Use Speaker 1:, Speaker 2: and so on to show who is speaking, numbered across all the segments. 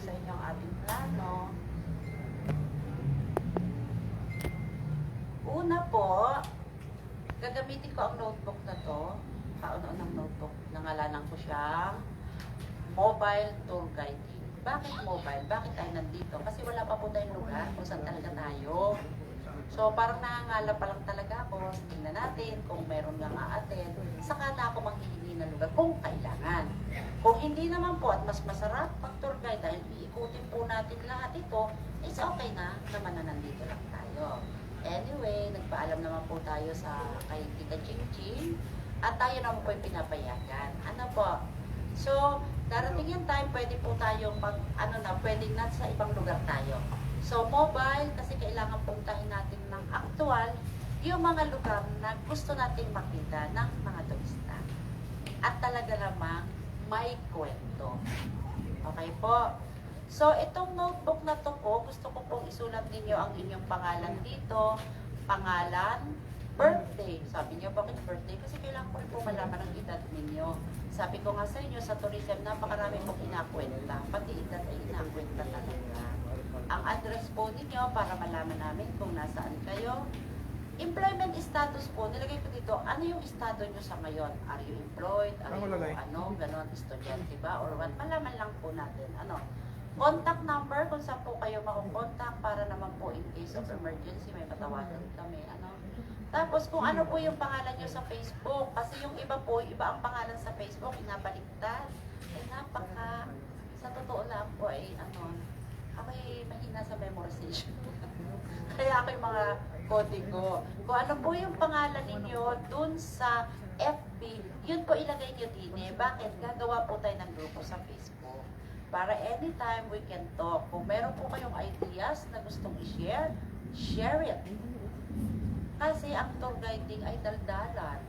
Speaker 1: sa inyo ang ating plano. Una po, gagamitin ko ang notebook na to. Kauna-unang notebook. Nangalanan ko siyang mobile tour guiding. Bakit mobile? Bakit tayo nandito? Kasi wala pa po tayong lugar kung saan talaga tayo. So, parang nangangala pa lang talaga ako. Tingnan natin kung meron nga a-attend. Saka na ako manghihingi ng lugar kung kailangan. Kung hindi naman po at mas masarap pag tour guide dahil iikutin po natin lahat ito, is okay na naman na nandito lang tayo. Anyway, nagpaalam naman po tayo sa kay Tita Ching at tayo naman po yung pinapayagan. Ano po? So, darating yung time, pwede po tayong pwedeng nasa ibang lugar tayo. So, mobile, kasi kailangan puntahin natin ng aktual yung mga lugar na gusto nating makita ng mga turista. At talaga namang may kwento. Okay po? So, itong notebook na to po, gusto ko pong isulat ninyo ang inyong pangalan dito. Pangalan, birthday. Sabi niyo, bakit birthday? Kasi kailangan ko rin po malaman ang edad ninyo. Sabi ko nga sa inyo, sa tourism, napakarami pong inakwenta. Pati edad ay inakwenta talaga. Ang address po ninyo para malaman namin kung nasaan kayo. Employment status po, nilagay ko dito, ano yung estado nyo sa ngayon? Are you employed? Are you, ganon, estudyante ba? Or what? Malaman lang po natin. Contact number, kung saan po kayo makukontak para naman po in case of emergency, may patawagan kami. Tapos kung ano po yung pangalan nyo sa Facebook, kasi yung iba po, iba ang pangalan sa Facebook, inabaliktad. Ay sa totoo lang po ay ako'y mahina sa memorization. Kaya ako'y mga coding ko. Kung ano po yung pangalan ninyo dun sa FB, yun po ilagay nyo din eh. Bakit? Gagawa po tayo ng grupo sa Facebook. Para anytime we can talk. Kung meron po kayong ideas na gustong i-share, share it. Kasi ang tour guiding ay daldalan.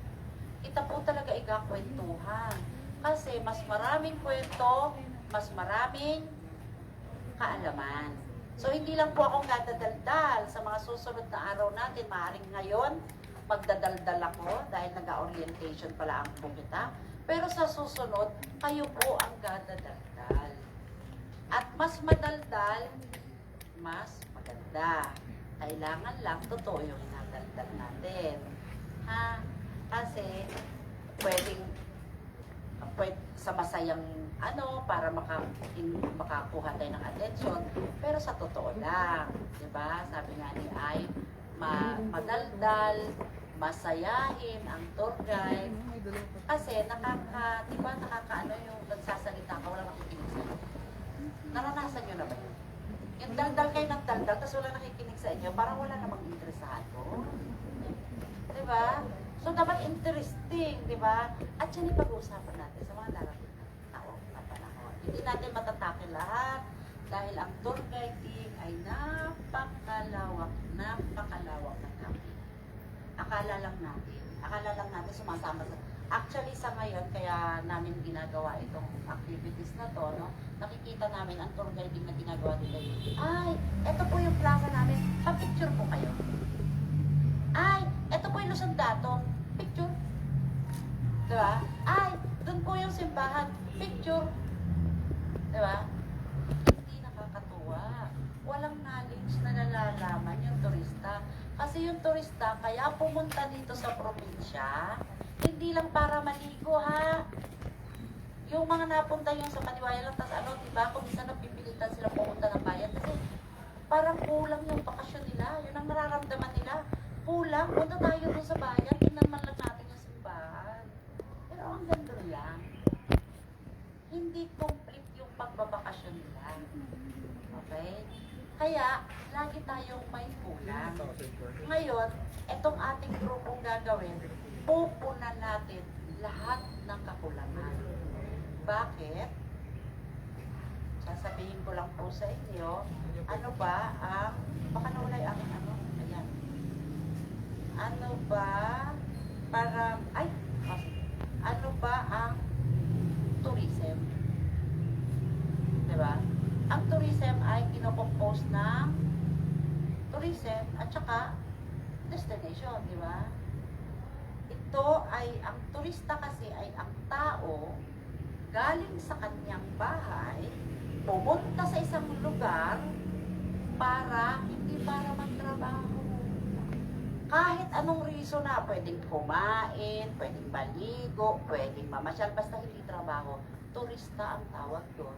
Speaker 1: Kita po talaga ikakwentuhan. Kasi mas maraming kwento, mas maraming kaalaman. So, hindi lang po akong dadadaldal sa mga susunod na araw natin. Maaaring ngayon, magdadaldal ako dahil nag-orientation pala ang po kita. Pero sa susunod, kayo po ang dadadaldal. At mas madaldal, mas maganda. Kailangan lang totoo yung inadaldal natin. Kasi, pwedeng sa masayang para makakuha tayo ng attention, pero sa totoo lang, di ba? Sabi nga ni Ay, madaldal, masayahin ang tour guide, kasi nakakaano yung nagsasalita ka, walang nakikinig sa inyo. Naranasan nyo na ba yun? Yung daldal kayo ng daldal, tapos wala nakikinig sa inyo, parang wala namang interesado. Di ba? So, dapat interesting, di ba? At yan ipag-uusapan natin sa mga darating na panahon. Hindi natin matatake lahat dahil ang tour guiding ay napakalawak ng topic. Akala lang natin sumasama sa... Actually, sa ngayon, kaya namin ginagawa itong activities na to, no? Nakikita namin ang tour guiding na ginagawa nila. Ay, eto po yung plaza namin. Pa-picture po kayo. Ay, eto po yung Luzon Datong. Picture. Diba? Ay, doon po yung simbahan. Picture. Diba? Hindi nakakatuwa. Walang knowledge na nalalaman yung turista. Kasi yung turista, kaya pumunta dito sa probinsya, hindi lang para maligo ha. Yung mga napunta yung sa Maniwaya lang, tas diba? Kung minsan napipilitan sila pumunta ng bayan. Kasi parang kulang yung bakasyon nila. Yun ang nararamdaman nila. Kulang. Punta tayo doon sa bayan. Tingnan man lang natin yung simbahan. Pero ang ganda lang. Hindi complete yung pagbabakasyon nila. Okay? Kaya, lagi tayong may kulang. Ngayon, itong ating grupong gagawin, pupunan natin lahat ng kakulangan. Bakit? Sasabihin ko lang po sa inyo, baka nawala yung aking ayan. Ano ba ang tourism? Diba? Ang tourism ay kinocompose ng tourism at saka destination, diba? Ang turista kasi ay ang tao galing sa kanyang bahay pumunta sa isang lugar hindi para magtrabaho. Kahit anong reason na, pwedeng kumain, pwedeng maligo, pwedeng mamasyal, basta hindi trabaho. Turista ang tawag doon.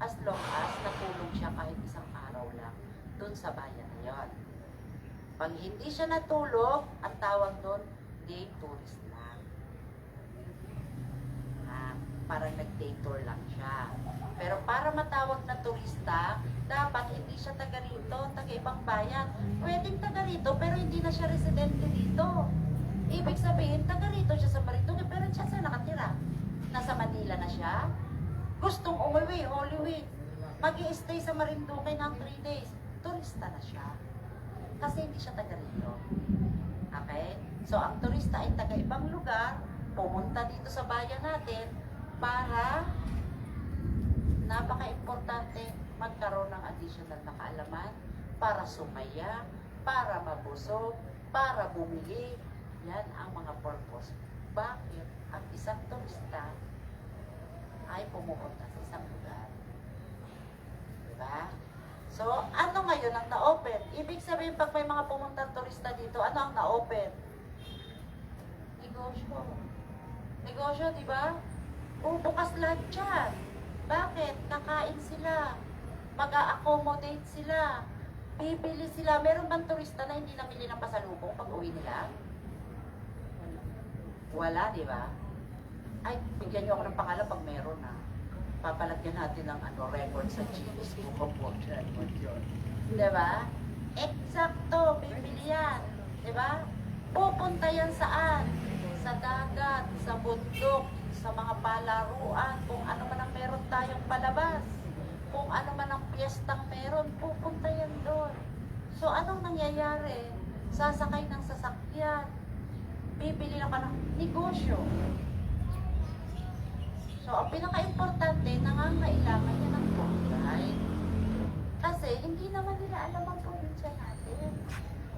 Speaker 1: As long as natulog siya kahit isang araw lang doon sa bayan na yun. Pag hindi siya natulog, ang tawag doon, day tourist lang. Parang nag-day tour lang siya. Pero para matawag na turista, dapat hindi siya taga rito, taga ibang bayan. Pwedeng taga rito, pero hindi na siya residente dito. Ibig sabihin, taga rito siya sa Marinduque, pero siya sa nakatira. Nasa Manila na siya. Gustong umuwi, Holy Week. Mag-i-stay sa Marinduque ng 3 days. Turista na siya. Kasi hindi siya taga rito. Okay? So, ang turista ay taga ibang lugar, pumunta dito sa bayan natin para napaka-importante magkaroon ng additional na kaalaman para sumaya, para mabusog, para bumili. Yan ang mga purpose. Bakit ang isang turista ay pumupunta sa isang lugar? Diba? So, ano ngayon ang na-open? Ibig sabihin, pag may mga pumuntang turista dito, ano ang na-open? Negosyo. Negosyo, di ba? Bukas lahat dyan. Bakit? Kakain sila. Mag-a-accommodate sila. Bibili sila. Meron bang turista na hindi namili ng pasalubong pag uwi nila? Wala, di ba? Ay, bigyan niyo ako ng pangalan pag meron na. Papalagyan natin ng record sa Guinness Book of World Records yun. Diba? Eksakto, bibili yan. Diba? Pupunta yan saan? Sa dagat, sa bundok, sa mga palaruan, kung ano man ang meron tayong palabas. Kung ano man ang piyestang meron, pupunta yan doon. So, anong nangyayari? Sasakay ng sasakyan. Bibili na ka ng negosyo. So, ang pinaka-importante, nangangailangan niya ng tour guide. Kasi, hindi naman nila alam ang probinsya natin.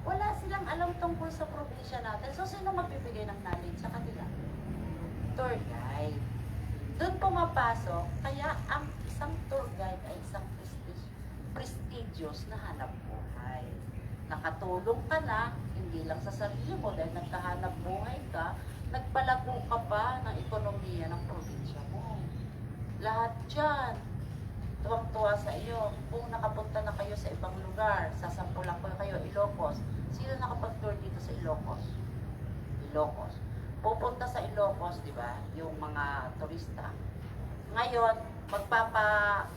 Speaker 1: Wala silang alam tungkol sa probinsya natin. So, sino magbibigay ng knowledge sa kanila? Tour guide. Doon pumapasok, kaya ang isang tour guide ay isang prestigious na hanap buhay. Nakatulong ka na, hindi lang sa sarili mo, dahil nagkahanap buhay ka, nagpalago ka pa ng ekonomiya ng probinsya mo. Lahat dyan, tuwang-tuwa sa iyo. Kung nakapunta na kayo sa ibang lugar, sasampulan ko kayo, Ilocos. Sino nakapag-tour dito sa Ilocos? Ilocos. Pupunta sa Ilocos, di ba? Yung mga turista. Ngayon,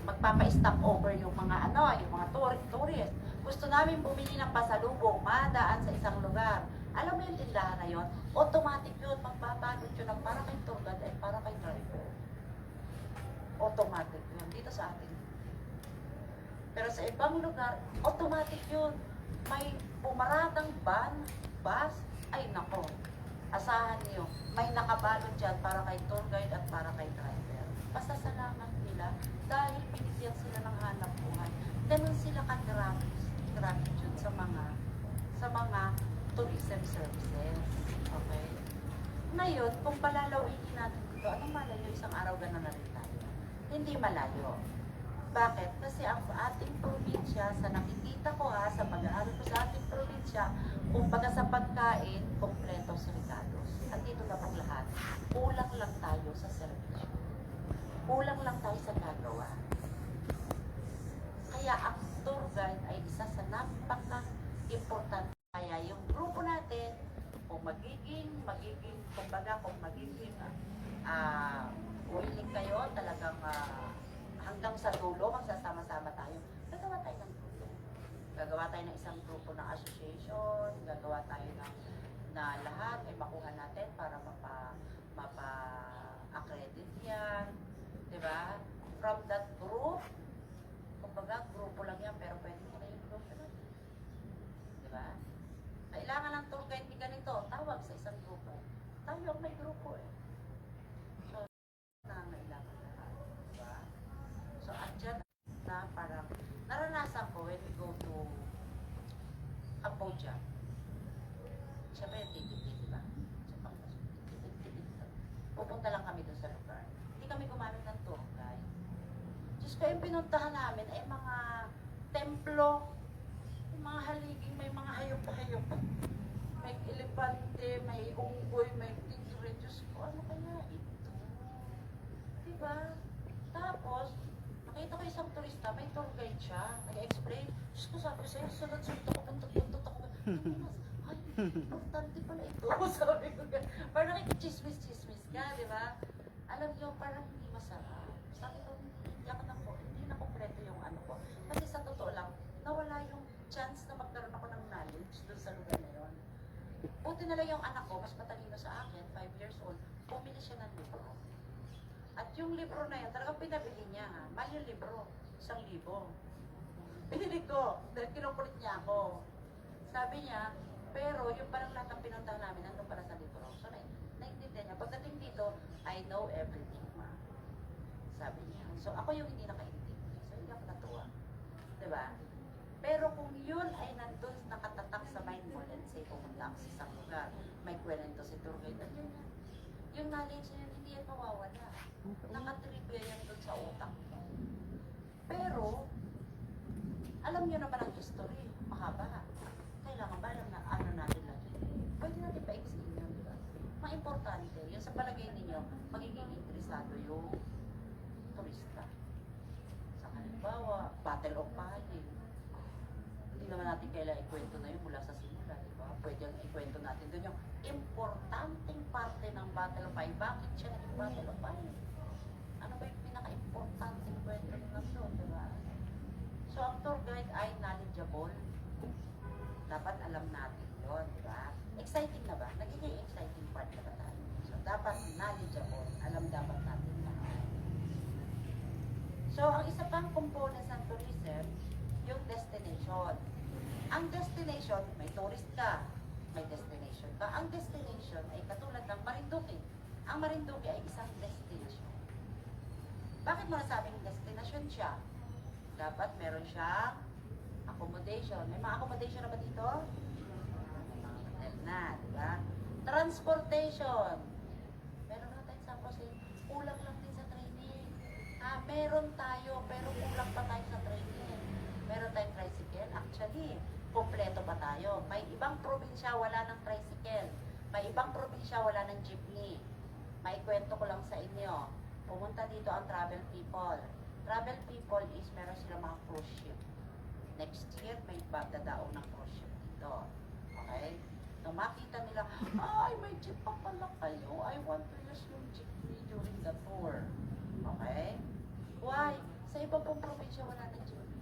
Speaker 1: magpapa-stop over yung mga yung mga tourist. Gusto namin bumili ng pasalubong, madaan sa isang lugar. Alam mo yung tindahan na yun? Automatic yun, magpapanod yun ng para kay tour guide ay para kay driver. Automatic yun, dito sa atin. Pero sa ibang lugar, automatic yun. May pumaradang bus, ay nako. Asahan niyo, may nakabalot dyan para kay tour guide at para kay driver. Pasasalamat nila dahil binigyan sila ng hanap buhay. Ganun sila ka-gratitude sa mga tourism services. Okay? Ngayon, kung palalawin natin dito, anong malayo? Isang araw gano'n na rin tayo. Hindi malayo. Bakit? Kasi ang ating probinsya, sa nakikita ko sa pag-aaral ko sa ating probinsya, kumbaga sa pagkain, kompletos regalos. Andito na pong lahat. Kulang lang tayo sa servisyo. Kulang lang tayo sa gagawa. Kaya ang tour guide ay isa sa napaka-importante. Kaya yung grupo natin, kung magiging, kumbaga kung magiging willing kayo, talagang hanggang sa dulo, magsasama-sama tayo, gagawa tayo ng grupo. Gagawa tayo ng isang grupo ng association, gagawa tayo na lahat ay makuha natin para mapa-accredit yan. Diba? From that group, kumbaga, grupo lang yan, pero pwede mo na yung grupo natin. Diba? Kailangan ng tour guide ni ganito, tawag sa isang grupo. Tayo ang may grupo eh. So, nangangailangan na. Diba? So, andyan na parang, naranasan ko when we go to Cambodia. Siyempre, titig, diba? Pupunta lang kami doon sa lugar. Hindi kami gumamit ng tour guide. Diyos ko, Kaya yung pinuntahan namin ay mga templo, yung mga haliging, may mga hayop-hayop. May elepante, may unggoy, may tigre. Diyos ko, ano kaya ito? Diba? Tapos, nakita ko isang turista, may tour guide siya, nag-explain. Diyos ko, sabi ko sa'yo, sunod-sunod ako, puntot-puntot ako. Ay, importante pala ito. Sabi ko, parang nakikichismis-chismis ka, di ba? Alam niyo, parang hindi masarap. Sabi ko, hindi na kompleto yung ano ko. Kasi sa totoo lang, nawala yung chance na magkaroon ako ng knowledge doon sa lugar na yun. Buti na lang yung anak ko, mas matalino sa akin, 5 years old, bumili siya ng libro. At yung libro na yun, talagang pinabili niya ha. Mahal yung libro, 1,000. Pinili ko, dahil kinukulit niya ako. Sabi niya, pero yung parang lahat ng pinuntahan namin, nandun para sa libro. So, naintindihan niya. Pagdating dito, I know everything, ma. Sabi niya. So, ako yung hindi nakaintindi. So, hindi ako natuwa. Diba? Pero kung yun ay nandun nakatatak sa mind mo, let's say, pumunta ako sa isang lugar, may kwento si tour guide, nandiyan yan. Yung knowledge niya, hindi yan mawawala. Nakatribya yan dun sa utak mo. Pero, alam niyo naman ang history, mahaba. Kailangan ba alam na ano natin lagi? Pwede natin pa-explain yun, di ba? Maimportante, yung sa palagay ninyo, magiging interesado yung turista. Sa halimbawa, Battle of Pahig. Hindi naman natin kailangan ikwento na yun mula sa simula, di ba? Pwede yung ikwento natin doon yung importanteng parte ng Battle of Pahig. Bakit siya naging Battle of Pahig? Ano ba yung pinaka-importanteng kwento nyo na doon, di ba? So, ang tour guide ay knowledgeable. Dapat alam natin yun, di ba? Exciting na ba? Nagiging exciting part na ba tayo? So, dapat knowledgeable. Alam dapat natin lahat. So, ang isa pang component ng tourism, yung destination. Ang destination, may tourist ka, may destination ka. Ang destination ay katulad ng Marinduque. Ang Marinduque ay isang destination. Bakit mo nasabing destination siya? Dapat meron siyang accommodation. May mga accommodation na ba dito? May mga hotel na, di ba? Transportation. Meron na tayo sa kasi kulang lang din sa training. Meron tayo, pero kulang pa tayo sa training. Meron tayong tricycle. Actually, kompleto pa tayo. May ibang probinsya wala ng tricycle. May ibang probinsya wala ng jeepney. May kwento ko lang sa inyo. Pumunta dito ang travel people. Travel people is meron silang mga cruise ship. Next year, may dadaong ng cruise ship dito. Okay? Nung makita nila, ay, may jeep pa pala kayo. I want to use yung jeepney during the tour. Okay? Why? Sa iba pong probinsya wala ng jeepney.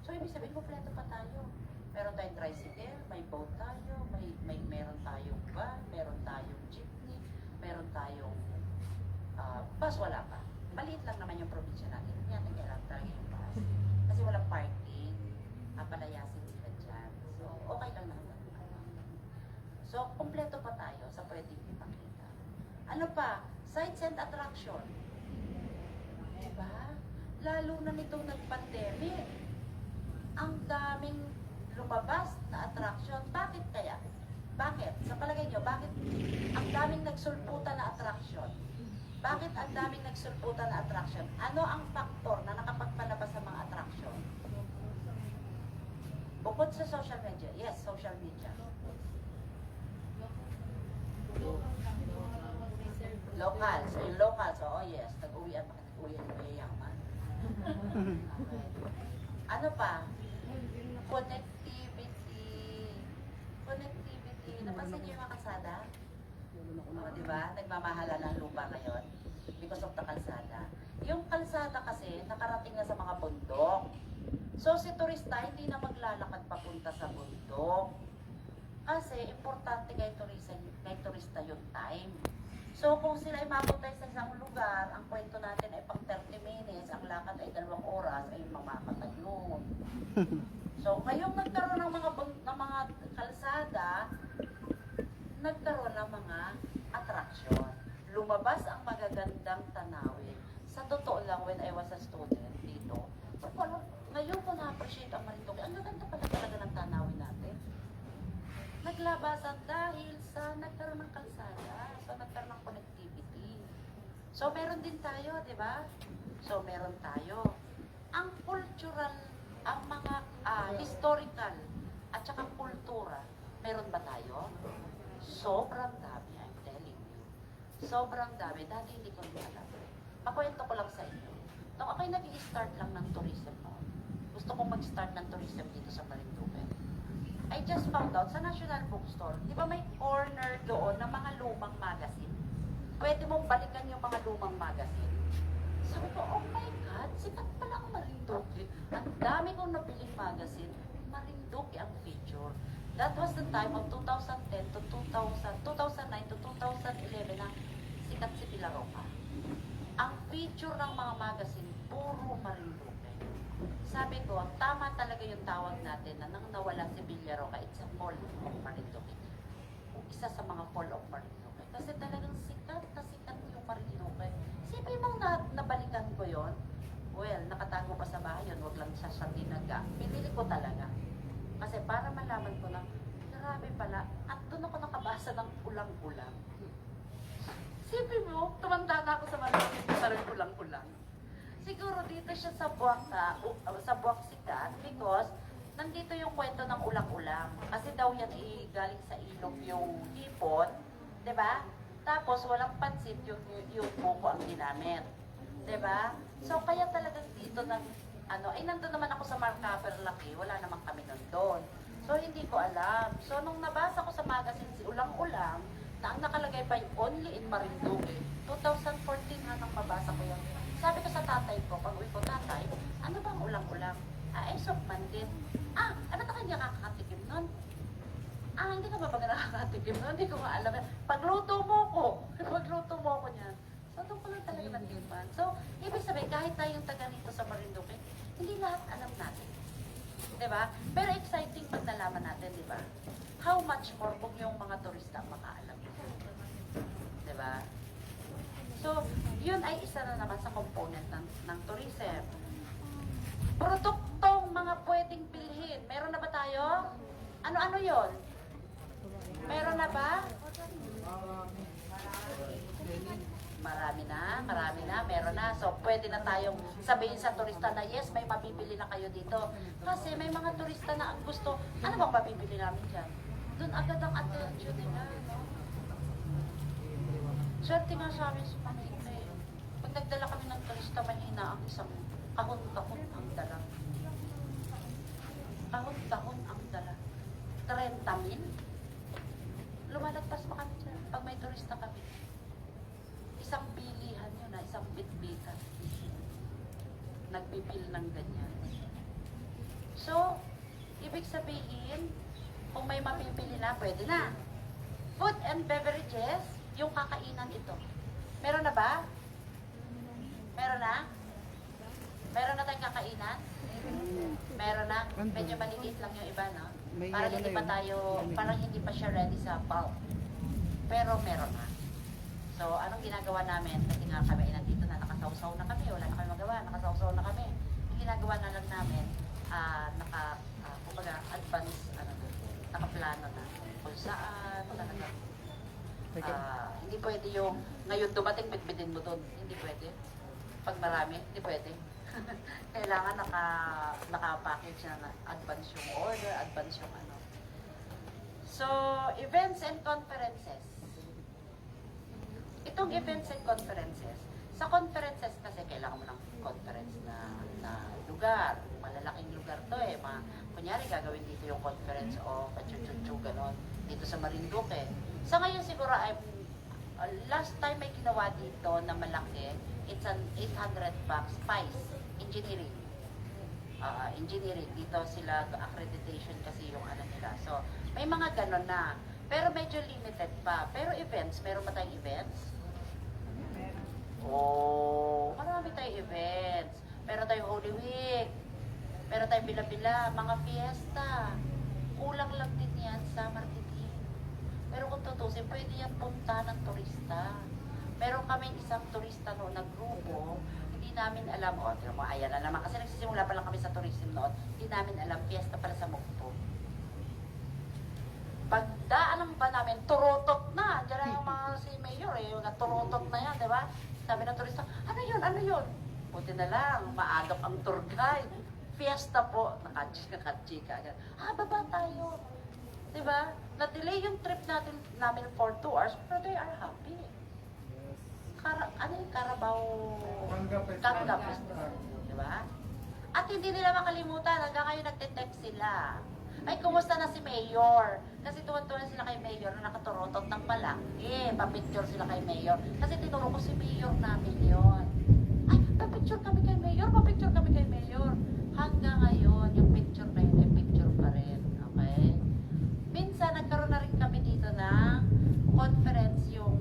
Speaker 1: So, ibig sabihin, kompleto pa tayo. Meron tayong tricycle, may boat tayo, meron tayong van, meron tayong jeepney, meron tayong bus, wala pa. Maliit lang naman yung probinsya natin. Yan, nagkailangan talaga yung bus. Kasi walang parking, palayasin nila dyan. So, okay lang naman. So, kompleto pa tayo sa pwedeng ipakita. Ano pa? Sights and attraction. Diba? Lalo na nitong nag-pandemic. Ang daming lumabas na attraction. Bakit kaya? Bakit? Sa palagay nyo, bakit ang daming nagsulputan na attraction? Bakit ang daming nagsulputan na attraction? Ano ang faktor na nakapagpalabas sa mga attraction? Bukod sa social media. Yes, social media. Locals. So, yung locals, oo, yes. Nag-uwian pa. Nag-uwian yung mayayaman. Okay. Ano pa? Connectivity. Connectivity. Napansin niyo yung mga kalsada? O, diba? Nagmamahala ng lupa ngayon because of the kalsada. Yung kalsada kasi, nakarating na sa mga bundok. So, si turista, hindi na maglalakad papunta sa bundok. Kasi, importante kay turista yung time. So, kung sila ay mapunta sa isang lugar, ang kwento natin ay pang 30 minutes, ang lakad ay 2 oras, ay mamakatag yun. So, ngayong nagkaroon ng mga kalsada, nagkaroon ng mga attraction. Lumabas ang magagandang tanawin. Sa totoo lang, when I was a student dito, ngayon ko na-appreciate ang Marinduque. Ang gaganda pala talaga ng tanawin natin. Naglabasan dahil sa nagkaroon ng kalsada. So, nagkaroon ng connectivity. So, meron din tayo, di ba? So, meron tayo. Ang cultural, ang mga historical, at saka kultura, meron ba tayo? Sobrang dami, I'm telling you. Sobrang dami. Dati hindi ko rin alam. Pakwento ko lang sa inyo. Nung ako'y nag-i-start lang ng tourism noon, gusto kong mag-start ng tourism dito sa Marinduque. I just found out sa National Bookstore, di ba may corner doon ng mga lumang magazine? Pwede mong balikan yung mga lumang magazine. Sabi ko, oh my God, sikat pala ang Marinduque. Ang dami kong nabiling magazine, Marinduque ang feature. That was the time of 2010 to 2009 to 2011 na sikat si Pilar Roca. Ang feature ng mga magazine, puro Marinduque. Sabi ko, tama talaga yung tawag natin na nang nawala si Villaroca, it's a fall of Marinduque. Isa sa mga fall of Marinduque. Kasi talagang sikat na sikat yung Marinduque. Sipin mong nabalikan ko yon. Well, nakatago pa sa bahay yun, wag lang siya sa tinaga. Pinili ko talaga. Kasi para malaman ko na, grabe pala, at doon ako nakabasa ng ulang-ulang. Sipin mo, tumanda na ako sa Marinduque, parang ulang-ulang. Siguro dito siya sa Buwak sikat because nandito yung kwento ng ulang-ulang. Kasi daw yan galing sa ilog yung hipon, 'di ba? Tapos walang pansit yung buko ang ginamit. 'Di ba? So kaya talagang dito nandun naman ako sa Marcaper Laki, wala naman kami doon. So hindi ko alam. So nung nabasa ko sa magazine si Ulang-Ulang, na ang nakalagay pa yung only in Marinduque, 2014 nang mabasa ko yun. Sabi ko sa tatay ko, pag uwi ko, tatay, ano bang ulang-ulang? Sokman din. Ano ka hindi nakakatikim nun? Hindi ka ba nakakatikim nun? Hindi ko maalam. Pagluto mo ko niyan. So, doon ko lang talaga natipan. So, ibig sabihin, kahit tayong taga rito sa Marinduque, hindi lahat alam natin. Diba? Pero exciting pag nalaman natin, diba? How much more kung yung mga turista makaalam. Diba? So, yun ay isa na naman sa component ng tourism. Produktong mga pwedeng bilhin. Meron na ba tayo? Ano-ano yon? Meron na ba? Marami na, meron na. So, pwede na tayong sabihin sa turista na, yes, may mabibili na kayo dito. Kasi may mga turista na ang gusto, ano bang mabibili namin dyan? Doon agad ang attention nila, no? Swerte nga sa amin sa Marinduque. Pag nagdala kami ng turista, mahina ang isang kahon-kahon ang dala. Kahon-kahon ang dala. 30,000. Lumalagpas pa kami dyan pag may turista kami. Isang bilihan yun na, isang bitbitan. Nagpipil ng ganyan. So, ibig sabihin, kung may mapipili na, pwede na. Food and beverages, yung kakainan ito. Meron na ba? Meron na? Meron na tayong kakainan? Meron na? Medyo maliit lang yung iba, no? Parang hindi pa parang hindi pa siya ready sa bulk. Pero meron na. So, anong ginagawa namin? Kasi nga kami nandito na, nakasawsaw na kami, wala na kami magawa, nakasawsaw na kami. Yung ginagawa na lang namin, kumbaga, advance, nakaplano na. Kung saan, talaga. Hindi pwede yung, ngayon dumating, bitbitin mo doon. Hindi pwede. Pag marami, hindi pwede. Kailangan naka-package na advance yung order, advance yung ano. So, events and conferences. Itong events and conferences, sa conferences kasi kailangan mo ng conference na lugar. Malalaking lugar to eh. Kunyari, gagawin dito yung conference o pachuchuchu, ganon. Dito sa Marinduque. Sa ngayon siguro, last time may ginawa dito na malaki, it's an 800 bucks PICE, engineering. Engineering. Dito sila, accreditation kasi yung ano nila. So, may mga ganon na. Pero medyo limited pa. Pero events, meron ba tayong events? Marami tayong events. Meron tayong Holy Week. Meron tayong bila-bila, mga fiesta. Kulang lang din yan sa marketing. Pero kung tutusin, pwede yan punta ng turista. Meron kaming isang turista noon na grupo, hindi namin alam, ayan na naman, kasi nagsisimula pa lang kami sa tourism noon, hindi namin alam, fiesta pala sa Mukpo. Pagdaan ba namin, turotot na, dyan na yung mga si Mayor yung turotot na yan, di ba? Sabi ng turista, ano yun, ano yun? Buti na lang, maagap ang tour guide. Fiesta po, nakachika. Baba tayo. Diba? Na-delay yung trip namin for 2 hours, pero they are happy. Ano yung Carabao? Tanggap. Diba? At hindi nila makalimutan, hanggang ngayon nagte-text sila. Ay, kumusta na si Mayor? Kasi tuwan-tuwan sila kay Mayor na nakaturotot ng palaki. Pa-picture sila kay Mayor. Kasi tinuro ko si Mayor namin yon. Ay, pa-picture kami kay Mayor, pa-picture kami kay Mayor. Hanggang ngayon, yung picture na yun, picture pa rin. Okay? Minsan, nagkaroon na rin kami dito ng conference, yung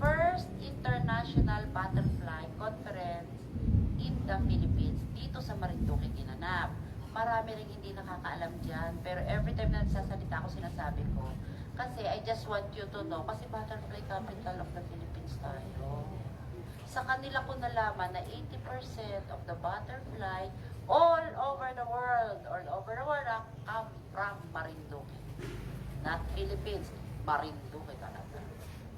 Speaker 1: First International Butterfly Conference in the Philippines. Dito sa Marinduque ginanap. Marami rin hindi nakakaalam dyan. Pero every time na nagsasalita ako, sinasabi ko. Kasi I just want you to know, kasi butterfly capital of the Philippines tayo. Sa kanila ko nalaman na 80% of the butterfly all over the world come from Marinduque. Not Philippines, Marinduque talaga.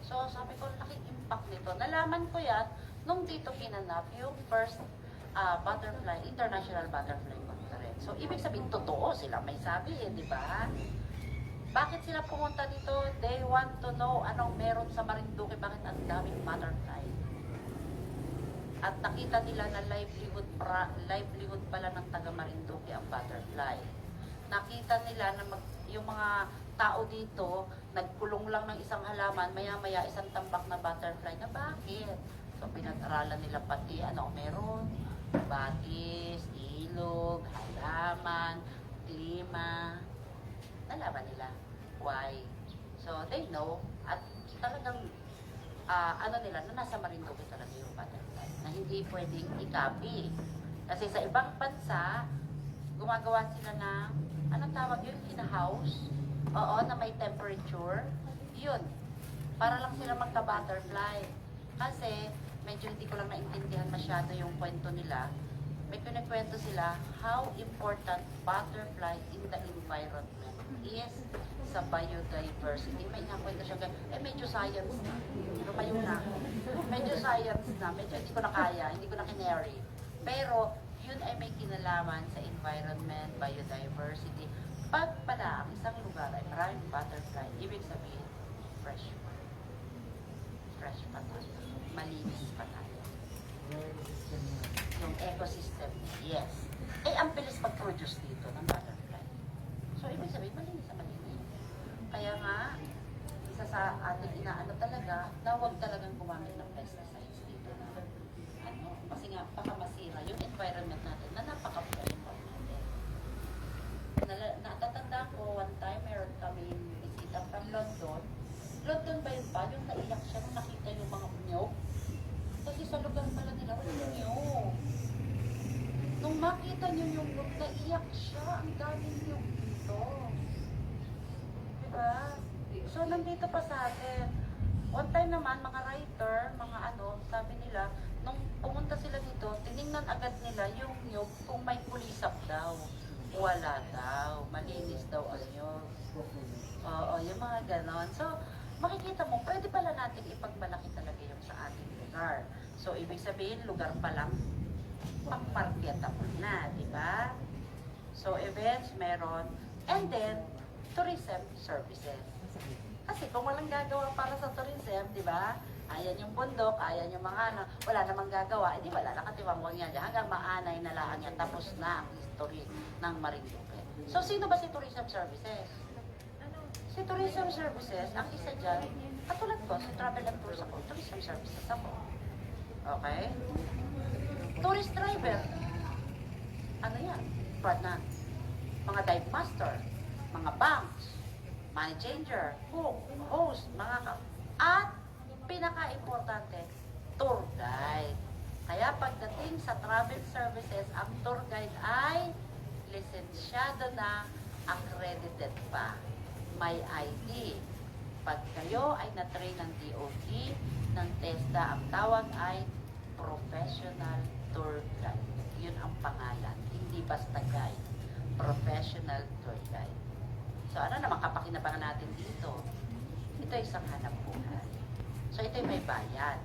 Speaker 1: So sabi ko, laking impact nito. Nalaman ko yan nung dito kinanap yung first International Butterfly Conference. So ibig sabihin, totoo sila may sabi di ba? Bakit sila pumunta dito? They want to know anong meron sa Marinduque, bakit ang daming butterfly. At nakita nila na livelihood pala ng taga Marinduque ang butterfly. Nakita nila na yung mga tao dito, nagkulong lang ng isang halaman, maya-maya isang tambak na butterfly. Na bakit? So pinag-aralan nila pati meron, batis, ilog, halaman, klima. Nalaman nila why. So they know, at talagang nila na nasa Marinduque talaga yung butterfly, na hindi pwedeng i-copy. Kasi sa ibang bansa, gumagawa sila ng, anong tawag yun? In-house? Oo, na may temperature. Yun. Para lang sila magka-butterfly. Kasi, medyo hindi ko lang naintindihan masyado yung kwento nila. May kinikwento sila how important butterfly in the environment is sa biodiversity. May kwento siya, medyo science na. Lumayo na. Medyo science na. Medyo hindi ko na kaya, hindi ko na kinary. Pero, yun ay may kinalaman sa environment, biodiversity. Pag pala ang isang lugar ay maraming butterfly, ibig sabihin, fresh pa. Fresh pa tayo. Malinis pa tayo. Yung ecosystem niya, yes. Ang bilis mag-produce dito ng butterfly. So, ibig sabihin, malinis na malinis. Kaya nga, isa sa ating inaano talaga, na huwag talagang gumamit ng pesticides dito na, kasi nga, baka masira yung environment natin na napaka-fresh pa natin. Natatanda ko, one time, meron kami bisita from London. London ba yun pa? Yung naiyak siya nung nakita yung mga nyog. Kasi sa lugar pala nila, walang nyog. Nung makita niyo yung nyog, naiyak siya. Ang daming nyog dito. Diba? So, nandito pa sa atin. One time naman, mga writer, mga sabi nila, nung pumunta sila dito, tiningnan agad nila yung nyog kung may pulisap daw. Wala daw. Malinis daw ang nyog. Oo, yung mga ganon. So, makikita mo, pwede pala natin ipagmalaki talaga yung sa ating lugar. So, ibig sabihin, lugar pa lang, pang-marketable na, di ba? So, events, meron. And then, tourism services. Kasi kung walang gagawa para sa tourism, di ba? Ayan yung bundok, ayan yung mga wala namang gagawa, hindi wala, nakatiwangwang yan. Hanggang maanay na lang yan, tapos na ang history ng Marinduque. So, sino ba si Tourism Services? Si Tourism Services, ang isa dyan, katulad ko, si Travel and Tours ako, Tourism Services ako. Okay? Tourist driver, ano yan? Brad na. Mga dive master, mga banks, money changer, cook, host, at pinaka-importante, tour guide. Kaya pagdating sa travel services, ang tour guide ay lisensyado na, accredited pa. May ID. Pag kayo ay na-train ng DOT, ng TESDA, ang tawag ay professional tour guide. Yun ang pangalan. Hindi basta guide. Professional tour guide. So ano naman kapakinabangan natin dito? Ito ay isang hanap buhay. So ito ay may bayad.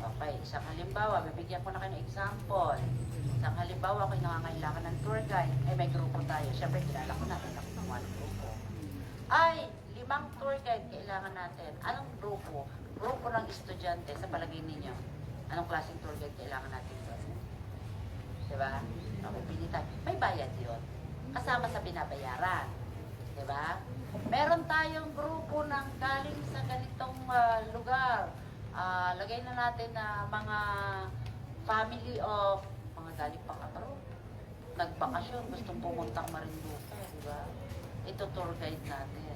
Speaker 1: Okay, isang halimbawa, bibigyan ko na kayo ng example. Isang halimbawa, ako'y nangangailangan ng tour guide. May grupo tayo. Siyempre, kilala ko natin ako ng one grupo. Ay, 5 tour guide kailangan natin. Anong grupo? Grupo ng estudyante sa palagay ninyo. Anong klaseng tour guide kailangan natin doon? Diba? Pili tayo. May bayad yun. Kasama sa binabayaran. Diba? Meron tayong grupo ng galing sa ganitong lugar. Lagay na natin na mga family of mga galing pa katro. Nagbakasyon, gustong pumuntang Marinduque, diba? Ito tour guide natin.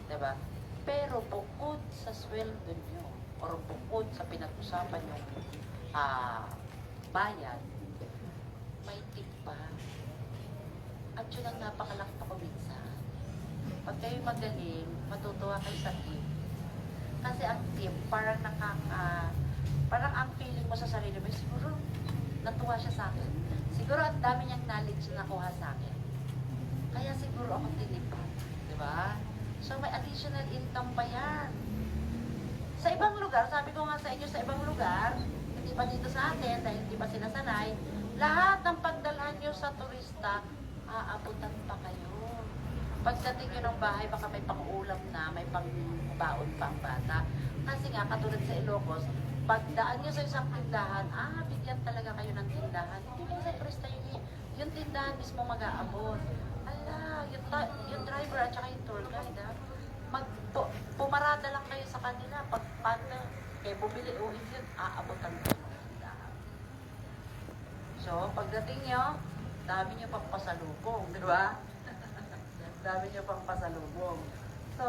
Speaker 1: Diba? Pero bukod sa sweldo nyo, or bukod sa pinag-usapan nyo bayad, may tip pa. At yun ang napakalakta ko minsan. Pag kayo magaling, matutuwa kayo sa tip. Kasi ang tip, parang parang ang feeling mo sa sarili mo, siguro natuwa siya sa akin. Siguro ang dami niyang knowledge na nakuha sa akin. Kaya siguro ako tinipan. Diba? So may additional income pa yan. Sa ibang lugar, sabi ko nga sa inyo, sa ibang lugar, hindi pa dito sa atin, dahil hindi pa sinasanay, lahat ng pagdalhan nyo sa turista, aabutan pa kayo. Pagdating nyo ng bahay, baka may pang-ulam na, may pang-baon pa ang bata. Kasi nga, katulad sa Ilocos, pagdaan nyo sa isang tindahan, bigyan talaga kayo ng tindahan. Hindi ba sa turista yung tindahan mismo mag-aabot. Ala, yung driver at saka yung tour guide, pumarada lang kayo sa kanila. Pag kayo bumili o hindi, aabotan kayo ng tindahan. So, pagdating nyo, dami nyo pang pasalubong, di ba? Dami nyo pang pasalubong. So,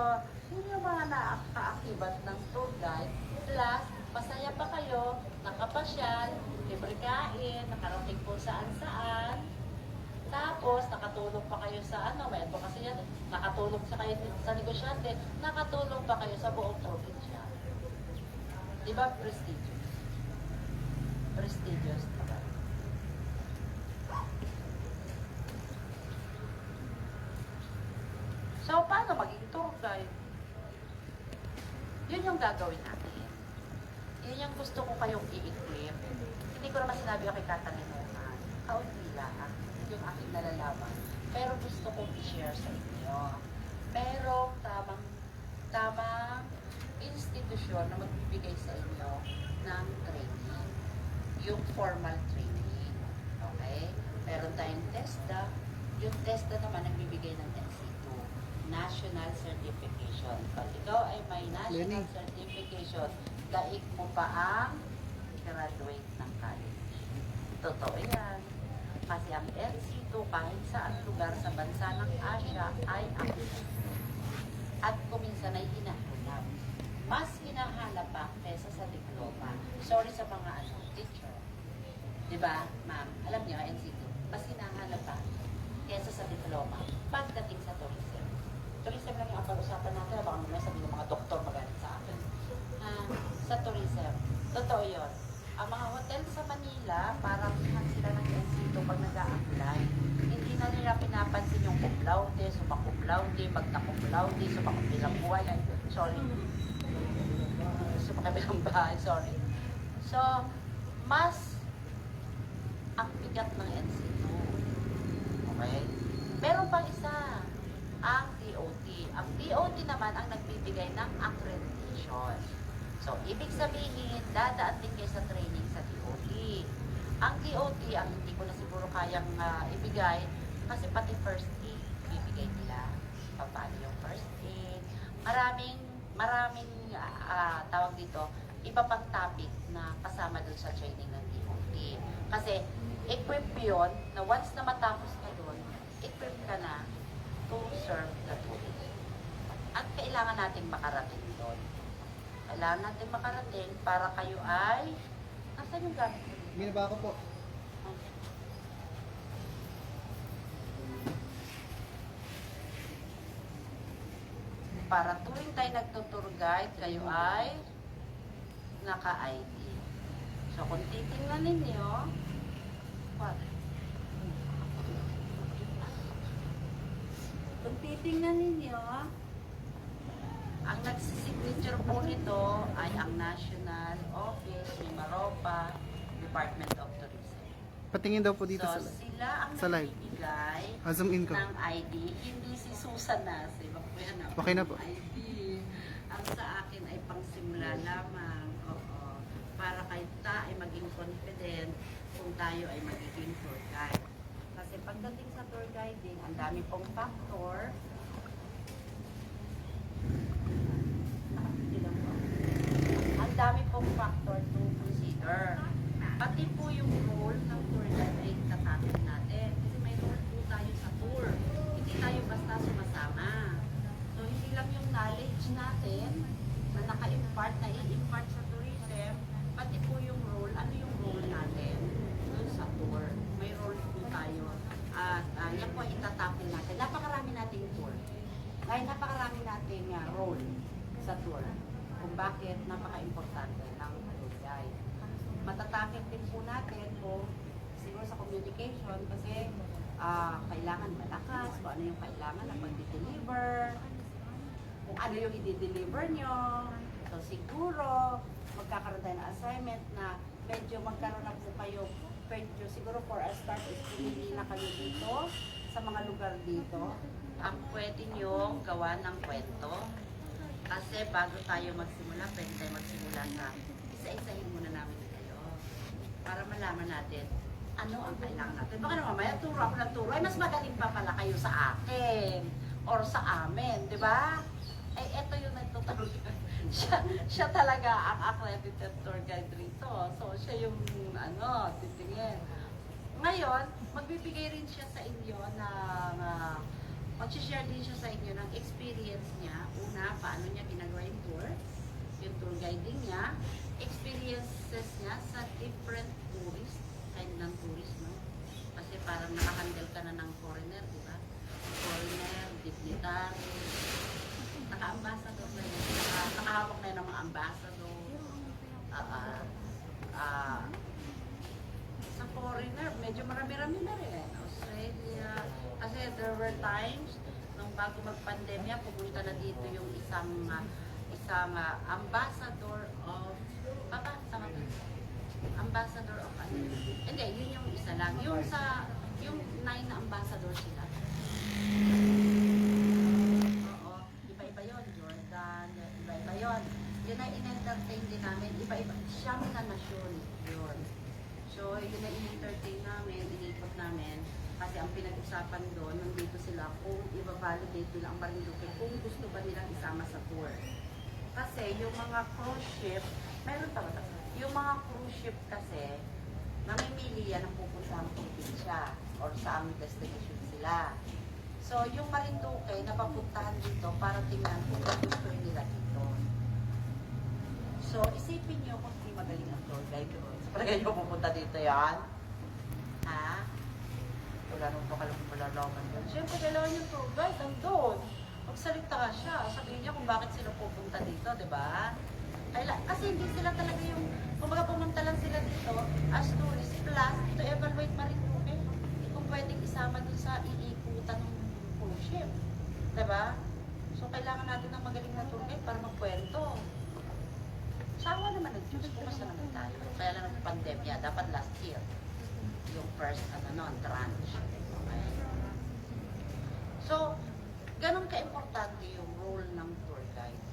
Speaker 1: yun yung mga nakaakibat ng tour guide. Plus, masaya pa kayo, nakapasyal, libre kain, nakarating po saan-saan. Tapos, nakatulong pa kayo sa may advocacy yan, nakatulong sa kayo sa negosyante, nakatulong pa kayo sa buong probinsya. Di ba prestigious? Prestigious, diba? So, paano maging tour guide? Yun yung gagawin natin. Yun yung gusto ko kayong i-equip. Hindi ko naman sinabi ako kay katalinuhan. Kaunti lang yung aking nalalaman. Pero gusto kong i-share sa inyo. Merong tamang institusyon na magbibigay sa inyo ng training. Yung formal training. Okay? Meron tayong TESDA. Yung TESDA naman nagbibigay ng NC2. National Certification. Pag ikaw ay may national certification, daig mo pa ang graduate ng college. Totoo yan. Kasi ang NC2 kahit saan lugar sa bansa ng Asia ay active. At kuminsan ay hinahanap. Mas hinahanap pa kesa sa diploma. Sorry sa mga teacher. Diba, ma'am? Alam niyo, NC2, mas hinahanap pa kesa sa diploma pagdating sa tourism. Tourism lang yung pag-usapan natin. Baka mamaya sabihin ng mga doktor magalit sa akin. Sa tourism. Totoo yun. Ang mga hotel sa Manila, parang sila ng NC2 pag nag-a-apply. Hindi na nila pinapansin yung cum laude, summa cum laude, magna cum laude, summa kabilang buhay. Sorry. Summa kabilang bahay, sorry. So, mas ang bigat ng NC2. Okay? Meron pang isa, ang TOT. Ang TOT naman ang nagbibigay ng accreditation. So, ibig sabihin, dadaan din kayo sa training sa TOT. Ang TOT, ang hindi ko na siguro kayang ibigay, kasi pati first aid, bibigay nila. Paano yung first aid? Maraming tawag dito, iba pang topic na kasama dun sa training ng TOT. Kasi, equip yun, na once na matapos ka dun, equip ka na to serve the tourist. At kailangan natin makarating doon. Kailangan natin makarating para kayo ay... Nasaan yung gamit ko?
Speaker 2: Minaba ko po.
Speaker 1: Okay. Para tuwing tayo nagtutour guide, kayo ay naka-ID. So, kung titingnan ninyo, what? Kung titingnan ninyo, Ang nagsisignature po nito ay ang National Office ni Maropa, Department of Tourism.
Speaker 2: Patingin daw po dito
Speaker 1: So,
Speaker 2: sa live.
Speaker 1: sila ang
Speaker 2: Sa live.
Speaker 1: nagbibigay
Speaker 2: Zoom in ko.
Speaker 1: ng ID, hindi si Susan Nasi. Baka po yan ang
Speaker 2: Okay na po.
Speaker 1: ID. Ang sa akin ay pangsimula lamang. Oo. Para kahit ay maging confident kung tayo ay magiging tour guide. Kasi pagdating sa tour guiding, ang dami pong factor. Ang dami pong factor to consider. Pati po yung role ng tour guide ay tatapin natin. Kasi may role po tayo sa tour. Hindi tayo basta sumasama. So, hindi lang yung knowledge natin na naka-impart, na i-impart sa tourism, pati po yung role, ano yung role natin doon sa tour. May role po tayo. At yan po itatapin natin. Napakarami nating tour. Dahil napakarami nating role sa tour. Kung bakit napaka-importante ng tour guide. Matatakip din po natin kung siguro sa communication kasi kailangan malakas, kung ano yung kailangan na pag-deliver, kung ano yung i-deliver nyo. So siguro, magkakaroon tayo ng assignment na medyo magkaroon na po kayo, medyo siguro for a start is pinili na kayo dito, sa mga lugar dito. Ang pwede nyo gawa ng kwento. Kasi bago tayo magsimula, pwede tayo magsimula sa isa-isahin muna namin kayo. Para malaman natin ano ang kailangan natin. Baka naman mamaya turo ako ng turo, ay mas magaling pa pala kayo sa akin or sa amin, di ba? Ay, eto yung nagtutulog. siya talaga ang accredited tour guide rito. So, siya yung titingin. Ngayon, magbibigay rin siya sa inyo ng mag-share din siya sa inyo ng experience niya. Una, paano niya ginagawa yung tour, yung tour guiding niya, experiences niya sa different tourist, kind ng tourist, no? Kasi parang nakahandle ka na ng foreigner, di ba? Foreigner, dignitary, naka-ambassador na yun, nakahawak na yun ng mga ambassador, sa foreigner, medyo marami-rami na rin. Australia, kasi there were times, nung bago mag-pandemya, pumunta na dito yung isang ambassador of, ambassador of ano? Hindi, yun yung isa lang. Yung 9 na ambassador sila. Oo, iba-iba yun. Jordan, iba-iba yun. Yun ay in-entertain din namin. Iba-iba. Siyam na nasyon yun. So, yun ay in-entertain namin, inipot namin. Kasi ang pinag-usapan doon, nandito sila kung i-validate nila ang Marinduque, kung gusto ba nilang isama sa tour. Kasi yung mga cruise ship, mayroon pa ba? Yung mga cruise ship kasi, namimili yan ang pupunta ang probinsya or saang destination sila. So, yung Marinduque, napapuntahan dito para tingnan kung gusto nila dito. So, isipin nyo kung hindi magaling ang tour guide doon. Sa palagay nyo pupunta dito yan? Ha? Wala nung malalaman doon. Siyempre, kailangan yung tour guide nandun. Magsalita ka siya. Sabihin niya kung bakit sila pupunta dito, di ba? Kasi hindi sila talaga yung, kumbaga pumunta lang sila dito as tourist plus to evaluate Marinduque. Kung pwedeng isama dun sa iikutan ng cruise ship. Di ba? So, kailangan natin ng magaling na tour guide para magkwento. Sawa naman ng Diyos, kumasa naman tayo. Kaya lang ng pandemya, dapat last year. Yung first, tranche. Okay. So, ganun ka-importante yung role ng tour guide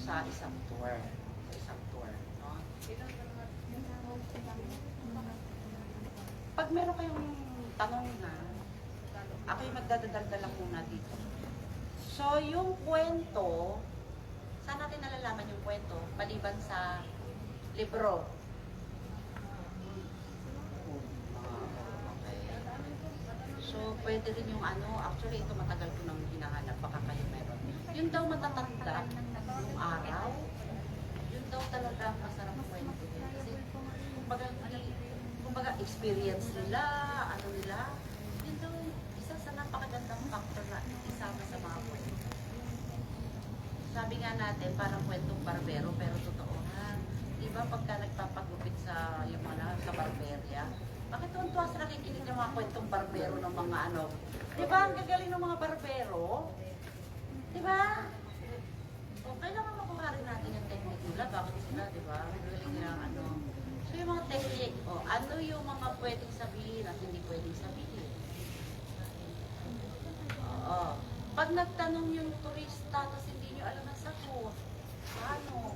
Speaker 1: sa isang tour. No? Pag meron kayong tanong na, ako yung magdadadalda lang muna dito. So, yung kwento, saan natin nalalaman yung kwento? Maliban sa libro. Okay. So, pwede rin yung actually ito matagal ko nang hinahanap, baka kayo meron. Yun daw matatanda yung araw. Yun daw talaga masarap kwento. Kasi, kumbaga experience nila, nila, yun daw isa sa napakagandang factor na isama sa mga kwento. Sabi nga natin, parang kwentong barbero, pero totoo ha. Di ba pagka nagpapagupit sa yung mga sa barberia, bakit tuwan-tuwa sa nakikinig ng mga kwentong barbero ng mga Di ba ang gagaling ng mga barbero? Di ba? O, kailangan makuha rin natin yung technique nila. Bakit sila, di ba? Magaling nila ano. So, yung mga technique, ano yung mga pwedeng sabihin at hindi pwedeng sabihin? Oo. Pag nagtanong yung turista, tapos hindi nyo alam ang sagot, paano?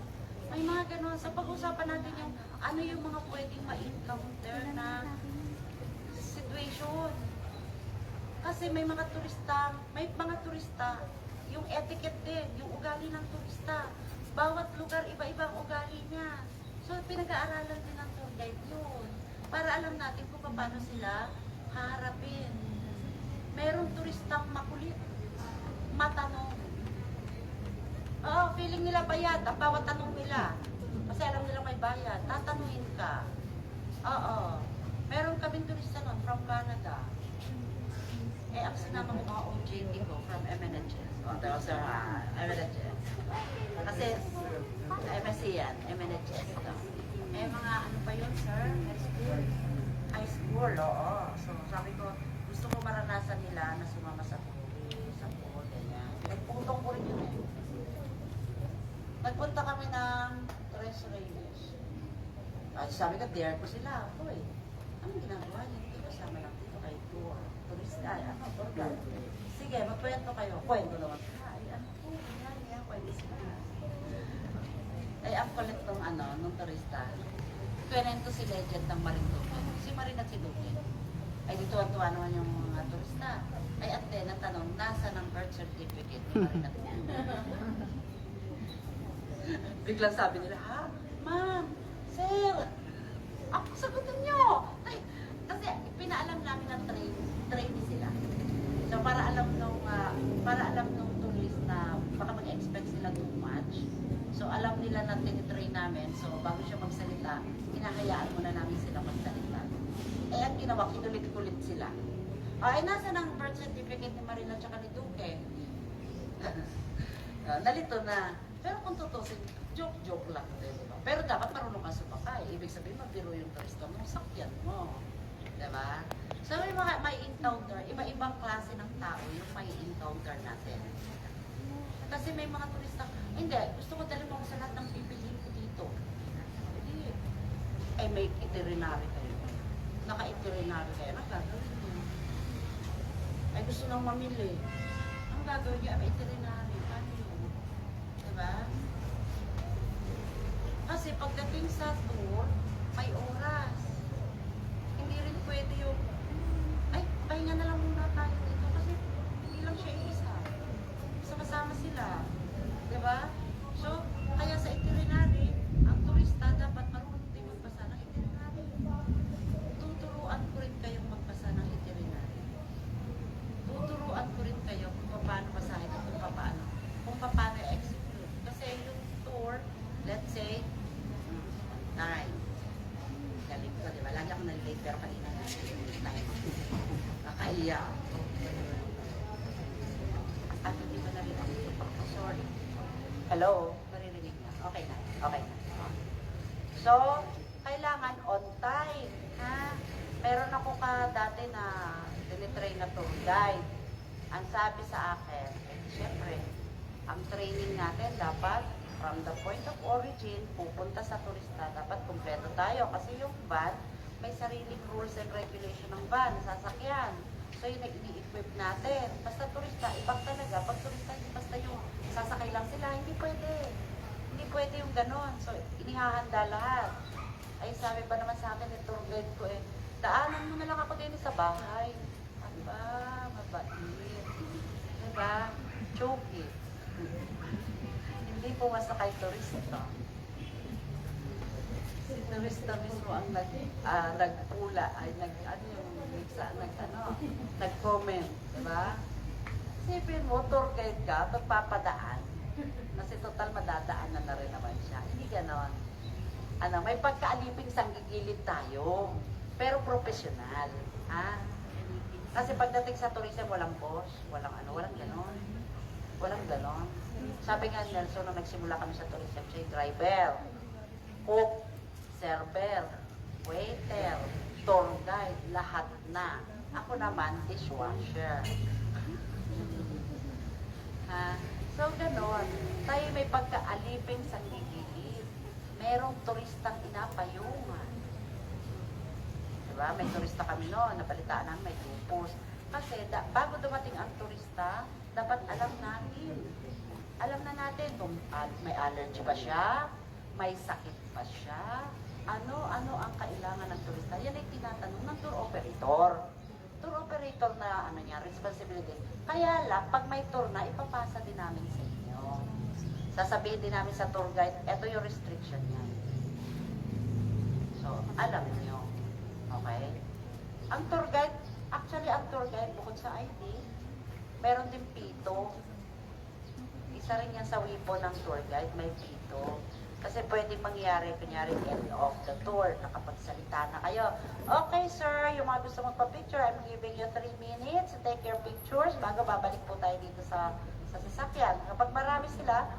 Speaker 1: May mga ganun. Sa pag-usapan natin yung ano yung mga pwedeng ma-encounter na situation. Kasi may mga turista, yung etiquette din, yung ugali ng turista. Bawat lugar, iba-ibang ugali niya. So, pinag-aaralan din ng tour guide yun. Para alam natin kung paano sila haharapin. Merong turistang makulit, matanong. Oo, feeling nila bayad ang bawat tanong nila. Kasi alam nila may bayad, tatanungin ka. Oo. Meron kaming turista nun from Canada. Eh, ang sinama ko mga OJT ko from MNHS. There was MNHS. Kasi, MSC yan, MNHS. Eh, mga ano pa yun, sir? High school. High school, oo. So, sabi ko, gusto ko maranasan nila na sumama sa pool, ganyan. Nagputong ko rin yun eh. Nagpunta kami ng Tres Reyes. Ay, sabi ko, dare ko sila. Hoy, anong ginagawa niyo? Hindi kasama lang dito kay tour. Turista, tour guide. Sige, magkwento kayo. Kwento naman. Ay, ano po, yan, kwento sila. Ay, ang kulit nung turista. Kwento si legend ng Marinduque. Si Marin at si Duque. Ay, dito ang tuwa naman yung mga turista. Ay, ate, natanong, nasa ng birth certificate ni Marin at biglang sabi nila, ha? Ma'am, sir, ako sagutin nyo. Ay, kasi pinaalam namin ng trainee sila. So para alam nung tourist na baka mag-expect sila too much. So alam nila na tinitrain namin. So bago siya magsalita, hinahayaan muna namin sila magsalita. Eh ang ginawa, kinulit-kulit sila. Ay, nasa ng birth certificate ni Marina at ni Duque? Nalito na. Pero kung tutusin, joke lang din, diba? Pero dapat marunong kang sumakay. Ibig sabihin, magbiro yung turista mo, sakyan mo. Diba? So may encounter, iba-ibang klase ng tao yung may encounter natin. Kasi may mga turista, hindi, gusto ko dalhin mo sa lahat ng pipiliin ko dito. Hindi. Eh, may itinerary kayo. Naka-itinerary kayo. Anong gagawin niyo? Ay, gusto nang mamili. Ang gagawin niyo, may itinerary. Paano yun? Diba? Kasi pagdating sa tour, may oras. Hindi rin pwede yung, ay, pahinga na lang muna tayo dito kasi hindi lang siya isa. Sama-sama sila. Diba? So, kaya sa itinerary, ang turista dapat marunong din magbasa ng itinerary. Tuturuan ko rin kayong magbasa ng itinerary. Tuturuan ko rin kayo kung paano basahin at kung paano execute. Kasi yung tour, let's say, 9. Galing ko, di ba? Lagi ako nalilate, pero kanina na 9. Nakaiya. At hindi ba narinig? Sorry. Hello? Maririnig na. Okay na. Okay na. So, kailangan on time. Ha? Meron ako dati na tinitrain na tour guide. Ang sabi sa akin, syempre, ang training natin dapat from the point of origin, pupunta sa turista, dapat kumpleto tayo. Kasi yung van, may sariling rules and regulation ng van, sasakyan. So yun, i-equip natin. Basta turista, ibang talaga. Pag turista, hindi basta yung sasakay lang sila, hindi pwede. Hindi pwede yung ganon. So, inihahanda lahat. Ay, sabi pa naman sa akin, yung tour guide ko daanan mo na lang ako din sa bahay. Aba, mabait. Diba? Choky. Hindi po masakay turista. Si turista mismo ang nagpula, ay nag-comment, diba? Sipin mo, tour guide ka, pagpapadaan. Kasi total madadaan na rin naman siya. Hindi ganon. May pagkaaliping sanggigilid tayo, pero professional. Ha? Kasi pagdating sa tourism, walang boss, walang ganon. Walang ganon. Sabi nga Nelson, nung nagsimula kami sa tourism, siya driver, cook, server, waiter, tour guide, lahat na. Ako naman, dishwasher. Ha? So, ganon. Tayo may pagkaalipin sa gigilid. Merong turistang inapayungan. Diba? May turista kami noon, nabalitaan namin may tupos. Kasi bago dumating ang turista, dapat alam natin. Alam na natin kung may allergy ba siya, may sakit ba siya, ano ang kailangan ng turista. Yan ay tinatanong ng tour operator. Tour operator na responsibility. Kaya lang, pag may tour na, ipapasa din namin sa inyo. Sasabihin din namin sa tour guide, eto yung restriction niya. So, alam niyo. Okay? Ang tour guide, actually ang tour guide, bukod sa ID, meron din pito. Isa rin yan sa wipo ng tour guide, may pito. Kasi pwede mangyari, kunyari, end of the tour, nakapagsalita na kayo. Okay, sir, yung mga gusto magpa-picture, I'm giving you 3 minutes to take your pictures bago babalik po tayo dito sa sasakyan. Kapag marami sila,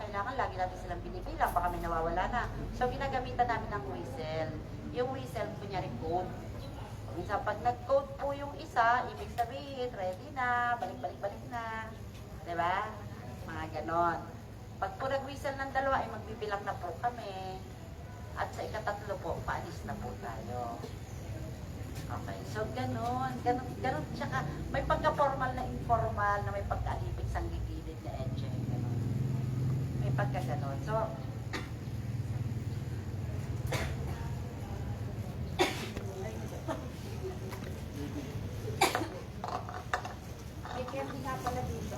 Speaker 1: kailangan lagi natin silang binibilang, baka may nawawala na. So, ginagamitan namin ng whistle. Yung whistle, kunyari, code. Minsan, pag nag-code po yung isa, ibig sabihin, ready na, balik-balik-balik na. Diba? Mga ganon. Pag po nag-whistle ng dalawa, ay magbibilang na po kami. At sa ikatatlo po, paalis na po tayo. Okay, so ganon. Tsaka may pagka-formal na informal, na may pagka-alipig sang gigilid na edge. Ganon. May pagka-ganon. So, may candy nga pala dito.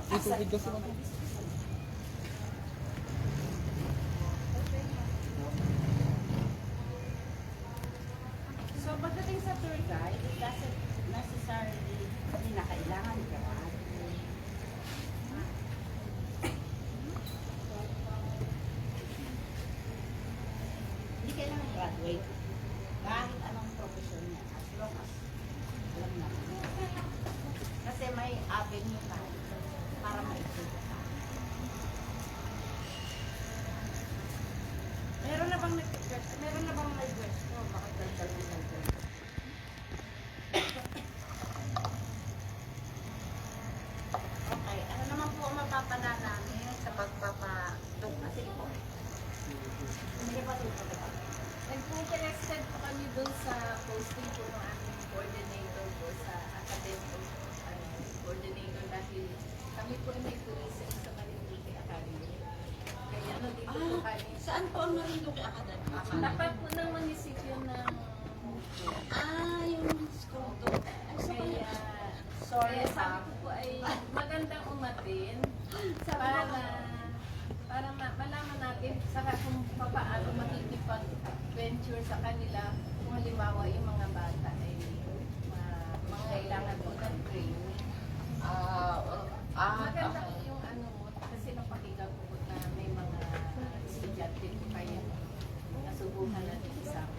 Speaker 1: So, pagdating sa tour guide, it doesn't necessarily hindi na kailangan graduate. Hindi kailangan graduate. Kahit anong profesyon niya, as long as alam natin. Kasi may avenue tayo para maikita ka. Meron na bang may question? Bakit daldal? Okay, ano naman po ang mapapala namin sa pagpapadok? Sige po. Sige po,
Speaker 2: Nag-interested po kami dun sa posting po ng aming coordinator po sa academic coordinator dahil kami po ay may tourism sa Marinduque Academy. Kaya nandito po kami.
Speaker 1: Saan po ang Marinduque Academy?
Speaker 2: Tapat po ng munisipyo ng
Speaker 1: Yung school to.
Speaker 2: kaya
Speaker 1: Sorry,
Speaker 2: kaya sabi ko po ay magandang umatin para malaman natin saka kung paano makikipag-venture sa kanila kung halimbawa yung mga bata ay mga kailangan po ng training. Maganda po yung kasi napakita po na may mga estudyante po kaya nasubukan natin isama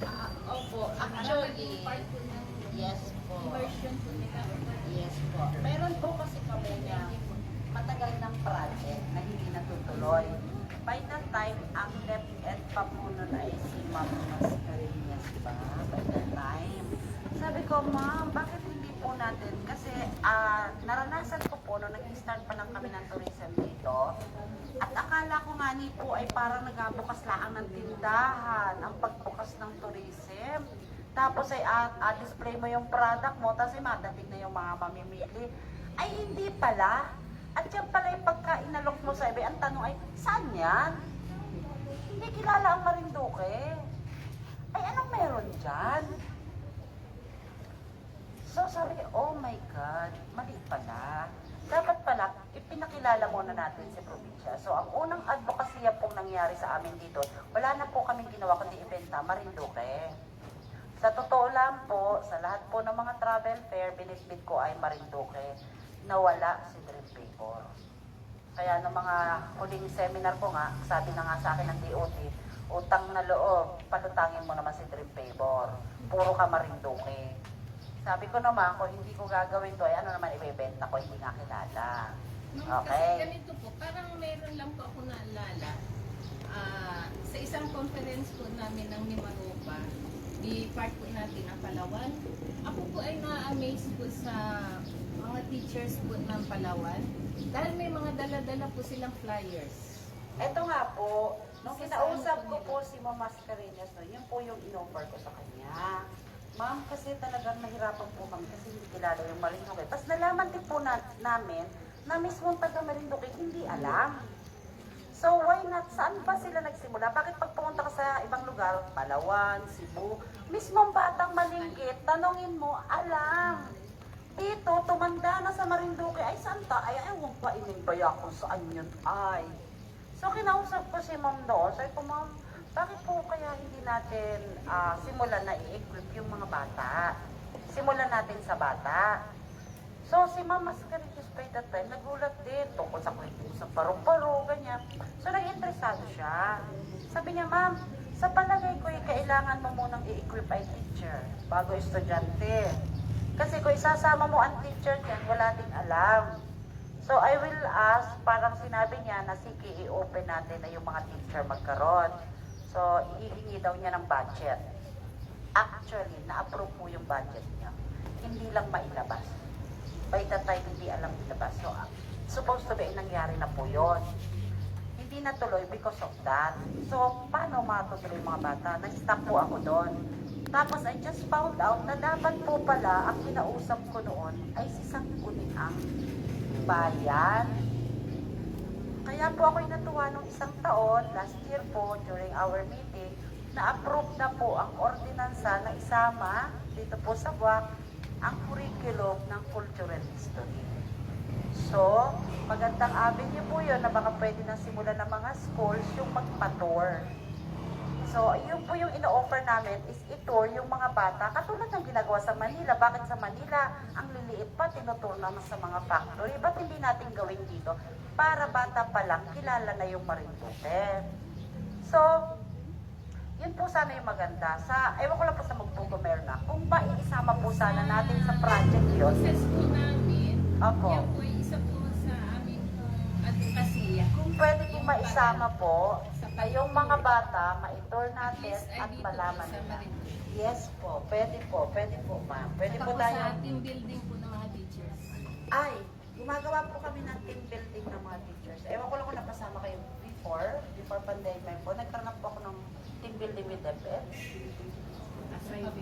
Speaker 2: sa
Speaker 1: Opo,
Speaker 2: Parang
Speaker 1: actually,
Speaker 2: part po ng
Speaker 1: yes po.
Speaker 2: immersion po nila.
Speaker 1: Yes po. Meron po kasi kami na matagal ng project na hindi natutuloy. By that time, ang DepEd pa po nun ay si Ma'am Mascarillas ba? By that time. Sabi ko, Ma'am, bakit hindi po natin? Kasi naranasan ko po nung nag-start pa lang kami ng tourism dito. At akala ko nga ni po ay parang nagbukas laang ng tindahan, ang pagbukas ng tourism. Tapos ay display mo yung product mo, tapos ay madating na yung mga mamimili. Ay hindi pala. At yan pala yung pagka inalok mo sa iba, ang tanong ay, saan yan? Hindi kilala ang Marinduque. Ay anong meron dyan? So sabi ko, oh my God, mali pala. Dapat pala, ipinakilala muna natin si probinsya. So ang unang advokasya pong nangyari sa amin dito, wala na po kaming ginawa kundi ibenta Marinduque. Sa totoo lang po, sa lahat po ng mga travel fair, binitbit ko ay Marinduque. Nawala si Dream Favor. Kaya ng mga huling seminar ko nga, sabi na nga sa akin ng DOT, utang na loob, palutangin mo naman si Dream Favor. Puro ka Marinduque. Sabi ko naman, kung hindi ko gagawin to, ay ano naman ibebenta ko, hindi nga kilala.
Speaker 2: Kasi ganito po, parang meron lang po ako naalala. Sa isang conference po namin ng Mimaropa, di part po natin ang Palawan. Ako po ay na-amaze po sa mga teachers po ng Palawan. Dahil may mga dala-dala po silang flyers.
Speaker 1: Eto nga po, nung
Speaker 2: Isa sa
Speaker 1: kinausap
Speaker 2: ano
Speaker 1: ko
Speaker 2: po
Speaker 1: po si Ma'am Mascareñas, no, yun po yung in-offer ko sa kanya. Ma'am, kasi talagang nahirapan po kami kasi hindi kilala yung Marinduque. Tapos nalaman din po namin na mismo taga Marinduque hindi alam. So why not? Saan ba sila nagsimula? Bakit pag pumunta ka sa ibang lugar, Palawan, Cebu, mismong batang malinggit, tanongin mo, alam. Dito, tumanda na sa Marinduque, ay santa, ay ewan pa inimbaya kung saan yun ay. So kinausap ko si Ma'am doon, sabi ko, Ma'am, bakit po kaya hindi natin simulan na i-equip yung mga bata? Simulan natin sa bata. So si Ma'am Mascareñas by that time, nagulat din tungkol sa kwento sa paru-paro, ganyan. So nag-interesado siya. Sabi niya, Ma'am, sa palagay ko, kailangan mo munang i-equip ay teacher bago estudyante. Kasi kung isasama mo ang teacher niyan, wala ding alam. So I will ask, parang sinabi niya na sige, i-open natin na yung mga teacher magkaroon. So ihingi daw niya ng budget. Actually, na-approve po yung budget niya. Hindi lang mailabas. By that time, hindi alam ilabas. So supposed to be, nangyari na po yun. Hindi natuloy because of that. So paano matutuloy yung mga bata? Nag-stop po ako doon. Tapos I just found out na dapat po pala ang kinausap ko noon ay si Sangguniang Bayan. Kaya po ako'y natuwa nung isang taon, last year po, during our meeting, na-approve na po ang ordinansa na isama dito po sa BUAC ang curriculum ng cultural history. So, magandang avenue po yun na baka pwede nang simulan ng mga schools yung magpa-tour. So, yun po yung ino-offer namin is i-tour yung mga bata katulad ng ginagawa sa Manila. Bakit sa Manila, ang liliit pa, tinutour naman sa mga factory. Ba't hindi natin gawin dito? Para bata pa lang, kilala na yung Marinduque. So, yun po sana yung maganda. Ewan ko lang po sa Magpupumerna, kung ba iisama po sana natin sa project yun.
Speaker 2: Process po namin,
Speaker 1: Opo.
Speaker 2: yan po ay isa po sa aming advokasya.
Speaker 1: Kung pwede po maisama po, ay yung mga bata, ma-tour
Speaker 2: At
Speaker 1: natin
Speaker 2: least ay
Speaker 1: at
Speaker 2: dito
Speaker 1: malaman
Speaker 2: po sa
Speaker 1: nila.
Speaker 2: Marinduque.
Speaker 1: Yes po, pwede po ma'am. Pwede po
Speaker 2: Tapos
Speaker 1: tayo.
Speaker 2: sa team building po ng mga teachers.
Speaker 1: Ay, gumagawa po kami ng team building ng mga teachers. Ewan ko lang kung napasama kayo before pandemic po. Nagkaroon na po ako ng team building with DepEd.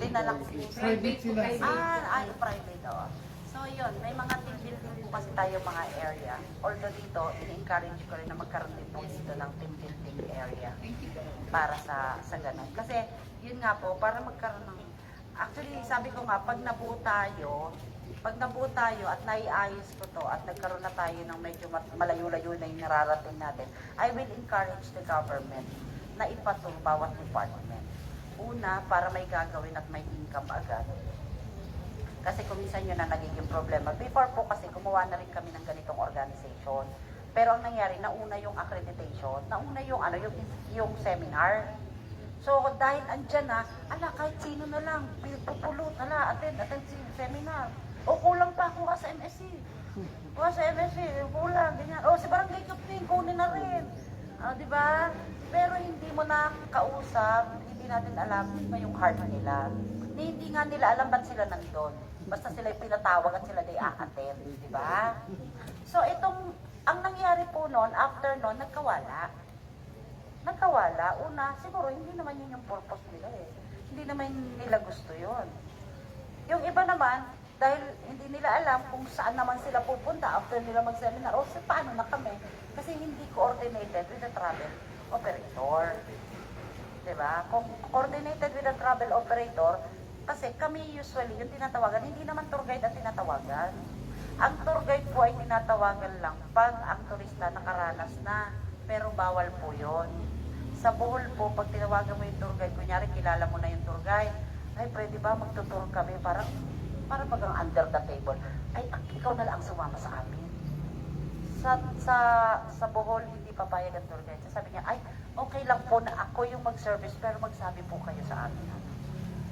Speaker 1: Tinalang
Speaker 2: Private po kayo.
Speaker 1: private daw. So yun, may mga team building po kasi tayo mga area. Although dito, in-encourage ko rin na magkaroon din po dito ng team building area
Speaker 2: Thank you.
Speaker 1: para sa ganun. Kasi yun nga po, para magkaroon ng... Actually, sabi ko nga, pag nabuo tayo at naiayos ko to at nagkaroon na tayo ng medyo malayo-layo na yung nararating natin, I will encourage the government na ipatong bawat department. Una, para may gagawin at may income agad. Kasi kung minsan yun na nagiging problema. Before po kasi gumawa na rin kami ng ganitong organization. Pero ang nangyari, nauna yung accreditation, nauna yung seminar. So dahil andyan na, kahit sino na lang, pupulot, attend seminar. O kulang pa ako sa MSC. Sa MSC, kulang, ganyan. O si Barangay Captain, kunin na rin. Di ba? Pero hindi mo na kausap, hindi natin alam ba yung heart nila. Hindi nga nila alam ba't sila nandun. Basta sila yung pinatawag at sila day a-attend, di ba? So ang nangyari po noon, after noon, nagkawala. Una, siguro hindi naman yun yung purpose nila eh. Hindi naman nila gusto yun. Yung iba naman, dahil hindi nila alam kung saan naman sila pupunta after nila mag-seminar, o paano na kami? Kasi hindi coordinated with the travel operator. Diba? Kung coordinated with the travel operator, kasi kami usually, yung tinatawagan, hindi naman tour guide ang tinatawagan. Ang tour guide po ay tinatawagan lang pag ang turista nakaranas na, pero bawal po yon. Sa Bohol po, pag tinawagan mo yung tour guide, kunyari kilala mo na yung tour guide, ay pwede ba magtutour kami para pag ang under the table, ay ikaw na lang sumama sa amin. Sa Bohol, hindi papayag ang tour guide. Sabi niya, ay okay lang po na ako yung mag-service, pero magsabi po kayo sa amin.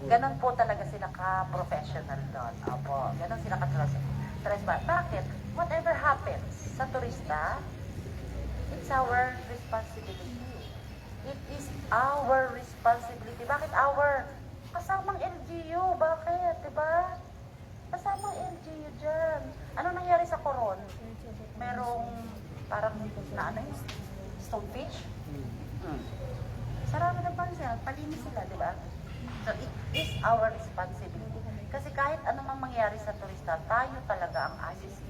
Speaker 1: Ganon po talaga sila ka-professional doon. Opo, ganon sila ka-transparent. Bakit? Whatever happens sa turista, it's our responsibility. It is our responsibility. Bakit our? Kasamang LGU. Bakit? Diba? Kasamang LGU dyan. Ano nangyari sa Coron? Merong parang na ano yun, stonefish. Sarami ng pansin, palinis sila, di ba? So it is our responsibility. Kasi kahit ano mang mangyari sa turista, tayo talaga ang asisi.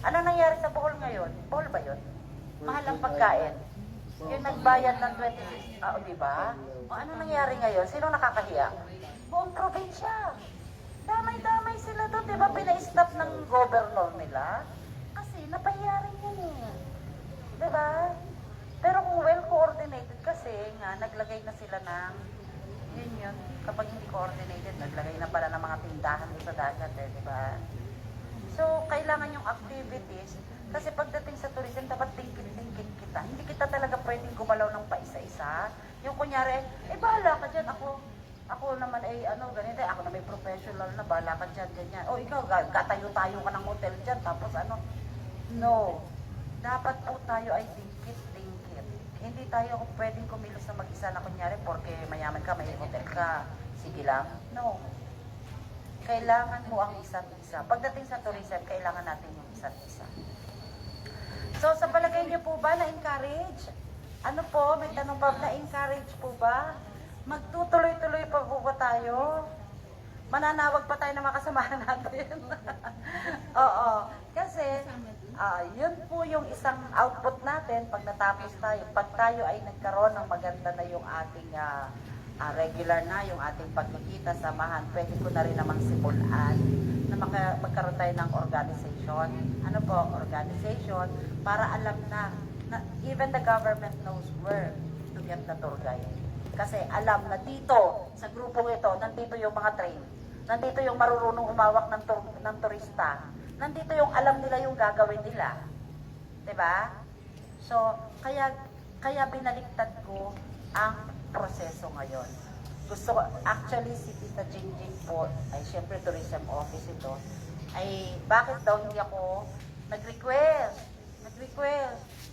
Speaker 1: Ano nangyari sa Bohol ngayon? Bohol ba yun? Mahal ang pagkain. Yung nagbayad ng 26, di ba? O ano nangyari ngayon? Sino nakakahiya? Buong probinsya. Damay-damay sila doon, di ba? Pina-stop ng governor nila. Kasi napahiya rin yun eh. Di ba? Pero kung well-coordinated kasi nga, naglagay na sila ng, yun. Kapag hindi coordinated, naglagay na pala ng mga tindahan sa dagat eh, di ba? So, kailangan yung activities, kasi pagdating sa tourism, dapat tingkit-tingkit kita. Hindi kita talaga pwedeng gumalaw ng paisa-isa. Yung kunyari, bahala ka dyan, ako naman ganito, ako na may professional na, bahala ka dyan, ganyan. O ikaw, gatayo-tayo ka ng hotel dyan, tapos no. Dapat po tayo ay tingkit-tingkit. Hindi tayo pwedeng kumilos na mag-isa na kunyari, porque mayaman ka, may hotel ka, sige lang. No. Kailangan mo ang isa't isa. Pagdating sa tourism, kailangan natin yung isa't isa. So, sa palagay niyo po ba na-encourage? Ano po, may tanong pa, na-encourage po ba? Magtutuloy-tuloy pa po ba tayo? Mananawag pa tayo ng mga kasamahan natin. Oo. Kasi, yun po yung isang output natin pag natapos tayo. Pag tayo ay nagkaroon ng maganda na yung ating regular na, yung ating pagkikita, samahan, pwede ko na rin namang simulan na magkaroon tayo ng organization. Ano po, organization, para alam na even the government knows where to get the tour guide. Kasi alam na dito, sa grupong ito, nandito yung mga train. Nandito yung marurunong humawak ng turista. Nandito yung alam nila yung gagawin nila. 'Di ba? So, kaya binaliktad ko ang proseso ngayon. Actually, si Tita Jingjing po, ay syempre tourism office ito, ay bakit daw hindi ako nag-request?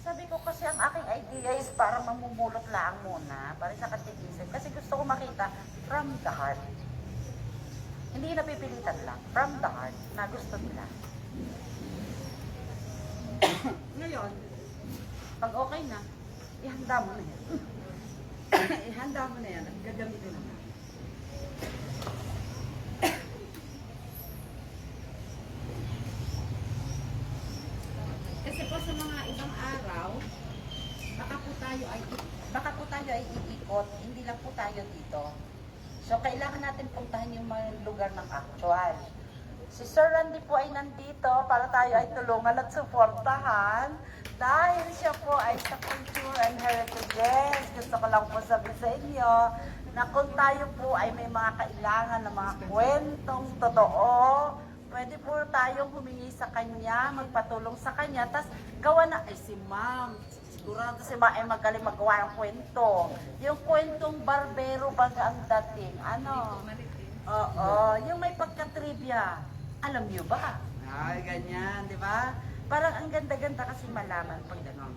Speaker 1: Sabi ko kasi ang aking idea is para mamumulot lang muna, para sa katikisan. Kasi gusto ko makita from the heart. Hindi napipilitan lang, from the heart, na gusto nila. Ngayon, pag okay na, ihanda mo na yan. Ihanda mo na yan at gagamitin mo na. Kasi po sa mga ibang araw, baka po tayo ay iikot, hindi lang po tayo dito. So, kailangan natin puntahan yung mga lugar ng actual. Si Sir Randy po ay nandito para tayo ay tulungan at suportahan dahil siya po ay sa Culture and Heritages. Gusto ko lang po sabihin sa inyo na kung tayo po ay may mga kailangan ng mga kwentong totoo, pwede po tayong humingi sa kanya, magpatulong sa kanya, tas gawa na, si ma'am, sigurado si ma'am ay magaling magawa ng kwento. Yung kwentong barbero baga ang dating, Oo, yung may pagka-trivia. Alam niyo ba? Ay, ganyan, di ba? Parang ang ganda-ganda kasi malaman pag gano'n.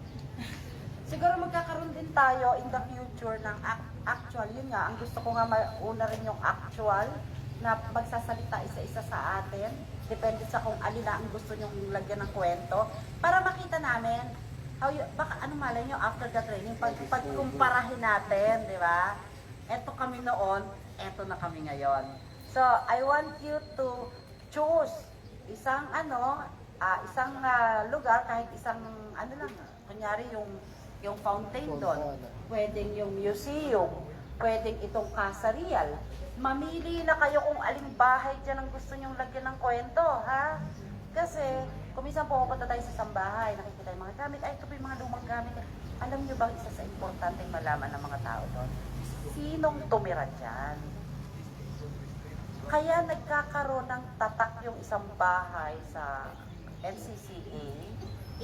Speaker 1: Siguro magkakaroon din tayo in the future ng actual. Yun nga, ang gusto ko nga mauna rin yung actual na magsasalita isa-isa sa atin. Depende sa kung alin na ang gusto nyong lagyan ng kwento. Para makita namin, baka malay nyo after the training, pagkumparahin natin, di ba? Eto kami noon, eto na kami ngayon. So, I want you to choose isang lugar, kahit isang lang, kunyari yung fountain doon, pwedeng yung museum, pwedeng itong Casa Real. Mamili na kayo kung aling bahay dyan ang gusto nyong lagyan ng kwento, ha? Kasi, kung minsan pumunta tayo sa isang bahay, nakikita yung mga gamit, ito po yung mga lumang gamit. Alam nyo ba isa sa importanteng malaman ng mga tao doon? Sinong tumira dyan? Kaya nagkakaroon ng tatak yung isang bahay sa NCCA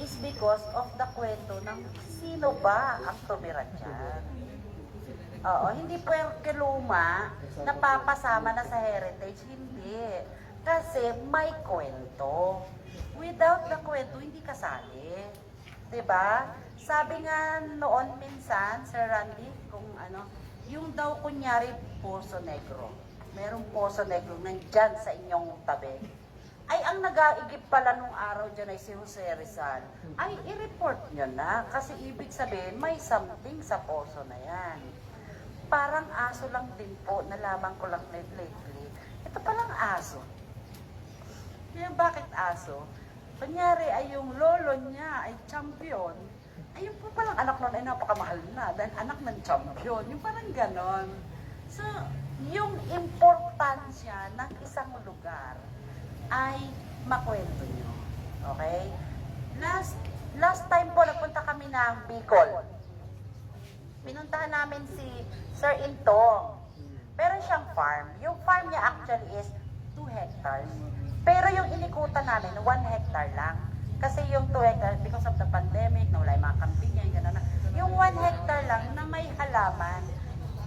Speaker 1: is because of the kwento ng sino ba ang tumira dyan. Oo, hindi pwerte luma, napapasama na sa heritage, hindi. Kasi may kwento. Without the kwento, hindi kasali. Diba? Sabi nga noon minsan, Sir Randy, yung daw kunyari Poso Negro. Merong Poso Negro nandyan sa inyong tabi. ay ang nag-aigip pala nung araw dyan ay si Jose Rizal, ay i-report nyo na kasi ibig sabihin may something sa poso na yan. Parang aso lang din po, nalaman ko lang lately. Ito palang aso. Yung bakit aso? Kunyari ay yung lolo niya ay champion, ay yung po palang anak nun ay napakamahal na dahil anak ng champion. Yung parang ganon. So, yung importansya ng isang lugar ay makwento nyo. Okay? Last time po, nagpunta kami ng Bicol. Pinuntahan namin si Sir Intong. Meron siyang farm. Yung farm niya actually is 2 hectares. Pero yung inikutan namin, 1 hectare lang. Kasi yung 2 hectares, because of the pandemic, nawala yung mga kambing niya, yung gano'n na. Yung 1 hectare lang na may halaman,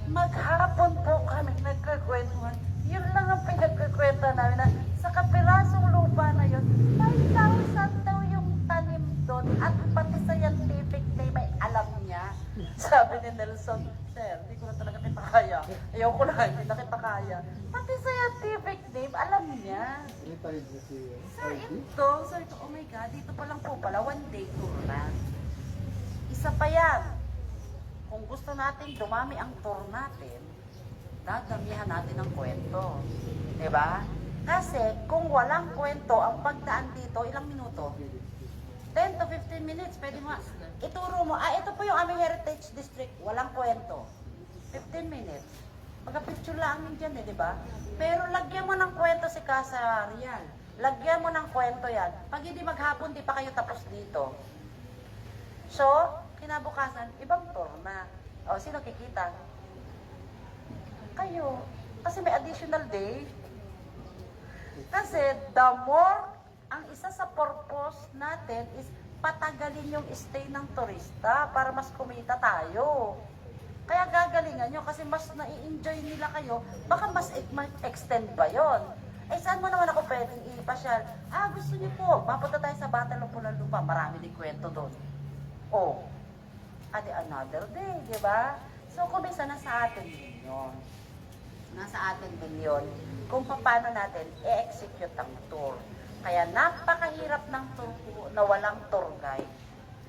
Speaker 1: maghapon po kami nagkakwentuhan. Yun lang ang pinagkakwenta namin na sa kapirasong lupa na yun, 5,000 daw yung tanim doon at pati scientific name ay alam niya. Sabi ni Nelson, Sir, hindi ko na talaga kita kaya. Ayoko na, hindi na kita kaya. Pati scientific name, alam niya. Sir, ito, oh my God, dito pa lang po pala, 1 day tour na. Isa pa yan. Kung gusto natin dumami ang tour natin, dadamihan natin ang kwento. Diba? Kasi kung walang kwento, ang pagdaan dito, ilang minuto? 10 to 15 minutes, pwede mo. Ituro mo, ito po yung aming heritage district, walang kwento. 15 minutes. Magka-picture lang dyan di ba? Pero lagyan mo ng kwento si Casa Rial. Lagyan mo ng kwento yan. Pag hindi maghapon, di pa kayo tapos dito. So, kinabukasan, ibang tour na. O, sino kikita? Kayo. Kasi may additional day. Kasi the more, ang isa sa purpose natin is patagalin yung stay ng turista para mas kumita tayo. Kaya gagalingan nyo kasi mas nai-enjoy nila kayo, baka mas extend pa yon. Eh saan mo naman ako pwedeng ipasyal? Gusto niyo po, mapunta tayo sa Battle of Pulanlupa, marami din kwento doon. Oh, adi another day, di ba? So kung minsan nasa atin din yun. Nasa atin din yun kung paano natin i-execute ang tour. Kaya napakahirap ng tour na walang tour guide.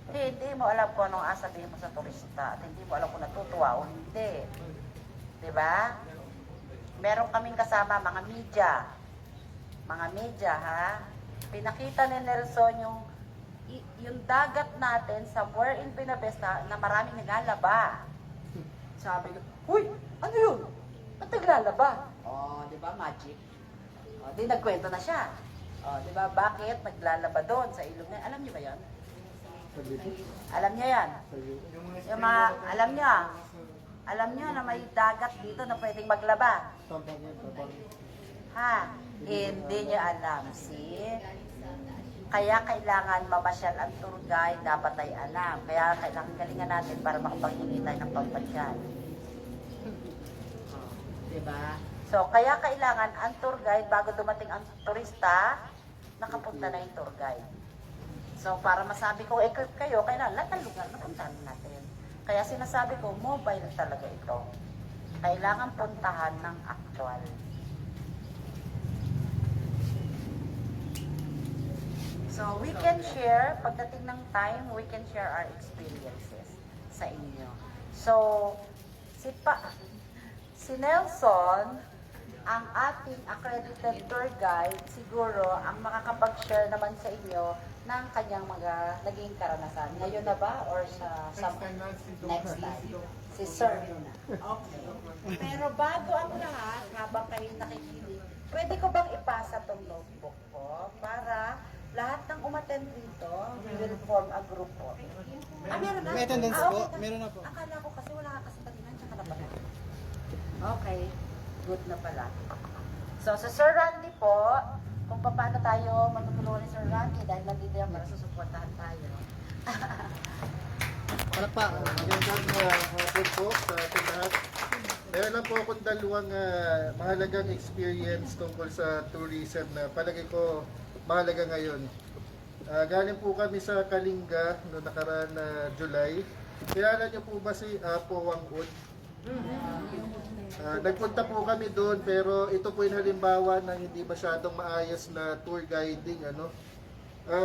Speaker 1: Hindi mo alam kung anong asabihin mo sa turista at hindi mo alam kung natutuwa o hindi. Diba? Meron kaming kasama mga media. Mga media, ha? Pinakita ni Nelson yung dagat natin somewhere in Pinabesta na maraming naglalaba. Sabi ko, huy, ano yun? Ba't naglalaba? Di ba, magic? Di nagkwento na siya. Di ba, bakit naglalaba doon sa ilog na? Alam niyo ba yan? Alam niya yan. Yung mga, alam niya na may dagat dito na pwedeng maglaba. Ha? Hindi niya alam. See? Kaya kailangan mamasyal ang tour guide, dapat ay alam. Kaya kailangan galingan natin para makapaghingi tayo ng pampasyal. Diba? So, kaya kailangan ang tour guide, bago dumating ang turista, nakapunta na yung tour guide. So, para masabi ko, equip kayo, kailangan lahat ng lugar na puntahan natin. Kaya sinasabi ko, mobile talaga ito. Kailangan puntahan ng actual. So, we can share, pagdating ng time, we can share our experiences sa inyo. So, si Nelson, ang ating accredited tour guide, siguro ang makakapag-share naman sa inyo ng kanyang mga naging karanasan. Ngayon na ba? Or sa next time? Si Sir muna. Okay. Pero bago ang lahat, habang kayo nakikinig, pwede ko bang ipasa tong notebook ko para lahat ng umattend dito, we will form a group po. Meron na?
Speaker 3: May attendance
Speaker 1: Okay
Speaker 3: po?
Speaker 1: na.
Speaker 3: Meron na po.
Speaker 1: Akala ko kasi wala ka kasi kanina, tsaka na pala. Okay, good na pala. So, sa Sir Randy po, kung paano tayo matutulungan ni Sir Randy dahil nandito yan para susuportahan tayo.
Speaker 3: Palakpakan.
Speaker 4: Magandang hapon po sa ating lahat. Meron lang po akong dalawang mahalagang experience tungkol sa tourism na palagi ko mahalaga ngayon. Galing po kami sa Kalinga noong nakaraan na July. Kilala niyo po ba si Apo Wangud? Nagpunta po kami doon pero ito po yung halimbawa ng hindi masyadong maayos na tour guiding.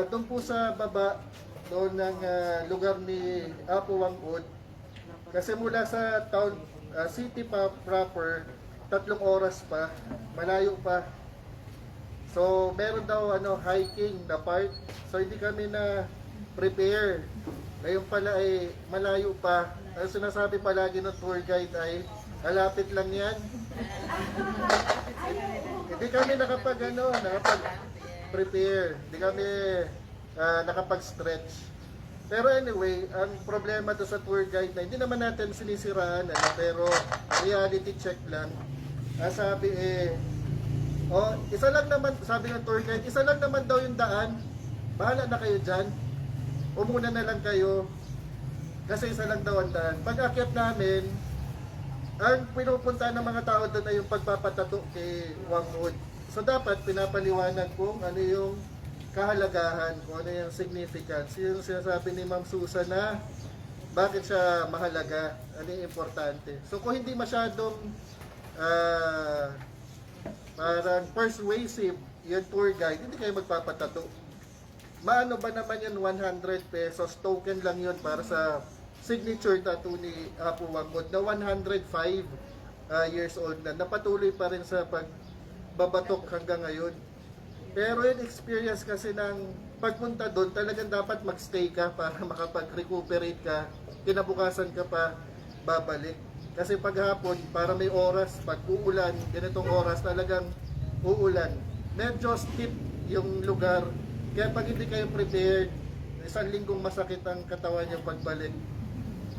Speaker 4: Doon po sa baba, doon ng lugar ni Apo Wangod. Kasi mula sa town, city pa proper, 3 oras pa, malayo pa. So meron daw hiking na part. So hindi kami na prepare. Ngayon pala ay malayo pa. Ang sinasabi palagi ng tour guide ay malapit lang yan. Hindi kami nakapag-prepare. Hindi kami nakapag-stretch. Pero anyway, ang problema to sa tour guide na hindi naman natin sinisiraan, pero reality check lang. Sabi isa lang naman, sabi ng tour guide, isa lang naman daw yung daan. Bahala na kayo dyan. Umuna na lang kayo. Kasi isa lang daw ang daan. Pag-akyat namin, ang pinupunta ng mga tao doon ay yung pagpapatato kay Wangud. So dapat pinapaliwanag kung ano yung kahalagahan, kung ano yung significance. Yung sinasabi ni Ma'am Susan na bakit siya mahalaga, ano yung importante. So kung hindi masyadong parang persuasive yung tour guide, hindi kayo magpapatato. Maano ba naman yun, 100 pesos, token lang yun para sa signature tattoo ni Apo Wangod na 105 years old na. Napatuloy pa rin sa pagbabatok hanggang ngayon. Pero yung experience kasi ng pagpunta doon, talagang dapat magstay ka para makapag-recuperate ka. Kinabukasan ka pa babalik. Kasi paghapon, para may oras, pag uulan, ganitong oras talagang uulan. Medyo steep yung lugar. Kaya pag hindi kayo prepared, 1 linggong masakit ang katawan yung pagbalik.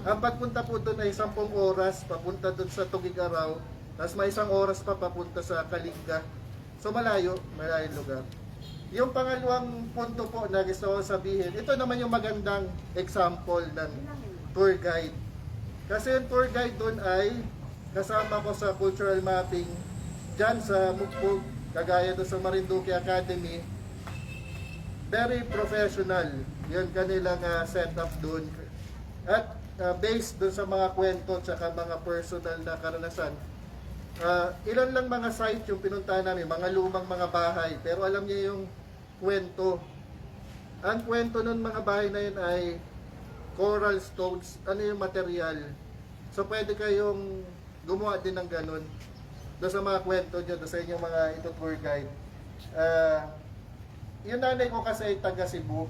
Speaker 4: Ang pagpunta po doon ay 10 oras, papunta doon sa Tugigaraw, tapos may 1 oras pa papunta sa Kalinga. So malayo lugar. Yung pangalawang punto po na gusto ko sabihin, ito naman yung magandang example ng tour guide. Kasi yung tour guide doon ay kasama ko sa cultural mapping dyan sa Mukpug, kagaya doon sa Marinduque Academy. Very professional yun kanilang setup doon. At based doon sa mga kwento at mga personal na karanasan, ilan lang mga site yung pinuntahan namin, mga lumang mga bahay, pero alam niya yung kwento. Ang kwento ng mga bahay na yun ay coral stones, ano yung material. So pwede kayong gumawa din ng ganun doon sa mga kwento nyo, doon sa inyong mga tour guide. Yung nanay ko kasi ay taga Cebu.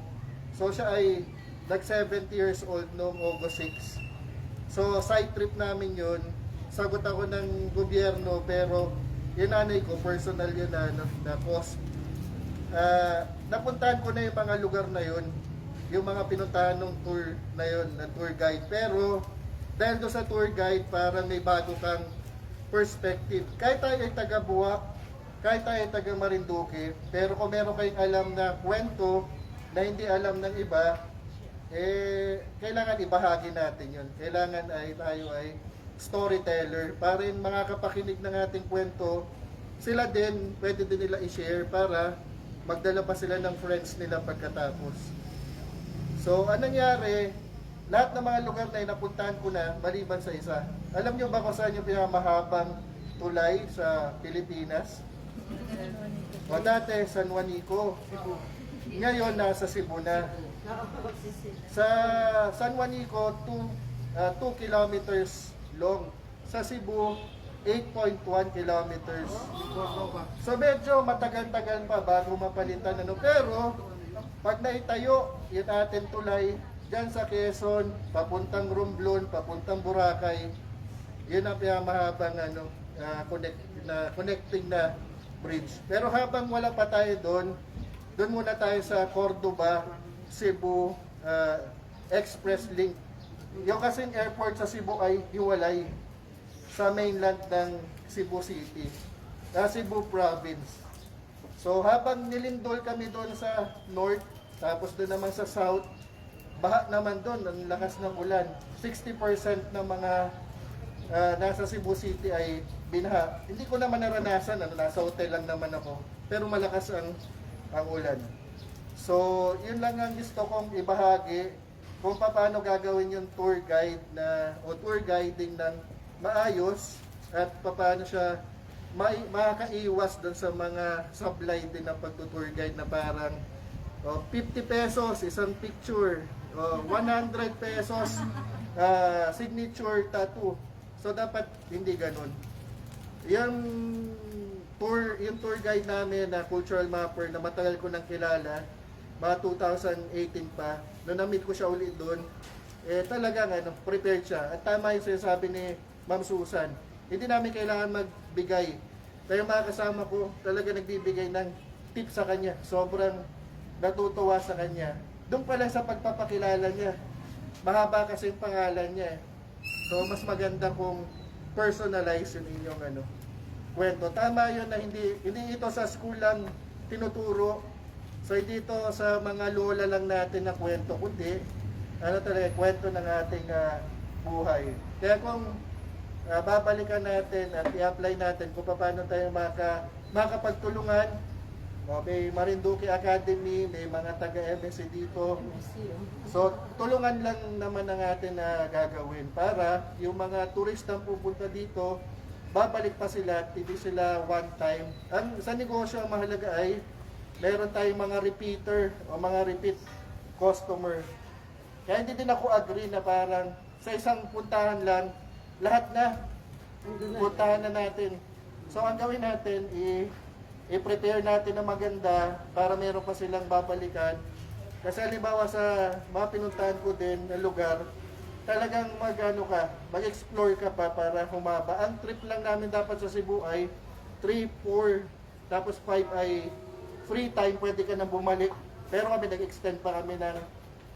Speaker 4: So siya ay nag 70 years old noong August 6. So side trip namin yun. Sagot ako ng gobyerno pero yung nanay ko personal yun na cost. Napuntahan ko na yung mga lugar na yun, yung mga pinuntahan ng tour na yun, na tour guide. Pero dahil doon sa tour guide, para may bago kang perspective. Kahit tayo ay taga Buwak, kahit tayo ay taga Marinduque, pero kung meron kayong alam na kwento na hindi alam ng iba, kailangan ibahagi natin yun. Kailangan ay tayo ay storyteller para yung mga kapakinig ng ating kwento, sila din, pwede din nila i-share para magdala pa sila ng friends nila pagkatapos. So, anong nangyari? Lahat ng mga lugar na napuntahan ko na, maliban sa isa. Alam nyo ba kung saan yung pinakamahabang tulay sa Pilipinas? O dati, San Juanico. Ngayon, nasa Cebu na. Sa San Juanico, 2 kilometers long. Sa Cebu, 8.1 kilometers. So medyo matagal-tagal pa bago mapalitan. Pero, pag naitayo, yung ating tulay, dyan sa Quezon, papuntang Romblon, papuntang Boracay, yun ang pinamahabang connecting na bridge. Pero habang wala pa tayo doon muna tayo sa Cordoba, Cebu Express Link. Yung kasing airport sa Cebu ay hiwalay sa mainland ng Cebu City, Cebu Province. So habang nilindol kami doon sa north, tapos doon naman sa south, baha naman doon, ang lakas ng ulan. 60% ng mga nasa Cebu City ay binaha. Hindi ko naman naranasan, nasa hotel lang naman ako, pero malakas ang ulan. So, yun lang ang gusto kong ibahagi kung paano gagawin yung tour guide o tour guiding ng maayos at paano siya makakaiwas doon sa mga sablay din ng pagtutour guide na parang 50 pesos isang picture, 100 pesos signature tattoo. So dapat hindi ganun. Yung tour guide namin na cultural mapper na matagal ko nang kilala, mga 2018 pa, nung na-meet ko siya ulit doon, talagang prepared siya. At tama yung sinasabi ni Ma'am Susan, hindi namin kailangan magbigay. Kaya mga kasama ko, talaga nagbibigay ng tip sa kanya. Sobrang natutuwa sa kanya. Doon pala sa pagpapakilala niya, mahaba kasi yung pangalan niya. So mas maganda kung personalize yung inyong kwento. Tama yun na hindi ito sa school lang tinuturo. So hindi ito sa mga lola lang natin na kwento, kundi talaga kwento ng ating buhay. Kaya kung babalikan natin at i-apply natin kung paano tayo makapagtulungan, may Marinduque Academy, may mga taga-MSC dito. So, tulungan lang naman ang atin na gagawin para yung mga turistang pupunta dito, babalik pa sila at hindi sila one time. Sa negosyo, ang mahalaga ay meron tayong mga repeater o mga repeat customer. Kaya hindi din ako agree na parang sa isang puntahan lang, lahat na puntahan na natin. So ang gawin natin, i-prepare natin na maganda para meron pa silang babalikan. Kasi halimbawa sa mga pinuntahan ko din na lugar, talagang mag-explore ka pa para humaba. Ang trip lang namin dapat sa Cebu ay 3, 4, tapos 5 ay free time, pwede ka na bumalik. Pero kami nag-extend pa kami ng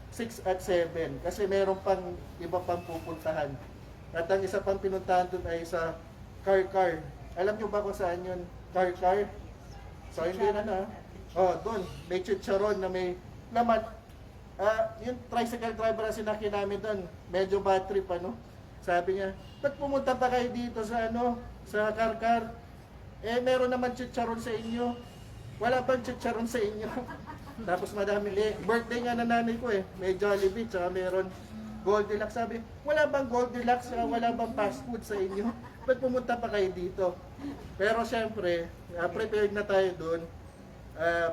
Speaker 4: 6 at 7 kasi meron pang iba pang pupuntahan. At ang isa pang pinuntahan doon ay sa Car. Alam nyo ba kung saan yun? Car? So hindi na. Doon. May chicharon na may laman. Yung tricycle driver na sinaki namin doon, medyo bad trip Sabi niya, ba't pumunta pa kayo dito sa sa Car? Meron naman chicharon sa inyo. Wala pang chicharon sa inyo. Tapos madami birthday nga na nanay ko may Jollibee, tsaka meron Goldilocks. Sabi, wala bang Goldilocks, wala bang fast food sa inyo? Ba't pumunta pa kayo dito? Pero syempre, prepared na tayo doon.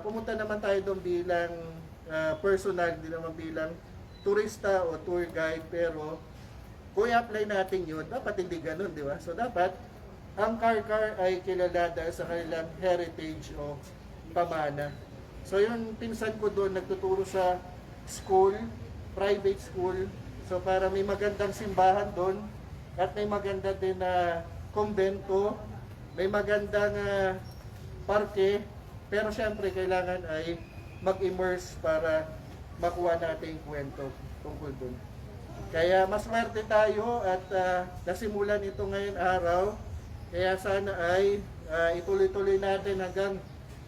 Speaker 4: Pumunta naman tayo doon bilang personal, hindi naman bilang turista o tour guide. Pero kung i-apply natin yun, dapat hindi ganun, di ba? So dapat, ang Car ay kilala dahil sa kanilang heritage o pamana. So yung pinsan ko doon, nagtuturo sa school, private school. So para may magandang simbahan doon at may maganda din na kumbento, may magandang parke. Pero syempre kailangan ay mag-immerse para makuha natin yung kwento tungkol doon. Kaya mas swerte tayo at nasimulan ito ngayon araw. Kaya sana ay ituloy-tuloy natin hanggang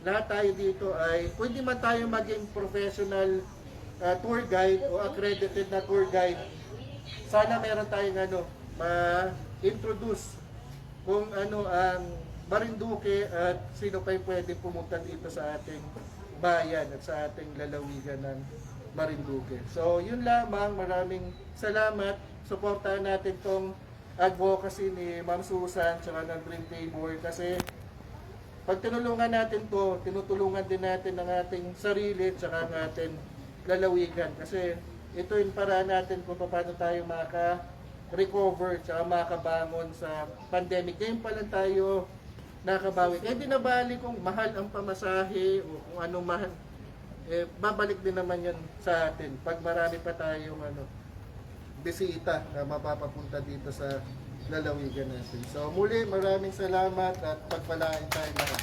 Speaker 4: lahat tayo dito ay pwede man tayo maging professional tour guide o accredited na tour guide. Sana meron tayong ma-introduce kung ang Marinduque at sino pa pwede pumunta dito sa ating bayan at sa ating lalawigan ng Marinduque. So yun lamang, maraming salamat. Suportahan natin tong advocacy ni Ma'am Susan at ng Dream Table kasi pag tinulungan natin to, tinutulungan din natin ang ating sarili at ang ating lalawigan. Kasi ito yung paraan natin kung paano tayo maka-recover at makabangon sa pandemic. Ngayon pa lang tayo nakabawi. Kaya di nabali kung mahal ang pamasahe o kung anong mahal. Babalik din naman yan sa atin pag marami pa tayong bisita na mapapapunta dito sa lalawigan natin. So muli, maraming salamat at pagpalain tayo lahat.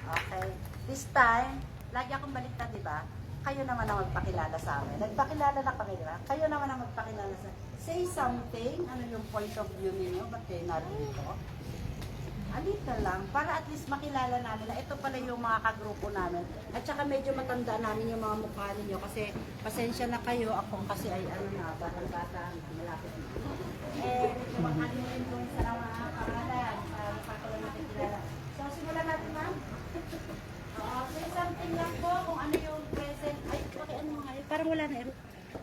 Speaker 1: Okay. This time, lagi akong baliktad, di ba? Kayo naman ang magpakilala sa amin. Nagpakilala na kami, di ba? Kayo naman ang magpakilala sa amin. Say something. Ano yung point of view ninyo? Ba't kayo narito? Alita lang. Para at least makilala namin na ito pala yung mga kagrupo namin. At saka medyo matanda namin yung mga mukha ninyo. Kasi pasensya na kayo. Ako kasi ay batang bata. Malapit na. Medyo makalimutin kung sa mga pangalan. Para makakaroon natin kilala. So, simulan natin, ma'am. Say something lang po kung ano yung present. Ay, ano nga yun? Parang wala na.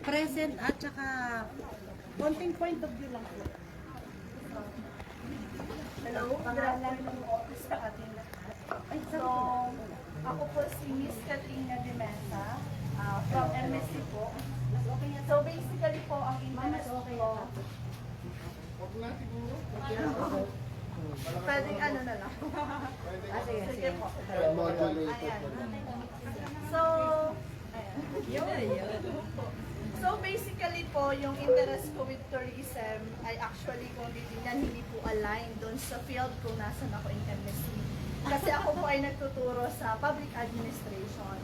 Speaker 1: Present at saka konting point of view lang po.
Speaker 3: Hello, pangalan ng office sa ating lahat. So, ako po si Miss Katrina De Mesa, from MSC po. So, basically po, ang interest ko, pwedeng ano na lang. Sige po.
Speaker 4: Modulated po.
Speaker 3: So, So basically po, yung interest ko with tourism ay actually kung titignan hindi po align doon sa field kung nasan ako in MSc. Kasi ako po ay nagtuturo sa public administration.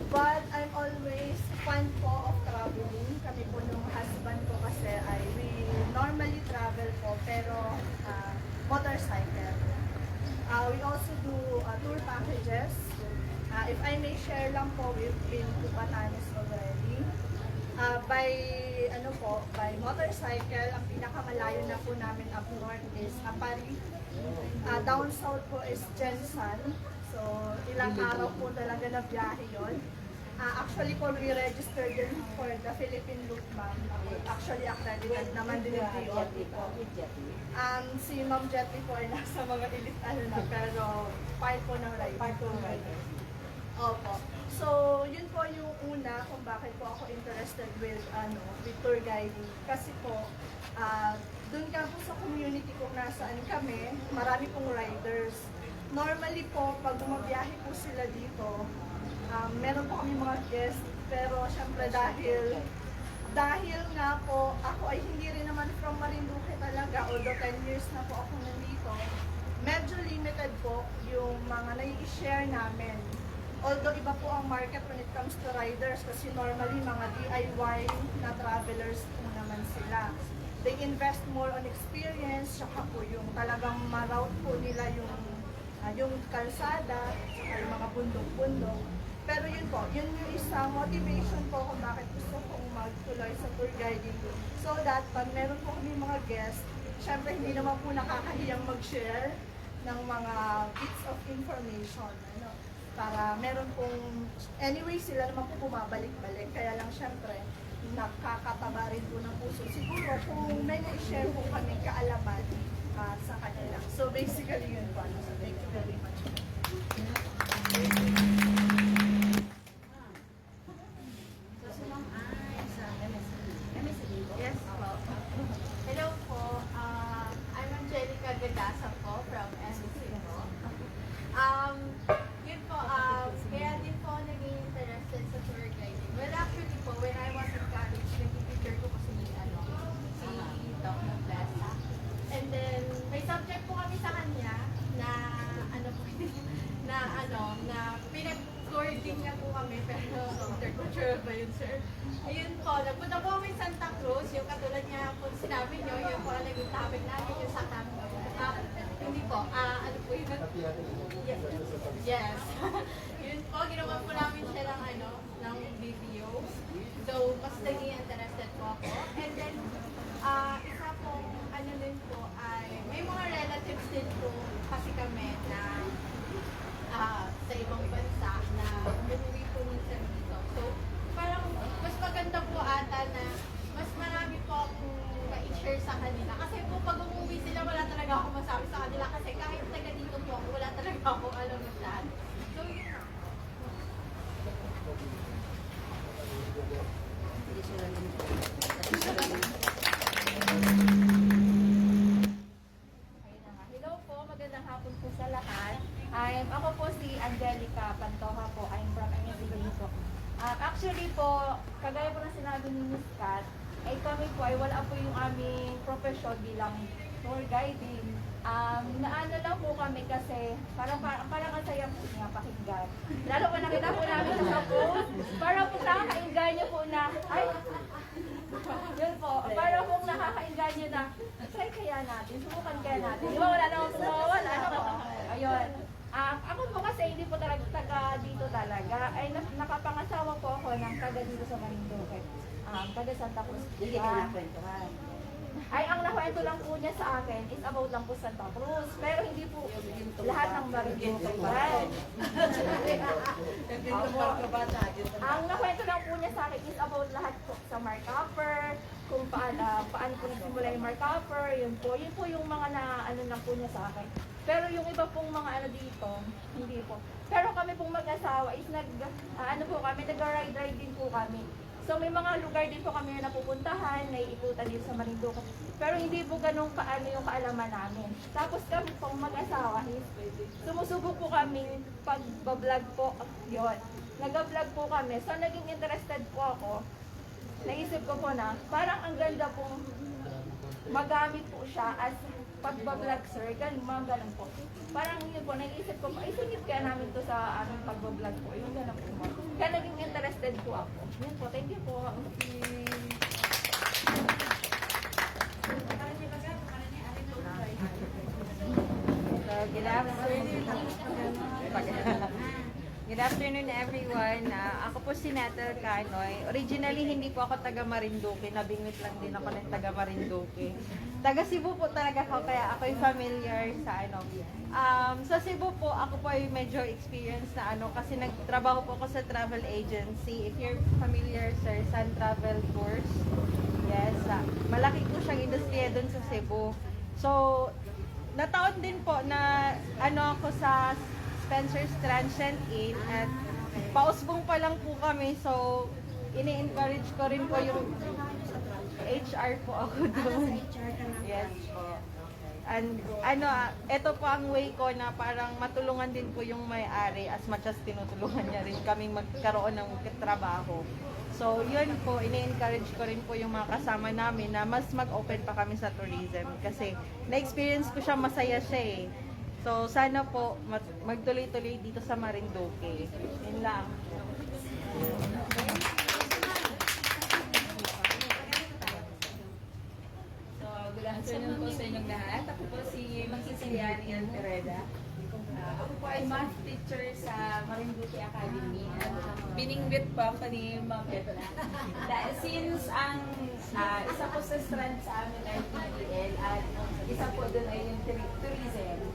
Speaker 3: But I'm always fan po of traveling. Kami po nung husband ko kasi ay we normally travel po pero motorcycle. We also do tour packages. If I may share lang po, we've been to Batanes already. By motorcycle, ang pinakamalayo na po namin up north is Apari. Down south po is Jensan. So, ilang araw po talaga na biyahe yun. Actually po, we registered din for the Philippine Lukman. Actually, accredited naman din yung DOT po. Si Ma'am Jetty po ay nasa mga elite pero part po ng rider. Opo. So, yun po yung una kung bakit po ako interested with tour guiding. Kasi po, doon nga po sa community kung nasaan kami, marami pong riders. Normally po, pag bumabiyahe po sila dito, meron po kami mga guests, pero syempre dahil nga po, ako ay hindi rin naman from Marinduque talaga, although 10 years na po ako nandito, medyo limited po yung mga nai-share namin. Although iba po ang market when it comes to riders kasi normally mga DIY na travelers po naman sila. They invest more on experience, saka po yung talagang ma-route po nila yung kalsada, saka yung mga bundok-bundok. Pero yun po, yun yung isang motivation po kung bakit gusto kong magtuloy sa tour guiding. So that pag meron po kami mga guests, syempre hindi naman po nakakahiyang mag-share ng mga bits of information. Para meron pong, anyway sila naman po bumabalik-balik, kaya lang syempre nakakataba rin po ng puso. Siguro kung may na-share po kami kaalaman sa kanila. So basically yun po. So thank you very much.
Speaker 2: Yes po. Hello po. I'm Angelica Gadasa po from MSC po. Yun po, kaya din po naging interested sa tour guiding. Well, actually po, when I was in college, nag-teacher ko po si Doc Noblesa. And then, may subject po kami sa kanya na pinag-boarding niya po kami, pero intercultural ba yun, sir? Ayun po, nagpunta po kami Santa Cruz, yung katulad niya po sinabi niyo, yun po ang naging topic namin, yung sa hindi po, ano po yun? Yes. Yun po, ginawa po namin siya ng video. So, mas naging interested po ako. And then, isa pong din po ay, may mga relatives din po kasi kami na sa ibang bansa na umuwi po minsan dito. So, parang mas maganda po ata na mas marami po akong ma-share sa kanila. Kasi po pag umuwi sila, wala talaga ako masabi sa kanila. Kasi kahit taga dito po ako, wala talaga ako alam masyado. So, yun na.
Speaker 5: Hello po, magandang hapon po sa lahat. Ako po si Angelica Pantoja po. I'm from MSC po. Actually po, kagaya po na sinabi ni Ms. Kat, ay kami po ay wala po yung aming profesyon bilang tour guiding. Naano lang po kami kasi parang ang saya po niya pakinggan. Lalo po nakita po namin sa post, parang po nakakainganyo po na, ay, yun po, parang po nakakainganyo na, try kaya natin, subukan kaya natin. Di ba wala naman po mawawala, ano po? Ayun. Ako po kasi hindi po talaga taga dito talaga, ay nakapangasawa po ako ng taga dito sa Marinduque. Taga Santa Cruz.
Speaker 1: Hindi ka nakwentuhan.
Speaker 5: Ay, ang nakwento lang po niya sa akin is about lang po Santa Cruz. Pero hindi po lahat ng Marinduque pa. Ang nakwento lang po niya sa akin is about lahat po sa Mark Upper, kung paano po nagsimula yung mark upper, yun po yung mga na ano lang po niya sa akin. Pero yung iba pong mga ano dito, hindi po. Pero kami pong mag-asawa is ano po kami, nag-ride din po kami. So may mga lugar din po kami na napupuntahan, naiikutan din sa Marinduque. Pero hindi po ganun kaano yung kaalaman namin. Tapos kami pong mag-asawa is sumusubok po kami pag-vlog po, yun. Nag-vlog po kami. So naging interested po ako. Naisip ko po na parang ang ganda pong magamit po siya as pag-vlog sir, mga ganun po. Parang yun po, naisip ko po, isingit kaya namin to sa aming pag-vlog po. Yung ganun po. Kaya naging interested po ako. Yun po, thank you po.
Speaker 6: So, good afternoon everyone. Ako po si Natal Canoy. Originally, hindi po ako taga Marinduque. Nabingwit lang din ako ng taga Marinduque. Taga Cebu po talaga ako, kaya ako'y familiar sa ano. Sa Cebu po, ako po ay medyo experienced na ano, kasi nagtrabaho po ako sa travel agency. If you're familiar, sir, Sun Travel Tours. Yes, malaki po siyang industriya doon sa Cebu. So, nataon din po na ano ako sa Spencer's Transient Inn at pausbong pa lang po kami, so ini-encourage ko rin po yung HR po ako doon. Yes po. And ano, ito po ang way ko na parang matulungan din po yung may-ari as much as tinutulungan niya rin kami magkaroon ng trabaho. So, yun po, ini-encourage ko rin po yung mga kasama namin na mas mag-open pa kami sa tourism kasi na-experience ko siya, masaya siya eh. So, sana po magtuloy-tuloy dito sa Marinduque. Yun lang.
Speaker 2: So, good afternoon po sa inyong lahat. Ako po si Magsisiliani Antereda. Ako po ay math teacher sa Marinduque Academy. At biningwit po ako ni Ma'am Etla. Dahil since ang isa po sa strand sa amin ay PDL at isa po doon ay yung tourism.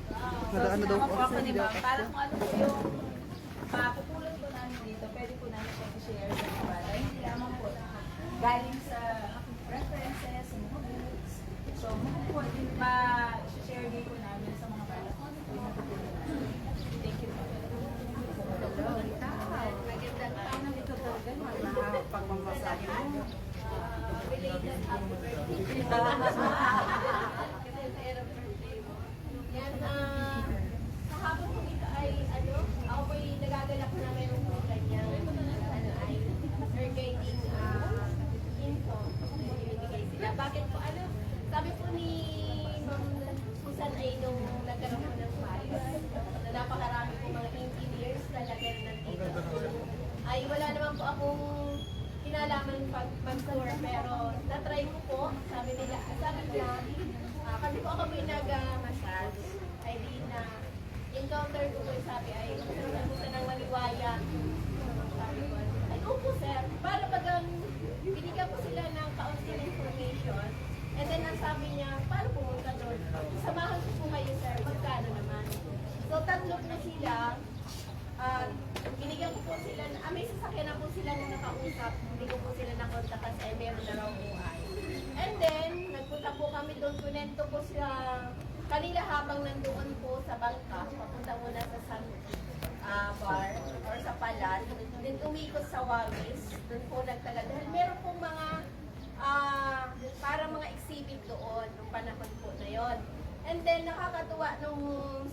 Speaker 2: So, sinama po ako ni Ma'am para kung ano po yung mapupulot po namin dito, pwede po namin po i-share sa iba. Dahil hindi lamang po galing sa references, sa mga books. So, po din ma-share din po namin sa mga bala. Thank you po.
Speaker 6: Pagmamasahe mo.
Speaker 2: Related happy birthday.
Speaker 7: Yan, sa hapon po ito ay, ako po'y nagagalak na meron po kanyang, ay, air guiding info. Ibigay sila. Bakit po, sabi po ni Ma'am Susan ay nung nagkaroon po ng Paris, na napakarami po mga engineers na lagyan nandito. Ay, wala naman po akong kinalaman pag-tour, pero na-try ko po, sabi niya, kasi po ako may nag-massage, ay di na encounter ko po yung sabi ay pumunta ng Maliwaya. Sabi ko, ay opo sir, para bagang binigyan ko sila ng kaunting information, and then ang sabi niya, para pumunta doon, samahan ko po kayo sir, magkano naman. So tatlo na sila, binigyan ko po sila, may sasakyan na po sila na nakausap, hindi ko po sila nakontak kasi meron na raw buhay. And then, nagpunta po kami doon, kunento po siya kanila habang nandoon po sa bangka, papunta muna sa Sun Bar or sa Palan, then umikot sa Wagis, doon po nagtagal. Dahil meron pong mga, parang mga exhibit doon, nung panahon po na yon. And then, nakakatuwa nung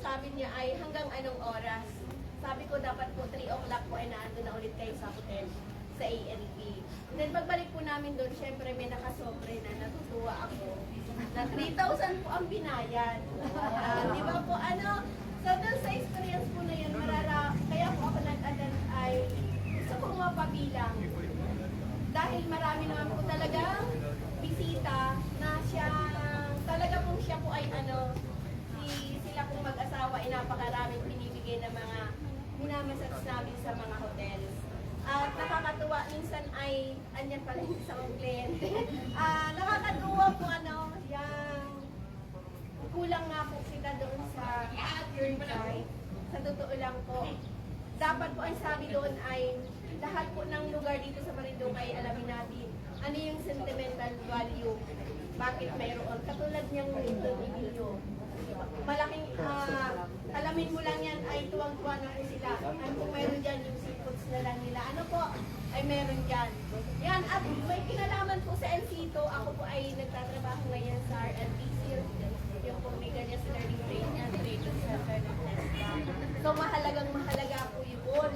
Speaker 7: sabi niya ay hanggang anong oras. Sabi ko dapat po 3 o'clock po ay naandun na ulit kayo sa hotel, sa ANP. Then pagbalik po namin doon, syempre may nakasobre na, natutuwa ako. Na 3,000 po ang binayad. Di ba po, so doon sa experience po na yun, kaya po ako nag-attend ay gusto ko mapabilang. Dahil marami naman po talagang bisita na talaga po siya po ay sila pong mag-asawa ay napakaraming binibigay na mga minamassage namin sa mga hotels. At nakakatuwa, minsan ay, andyan pala yung isang kliyente. Nakakatuwa po yung kulang nga po sila doon sa third night. Sa totoo lang po. Dapat po ang sabi doon ay lahat po ng lugar dito sa Marinduque ay alamin natin ano yung sentimental value, bakit mayroon. Katulad niyang Milton Emilio. Malaking, alamin mo lang yan ay tuwang-tuwa na po sila. Ano po meron dyan, yung seafoods na lang nila. Ano po, ay meron dyan. Yan, at may kinalaman po sa Encito. Ako po ay nagtatrabaho ngayon sa RLTC. Yung po may ganyan sa learning training center ng TESDA. So mahalaga po yun.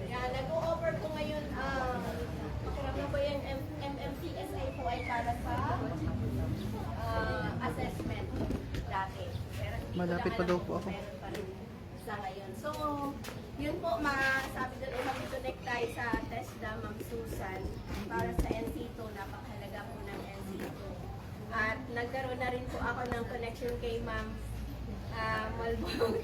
Speaker 7: Yan, nag-o-offer po ngayon, ano po yung MMCSI po ay para sa assessment dati. Pero hindi
Speaker 8: Malapit
Speaker 7: ko
Speaker 8: pa
Speaker 7: lang
Speaker 8: daw
Speaker 7: alam
Speaker 8: po ako.
Speaker 7: kung meron pa rin sa ngayon. So, yun po, masabi doon ay mag-connect tayo sa TESDA, Ma'am Susan, para sa Encito. Napakahalaga po ng Encito. At nagkaroon na rin po ako ng connection kay Ma'am Malbong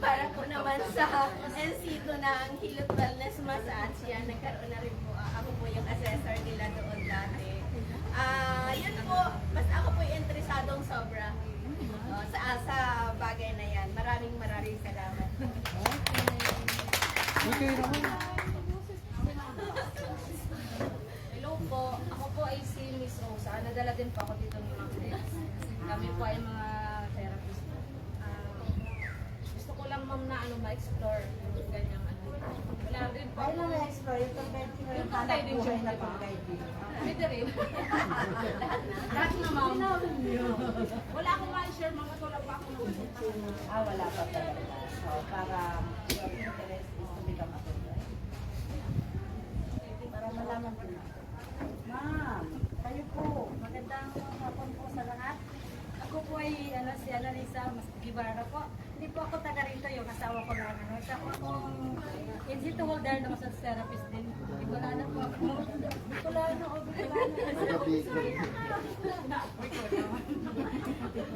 Speaker 7: para po naman sa Encito ng Hilot Wellness Massage. Yan, nagkaroon na rin po. Ako po yung assessor nila doon dati. Yun po, mas ako po yung interesadong sobra sa bagay na yan. Maraming salamat.
Speaker 8: Okay naman.
Speaker 9: Hello po, ako po ay si Miss Rosa. Nadala din po ako dito ni Ma'am Lex. Kami po ay mga therapist po. Gusto ko lang ma'am na ma-explore yung ganyang ano. Wala rin po.
Speaker 1: Ay lang na-explore yung convention
Speaker 9: Yung
Speaker 1: ng
Speaker 9: pagkain din
Speaker 1: buhay
Speaker 9: siya,
Speaker 1: na
Speaker 9: di ba?
Speaker 1: pagkain.
Speaker 9: Pwede rin. Lahat na ma'am. Wala akong ma-share mga wala pa akong
Speaker 1: Wala pa talaga. So, para your interest is to become a tutor. Para malaman ko na. Ma'am, kayo po.
Speaker 10: Magandang hapon po sa lahat. Ako po ay si Annalisa Masgibara po. Hindi po ako taga rito, yung asawa ko lang. Isa po akong in-situ holder na massage therapist din. Bicolana po ako. Bicolana o Bicolana.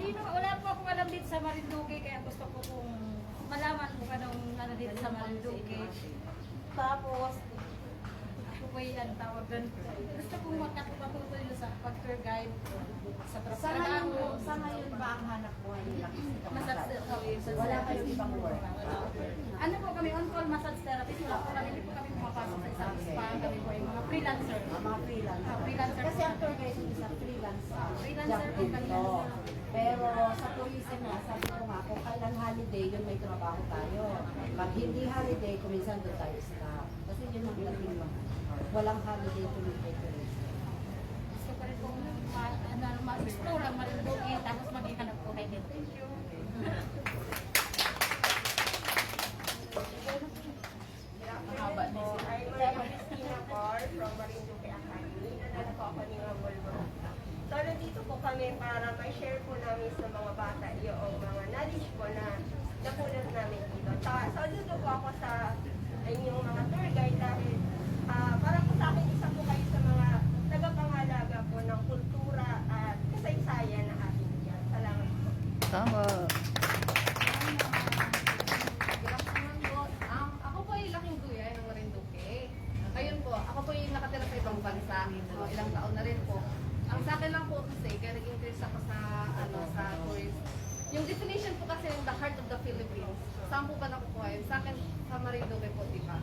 Speaker 10: Wala po akong alam dito sa Marinduque, kaya gusto ko pong malaman kung anong ano dito sa Marinduque. Tapos, ako po yung tawag doon. Gusto kong makapatuloy sa pag-tour guide sa trabaho.
Speaker 1: Sa ngayon ba ang hanap buhay nila?
Speaker 10: Massage
Speaker 1: Wala kayong ibang work.
Speaker 10: Ano po kami, on-call massage therapist. Wala po kami, hindi po kami pumapasok sa isang spa. Kami po ay mga freelancer.
Speaker 1: Mga freelance.
Speaker 10: Freelancer.
Speaker 1: Kasi ang tour guide is a freelance
Speaker 10: Freelancer
Speaker 1: job
Speaker 10: po
Speaker 1: din
Speaker 10: kami.
Speaker 1: to. Pero sa tourism nga, sabi ko nga, kung kailan holiday, yun may trabaho tayo. Pag hindi holiday, kuminsan doon tayo stop. Kasi yun ang dating mo. Walang holiday tuloy tourism.
Speaker 10: Gusto ko rin pong ma-explore ang Marinduque, tapos maging hanap po kayo dito. Thank you.
Speaker 7: Mahaba din sila. I'm Christina Car from Marinduque Academy. Nadala po ako ni Ma'am Malbong. So, nandito po kami para ma-share po namin sa mga bata yung mga knowledge po na napulot namin dito. So, dito po ako sa inyong mga tour guide dahil para po sa akin, isa po kayo sa mga tagapangalaga po ng kultura at kasaysayan ng ating diyan. Salamat po.
Speaker 8: Tama.
Speaker 9: Good afternoon po. Ako po ay laking kuya ng Marinduque. Ayun po, ako po yung nakatira sa ibang bansa. So, ilang taon na rin po. Ang sa akin lang po kasi, kaya nag-interest ako sa tourist. Yung definition po kasi yung the heart of the Philippines. Saan po ba nakukuha yun? Sa akin, sa Marinduque po, di ba?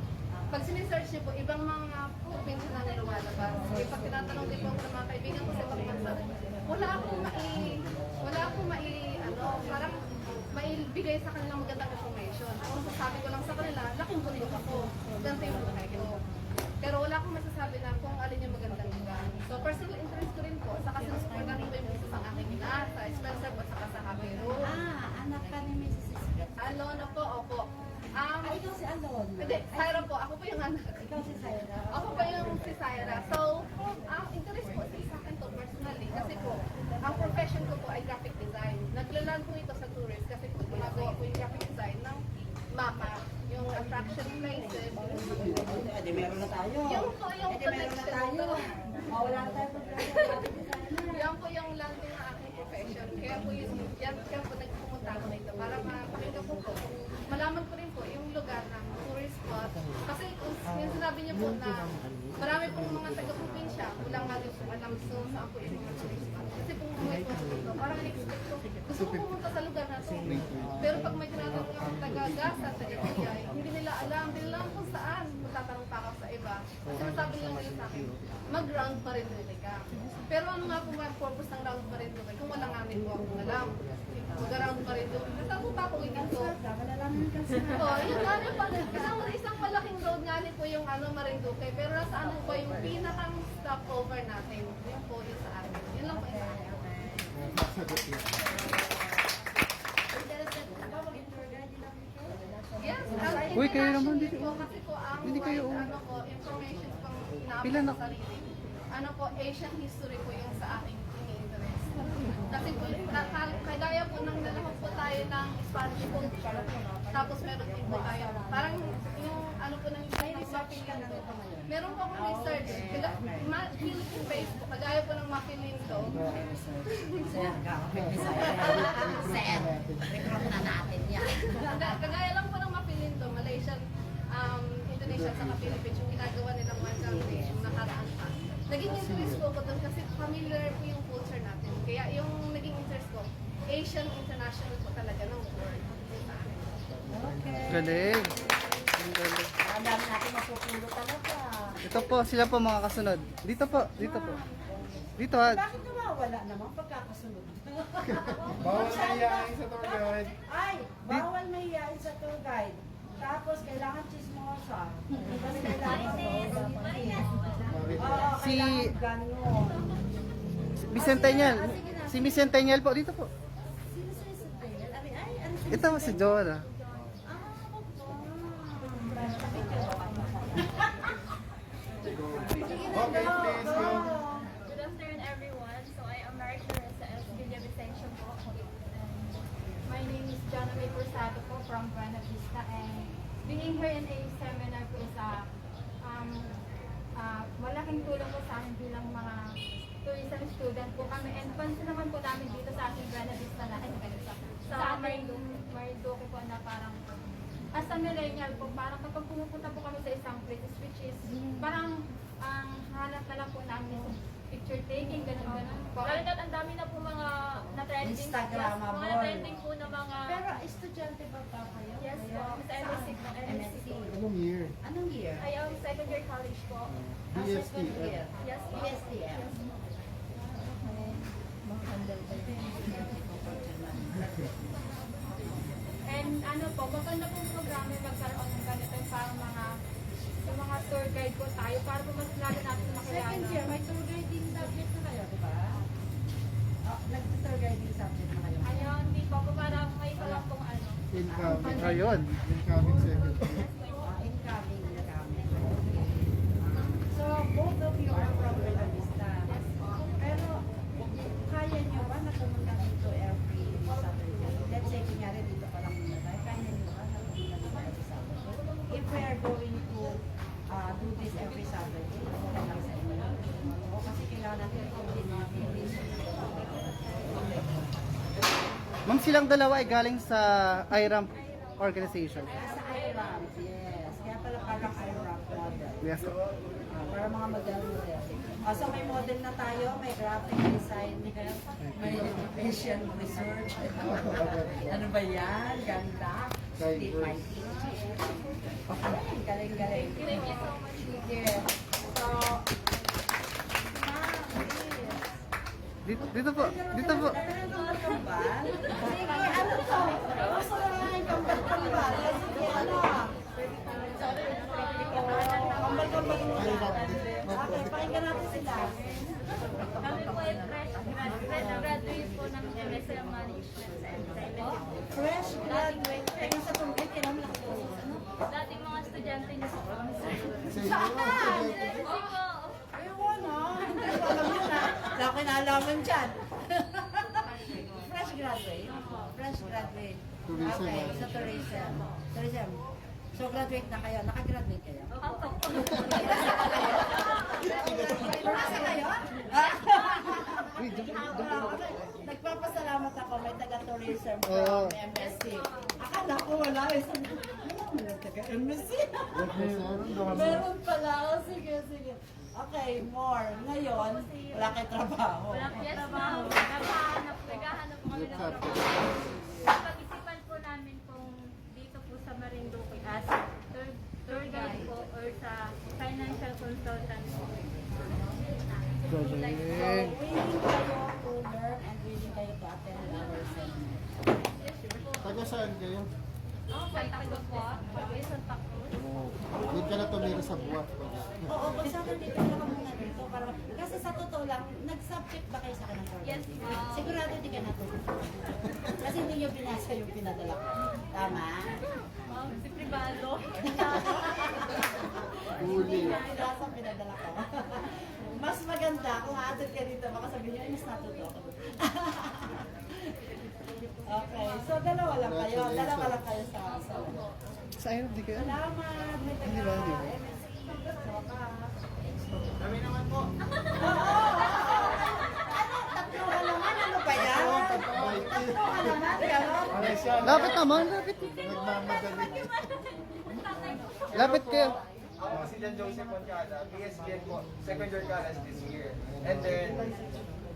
Speaker 9: Pag sinesearch niyo po, ibang mga probinsya na lumalabas. Okay, pag tinatanong din po ako ng mga kaibigan ko sa ibang bansa, wala akong parang maibigay sa kanilang magandang information. Kung sasabi ko lang sa kanila, laking bulig ako. Ganito yung buhay ko. Pero wala akong masasabi na kung alin yung magandang lugar. So, personal interest ko rin po. Sa kasasapagan ko yung isa sa aking ina, sa Spencer at saka sa Habero.
Speaker 1: Anak ka ni Mrs. Isabel.
Speaker 9: Alon ako, opo.
Speaker 1: Ikaw si Alon.
Speaker 9: Hindi, Syra po. Ako po yung anak.
Speaker 1: Ikaw si Syra.
Speaker 9: Ako pa yung si Syra. So, ang interest po sa akin to personally. Kasi po, ang profession ko po ay graphic design. Naglalan po ito sa tourist kasi po gumagawa po yung graphic design ng mapa, yung attraction places.
Speaker 1: Edi meron na tayo.
Speaker 9: Yung po yung
Speaker 1: Edi meron na tayo. Wala na tayo problema.
Speaker 9: Yan po yung landing ng aking profession. Kaya po nagpupunta ako dito para mapakinggan po kung malaman ko rin po yung lugar ng tourist spot. Kasi kung yung sinabi niyo po na marami pong mga taga-probinsya, walang halos alam so saan po yung mga tourist spot. Kasi kung bumuhay po ako dito, parang in-expect ko, gusto ko pumunta sa lugar na to. Pero pag may tinatanong ako taga-Gasa, taga-Iyay, hindi nila alam kung saan. Magtatanong pa ako sa iba. Ang sinasabi nila ngayon sa akin, mag-round Marinduque ka. Pero ano nga po ba ang purpose ng round Marinduque kung wala nga rin po akong alam. Mag-round Marinduque. Kasi ako pa po ito. Oo, yun nga rin pa. Isang malaking road nga rin po yung Marinduque. Pero nasa ano po yung pinakang stopover natin. Yun po yun sa atin. Yun lang po yung sa akin. Yes,
Speaker 8: Uy, kayo naman dito.
Speaker 9: po kasi po ang
Speaker 8: Hindi kayo,
Speaker 9: information pang
Speaker 8: Pila na-
Speaker 9: inaabot sa sarili. Asian history po yung sa aking ini-interest. Kasi po, kagaya po nang nalahok po tayo ng Spanish culture, tapos meron din po tayo, parang yung po ng meron po akong research, Philippine based po, kagaya po ng Maquilinto. Kagaya lang po ng Maquilinto, Malaysian, Indonesian sa Philippines, yung ginagawa nilang one country, yung nakaraan pa. Naging interest po ko doon kasi familiar po yung culture natin. Kaya yung naging interest ko, Asian International po talaga ng word.
Speaker 8: Galing. Ang galing.
Speaker 1: Ang dami natin mapupulo talaga.
Speaker 8: Ito po, sila po mga kasunod. Dito po, dito po. Dito ha.
Speaker 1: Bakit nawawala naman pagkakasunod?
Speaker 4: Bawal na iyain sa tour guide.
Speaker 1: Ay, bawal may iyain sa tour guide. Tapos kailangan chismosa. Tapos kailangan Oo,
Speaker 8: Si-
Speaker 1: kailangan ganun.
Speaker 8: Miss Centennial. Si Miss Centennial po, dito po.
Speaker 1: Sino sa Centennial? Ay, ano si
Speaker 8: Ito si Joanna.
Speaker 4: Okay, please go.
Speaker 5: Good afternoon, everyone. So I am Mary Teresa S. Villavicencio po. My name is Jana May Cruzado po from Buena Vista, and being here in a seminar po is malaking tulong po sa amin bilang mga tourism student po kami, and pansin naman po namin dito sa ating Buena Vista na sa Marinduque po na parang as a millennial po, parang kapag pumupunta po kami sa isang place, which is parang ang hanap na lang po namin is picture taking, gano'n po. Lalo na ang dami na po mga na-trending.
Speaker 1: Instagrammable.
Speaker 5: Mga na-trending po na mga...
Speaker 1: Pero estudyante ba kayo?
Speaker 5: Yes po, sa MSC po. MSC po.
Speaker 4: Anong year?
Speaker 1: Anong year?
Speaker 5: I am second year college po.
Speaker 4: BST.
Speaker 5: Yes po.
Speaker 1: BSTM.
Speaker 5: And ano po, maganda pong programa yung magkaroon ng ganito yung parang yung mga tour guide po tayo para po mas lalo natin makilala.
Speaker 1: Second year, may tour guiding subject na kayo, di ba? Nag-tour guiding subject na kayo.
Speaker 5: Ayun, hindi po. Parang may isa lang pong ano.
Speaker 4: Incoming.
Speaker 8: Ayun.
Speaker 4: Incoming second year.
Speaker 1: Incoming. So, both of you are from Buena Vista. Pero, kaya nyo ba na pumunta dito every Saturday? Let's say, kunyari dito pa lang muna tayo. Kaya nyo ba na pumunta dito every Saturday? If we are going to do this every Saturday, okay lang sa inyo. O kasi kailangan natin continue.
Speaker 8: Ma'am, silang dalawa ay galing sa IRAM organization.
Speaker 1: Sa IRAM, yes. Kaya pala parang IRAM model.
Speaker 8: Yes po.
Speaker 1: Para mga model. So may model na tayo, may graphic design, may education research. Ano ba yan? Ganda. State fighting. Okay, galing-galing.
Speaker 5: Thank you so much.
Speaker 1: Yes. So, ma'am, please.
Speaker 8: Dito po, dito po.
Speaker 1: Kambal? Sige, ano to? Gusto ko nga yung kambal-kambal. Sige, ano? Kambal-kambal muna. Okay, pakinggan natin sila.
Speaker 5: Kami po ay fresh graduate po ng MSM Management sa MSM.
Speaker 1: Fresh graduate. Teka sa tungkol, kailangan lang po.
Speaker 5: Dating mga estudyante niyo po kami sa
Speaker 1: Saan?
Speaker 5: Opo.
Speaker 1: Ewan ha. Hindi ko alam yun ha. Wala ko kinalaman dyan. Fresh graduate. Fresh graduate.
Speaker 4: Tourism.
Speaker 1: Okay, sa tourism. Tourism. So graduate na kayo. Nakagraduate kayo?
Speaker 5: Opo.
Speaker 1: Nasa kayo? Nagpapasalamat ako. May taga-tourism from MSC. Akala ko wala. May taga-MSC. Meron pala. O, sige, sige. Okay, more. Ngayon, wala kayo trabaho.
Speaker 5: Walang trabaho. Naghahanap po kami ng trabaho. Pag-isipan po namin kung dito po sa Marinduque as tour guide po or sa financial consultant po.
Speaker 8: Galing.
Speaker 1: Willing kayo to learn and willing kayo to attend our seminar.
Speaker 4: Taga saan kayo?
Speaker 5: Santa Cruz po. Santa Cruz.
Speaker 4: Doon ka na tumira sa buwak.
Speaker 1: Oo, basta nandito lang ka muna dito. Para, kasi sa totoo lang, nag-subject ba kayo sa akin ng program?
Speaker 5: Yes, ma'am.
Speaker 1: Sigurado hindi ka natulog. Kasi hindi nyo binasa yung pinadala ko. Tama?
Speaker 5: Si Privado.
Speaker 4: Huli.
Speaker 1: Hindi nyo binasa ang pinadala ko. Mas maganda kung aatid ka dito, baka sabihin nyo, ay mas natuto ako. Okay, so dalawa lang kayo. Dalawa lang kayo sa
Speaker 8: Sa IRAM, di kayo?
Speaker 1: Salamat. May
Speaker 8: Hindi ba? Hindi ba?
Speaker 4: Kami naman po.
Speaker 1: Tatlo ka naman, ano ba yan? Tatlo ka naman, gano'n?
Speaker 8: Lapit naman, lapit.
Speaker 4: Nagmamadali.
Speaker 8: Lapit kayo.
Speaker 11: Ako si John Joseph Poncada, BSBN po, second year college this year. And then,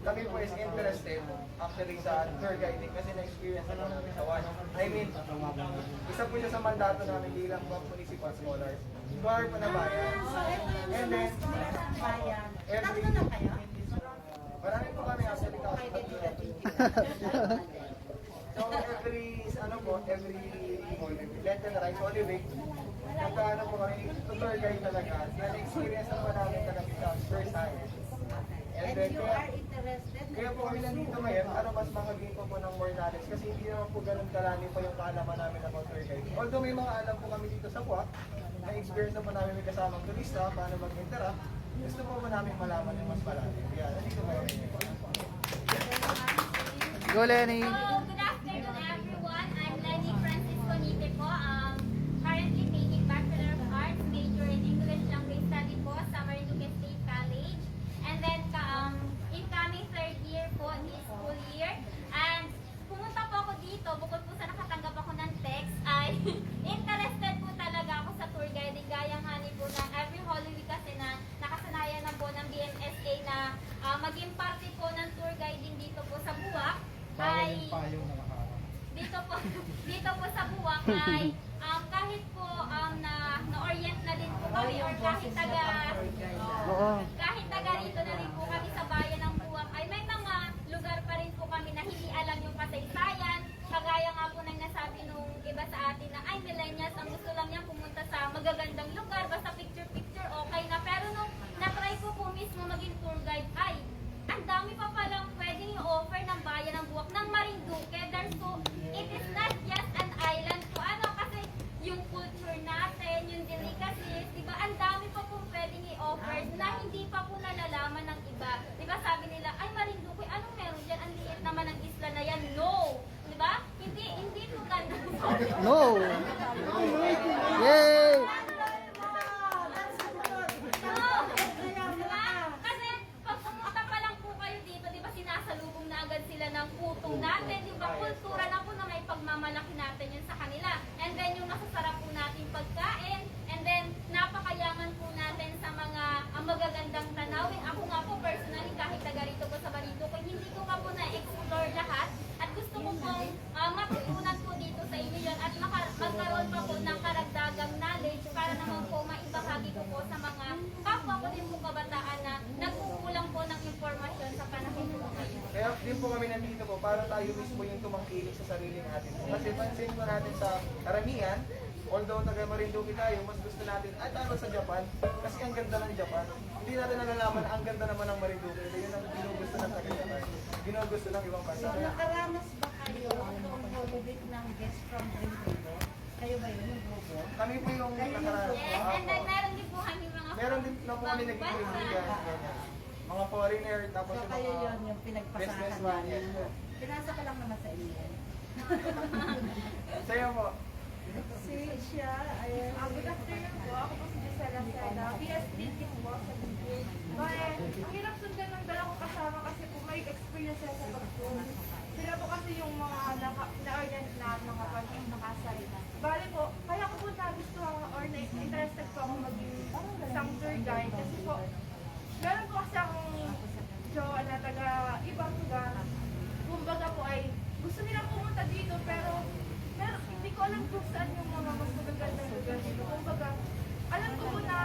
Speaker 11: kami po is interested actually sa tour guiding kasi na-experience na namin sa one. I mean, isa po siya sa mandato namin bilang mga municipal scholars. Tour po na bayan.
Speaker 1: So, ito yung
Speaker 11: And then,
Speaker 1: bayan.
Speaker 11: every,
Speaker 1: Tatlo lang kayo?
Speaker 11: marami po kami actually
Speaker 1: Okay,
Speaker 11: kasi. So every left and right, Holy Week, nagkaano po kami, tour guide talaga. Na-experience naman namin talaga sa first time. And then,
Speaker 1: you are interested?
Speaker 11: kaya po kami nandito ngayon para mas makagain po ng more knowledge kasi hindi naman po ganun karami po yung kaalaman namin about tour guide. Although may mga alam po kami dito sa Puak, na-experience na po namin may kasamang turista, paano mag-interact, gusto po namin malaman yung mas marami. Kaya nandito ngayon.
Speaker 8: Go, Lenny.
Speaker 5: So, good afternoon everyone. I'm Lenny Francis Conite po. Currently taking Bachelor of Arts, major in English Language Study po sa Marinduque State College. And then, incoming third year po this school year. And pumunta po ako dito, bukod po sa nakatanggap ako ng text, ay interested po talaga ako sa tour guiding. Gaya nga ni po ng every Holy Week kasi na nakasanayan na po ng BMSA na maging party po ng tour guiding dito po sa Buwak. Ay dito po sa Buwak ay kahit po na-orient na din po kami or kahit taga rito na rin po kami sa bayan ng Buwak ay may mga lugar pa rin po kami na hindi alam yung kasaysayan. Kagaya nga po nang nasabi nung iba sa atin na ay millennials ang gusto lang niya pumunta sa magagandang lugar basta picture okay na, pero nung na-try ko po mismo maging tour guide ay ang dami pa palang pwedeng i-offer ng bayan ng Buwak ng Marinduque. So, it is not just an island po. Kasi yung culture natin, yung delicacies, di ba? Ang dami pa pong pwedeng i-offer na hindi pa po nalalaman ng iba. Di ba sabi nila, ay Marinduque, anong meron dyan? Ang liit naman ng isla na yan. No! Di ba? Hindi po ganun.
Speaker 8: No. Yay!
Speaker 5: Kasi pag pumunta pa lang po kayo dito, di ba sinasalubong na agad sila ng putong natin, di ba? Kultura na po na may pagmamalaki natin yun sa kanila. And then yung masasarap po nating pagkain, and then napakayaman po natin sa mga magagandang tanawin. Ako nga po personally, kahit taga rito po sa Marinduque, hindi ko pa po na-explore lahat at gusto ko pong matutunan po dito sa inyo yun at magkaroon pa po ng karagdagang knowledge para naman po maibahagi ko po sa mga kapwa ko din po kabataan na nagkukulang po ng informasyon sa panahon po ngayon.
Speaker 11: Kaya din po kami nandito po para tayo mismo yung tumangkilik sa sarili natin. Kasi pansin po natin sa karamihan, although taga Marinduque tayo, mas gusto natin, ay tayo sa Japan, kasi ang ganda ng Japan. Hindi natin nalalaman na ang ganda naman ng Marinduque. Yun ang ginugusto ng taga Japan. Ginugusto ng ibang bansa.
Speaker 1: Nakaranas ba kayo ng Holy Week ng guest from Marinduque? Kayo ba yun yung grupo?
Speaker 11: Kami po yung nakaranas.
Speaker 5: Yes, and then meron din po kami mga
Speaker 11: Meron din na po kami naging kaibigan. Mga foreigner, tapos
Speaker 1: So
Speaker 11: yung
Speaker 1: kayo
Speaker 11: mga
Speaker 1: yun, yung pinagpasahan
Speaker 11: businessman.
Speaker 1: namin. Pinasa ko lang naman sa inyo.
Speaker 11: Sa'yo po.
Speaker 3: Siya, ay, good afternoon po. Ako po si Gisela Seda. PSD din po sa Bigil. Ang hirap sundan ng dalawang kasama kasi po may experience sa pag-tour. Sila po kasi yung mga na-orient na mga pag-nakasal. Bale po, kaya ko po nagustuhan or na-interested po ako maging isang tour guide kasi po, meron po kasi akong jowa na taga ibang lugar. Kumbaga po ay gusto nilang pumunta dito pero hindi ko alam kung saan yung mga mas magagandang lugar dito. Kumbaga, alam ko po na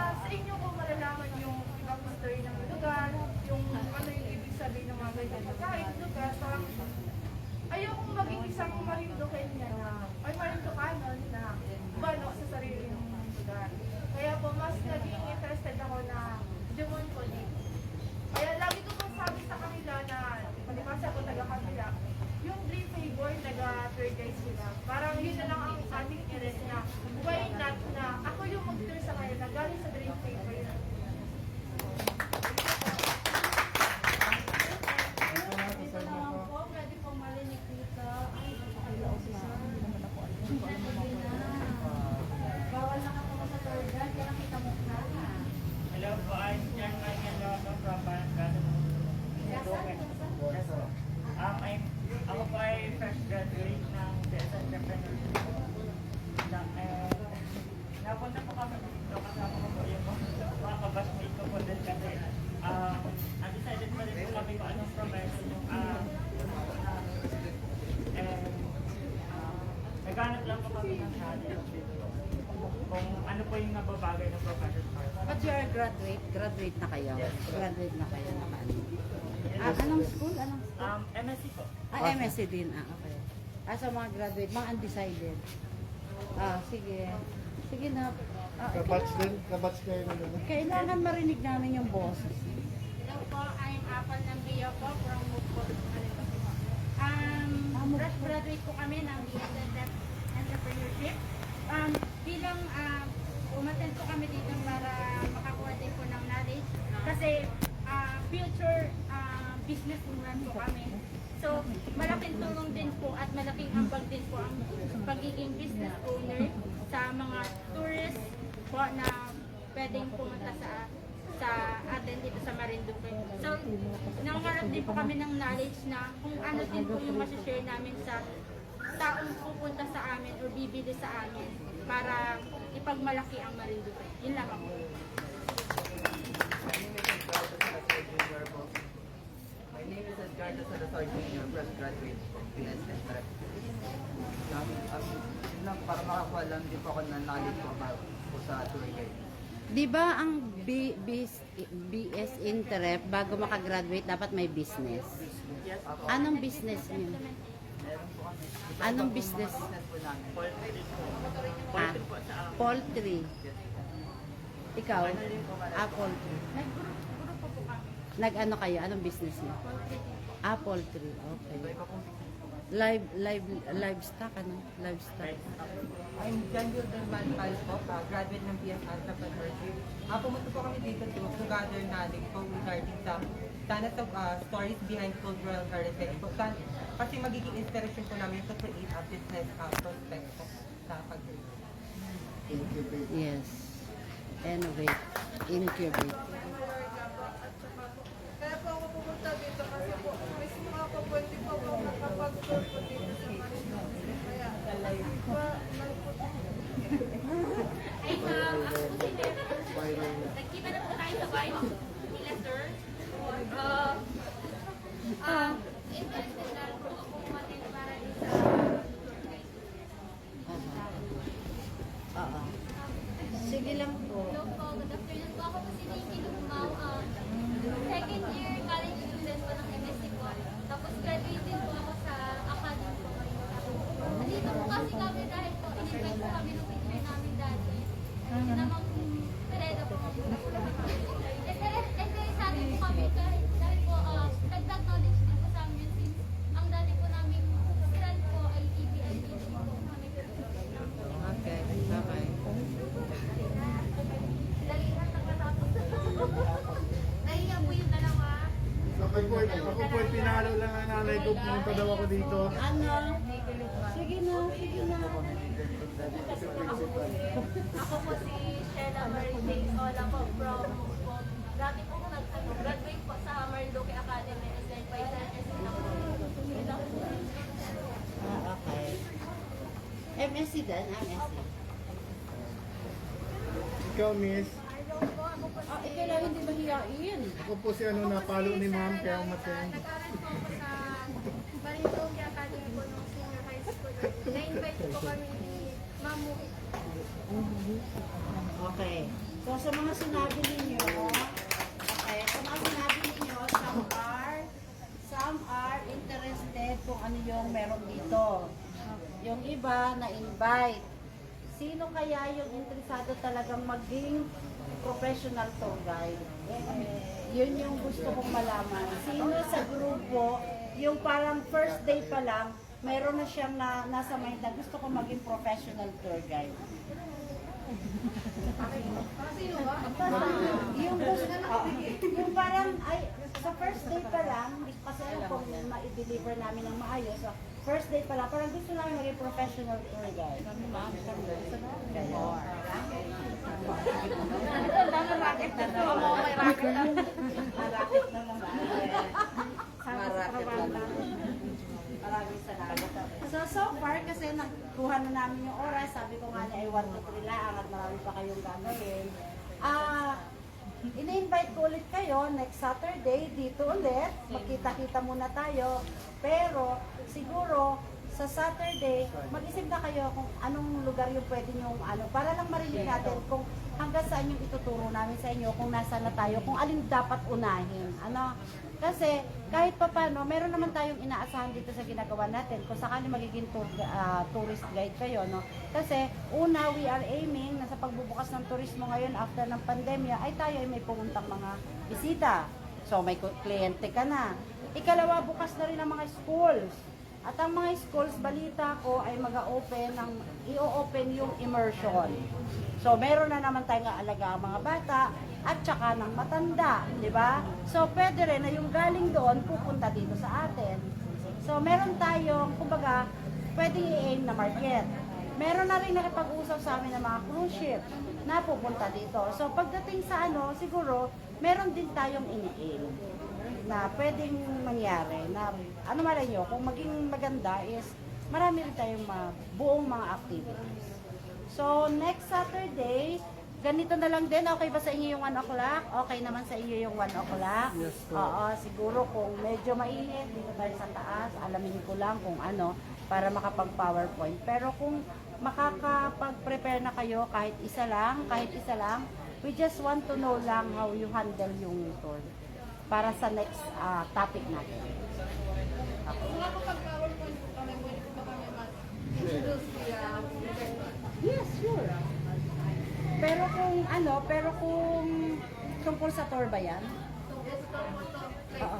Speaker 12: Hello po, I'm John Michael Loto from Barangay. Ako po ay fresh graduate ng DS Entrepreneurship. Napunta po kami dito kasama ko po yung mga kabashmate ko po din kasi undecided pa rin po kami kung anong profession yung naghanap lang po kami ng knowledge kung ano po yung nababagay ng profession for us.
Speaker 1: But you are graduate? Graduate na kayo?
Speaker 12: Yes.
Speaker 1: Graduate na kayo na ano? Anong school? Anong school?
Speaker 12: MSc po.
Speaker 1: MSc din. Okay. So mga graduate, mga undecided. Sige. Sige na.
Speaker 4: Kabatch din? Kabatch kayo na doon?
Speaker 1: Kailangan marinig namin yung boses.
Speaker 10: Hello po, I'm Apple ng Bia po from Mukpol. Fresh graduate po kami ng DS Entrepreneurship. Bilang umattend po kami dito para makakuha din po ng knowledge. Kasi future businesswoman po kami. So, malaking tulong din po at malaking ambag din po ang pagiging business owner sa mga tourists po na pwedeng pumunta sa atin dito sa Marinduque. So, nangangarap din po kami ng knowledge na kung ano din po yung masishare namin sa taong pupunta sa amin o bibili sa amin para ipagmalaki ang Marinduque. Yun lang ako.
Speaker 13: My name is Edgardo Salazar Jr., fresh graduate from PSN Prep. Para makakuha lang din po ako ng knowledge po sa tour guide.
Speaker 1: Di ba ang BS Interrep, bago makagraduate, dapat may business? Anong business niyo?
Speaker 13: Meron po kami.
Speaker 1: Anong business?
Speaker 13: Business po namin.
Speaker 1: Poultry. Ikaw? Poultry.
Speaker 10: Grupo po kami.
Speaker 1: Nag-ano kayo? Anong business niyo? Poultry. Okay.
Speaker 13: Iba-iba pong
Speaker 1: Livestock, ano? Livestock.
Speaker 13: I'm John Wilderman Pal po, graduate ng PS Entrepreneurship. Pumunta po kami dito to gather knowledge po regarding sa standards of stories behind cultural heritage po. Kasi magiging inspiration po namin to create a business prospect po sa pag-create.
Speaker 1: Yes. Innovate. Incubate.
Speaker 3: Kaya po ako pumunta dito kasi po, mismo ako pwede po ako makapag-tour po dito sa Marinduque. Kaya,
Speaker 7: Ay, ako po si Deb. Nagkita na po tayo sa bahay nila, sir. Interested lang po ako umatin para din sa
Speaker 1: Oo. Sige lang po.
Speaker 7: Hello po, good afternoon po. Ako po si Nikki Lumao. Second year college student po ng MSc po. Tapos graduate din po ako sa academy po ngayon. Nandito po kasi kami dahil po in-invite po kami ng teacher namin dati. Kasi namang Pereda po. Interesado po kami dahil po dagdag knowledge din po sa amin since ang dati po namin strand po ay EBID po kami.
Speaker 1: Okay. Bye-bye.
Speaker 7: Lalihan ng matapos. Nahiya po yung dalawa.
Speaker 4: Ako po pinalo lang ang nanay ko, pumunta daw ako dito.
Speaker 1: Ano? Sige na, sige na.
Speaker 7: Ako po si Sheila Marie James Ola po from dati po graduate po sa Marinduque Academy and then by then
Speaker 1: Okay. MSc din, MSc.
Speaker 4: Ikaw, miss.
Speaker 1: Ikaw lang hindi mahihain.
Speaker 4: Ako po si napalo ni ma'am, kaya umaten.
Speaker 7: nag-aral po ako sa Marinduque Academy po nung senior high school. Na-invite po kami ni Mamu.
Speaker 1: Okay. So, sa mga sinabi ninyo, some are interested kung ano yung meron dito. Yung iba na-invite. Sino kaya yung interesado talagang maging professional tour guide? Yun yung gusto kong malaman. Sino sa grupo, yung parang first day pa lang, meron na siyang nasa mind na gusto kong maging professional tour guide? Yung parang, ay, sa first day pa lang, hindi ko kasi alam kung ma-deliver namin ng maayos. So, first day pa lang, parang gusto namin maging professional tour guide. Kaya, Ang racket na naman. Oo, may racket na. Ang racket na naman. Maracket na naman. Maraming salamat.
Speaker 14: So far, kasi nakuha na namin yung oras, sabi ko nga na ay 1 to 3 lang at marami pa kayong gagawin. Ina-invite ko ulit kayo next Saturday dito ulit. Magkita-kita muna tayo. Pero siguro sa Saturday, mag-isip na kayo kung anong lugar yung pwede nyo, para lang marinig natin kung hanggang saan yung ituturo namin sa inyo, kung nasa na tayo, kung alin dapat unahin. Kasi kahit pa paano, meron naman tayong inaasahan dito sa ginagawa natin kung sakali magiging tourist guide kayo. Kasi una, we are aiming na sa pagbubukas ng turismo ngayon after ng pandemya, ay tayo ay may pumuntang mga bisita. So may kliyente ka na. Ikalawa, bukas na rin ang mga schools. At ang mga schools, balita ko, ay i-open yung immersion. So, meron na naman tayong aalaga ang mga bata at saka ng matanda, di ba? So, pwede rin na yung galing doon pupunta dito sa atin. So, meron tayong, kumbaga, pwedeng i-aim na market. Meron na rin nakipag-usap sa amin ng mga cruise ship na pupunta dito. So, pagdating sa siguro, meron din tayong ini-aim na pwedeng mangyari na malay nyo, kung maging maganda is marami rin tayong buong mga activities. So next Saturday, ganito na lang din. Okay ba sa inyo yung 1 o'clock? Okay naman sa inyo yung 1 o'clock?
Speaker 8: Yes po.
Speaker 14: Oo, siguro kung medyo mainit dito tayo sa taas, alamin ko lang kung para makapag-PowerPoint. Pero kung makakapag-prepare na kayo kahit isa lang, we just want to know lang how you handle yung tour para sa next topic natin.
Speaker 9: Kung makapag-PowerPoint po kami, pwede po ba kami mag-introduce
Speaker 14: Yes, sure. Pero kung tungkol sa tour ba yan? Oo.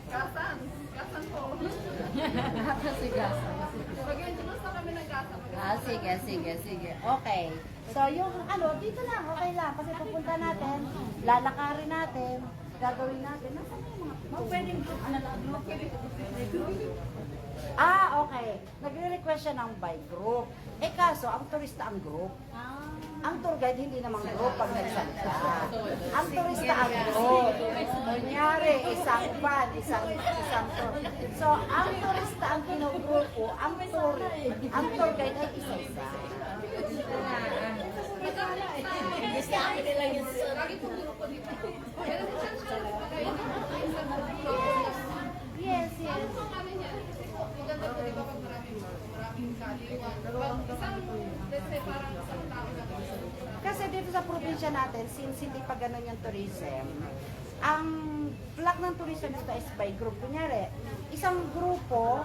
Speaker 9: Gasan po.
Speaker 14: Gasan.
Speaker 9: Mag-introduce na kami ng gasan.
Speaker 14: Sige. Okay. So yung dito lang, okay lang. Kasi pupunta natin, lalakarin natin, gagawin natin. Nasaan yung mga pwedeng okay. Nagre-request siya ng by group. Kaso, ang turista ang group. Ang tour guide hindi naman group pag nagsalita. Ang turista ang group. Kunyari, isang van, isang tour. So, ang turista ang kinugrupo, ang tour guide ay isa-isa. Yes.
Speaker 9: Maganda po, di ba, pag maraming kaliwan. Isang, let's say, parang isang tao lang.
Speaker 14: Kasi dito sa probinsya natin, since hindi pa ganun yung tourism, ang plak ng tourism dito is by group. Kunyari, isang grupo,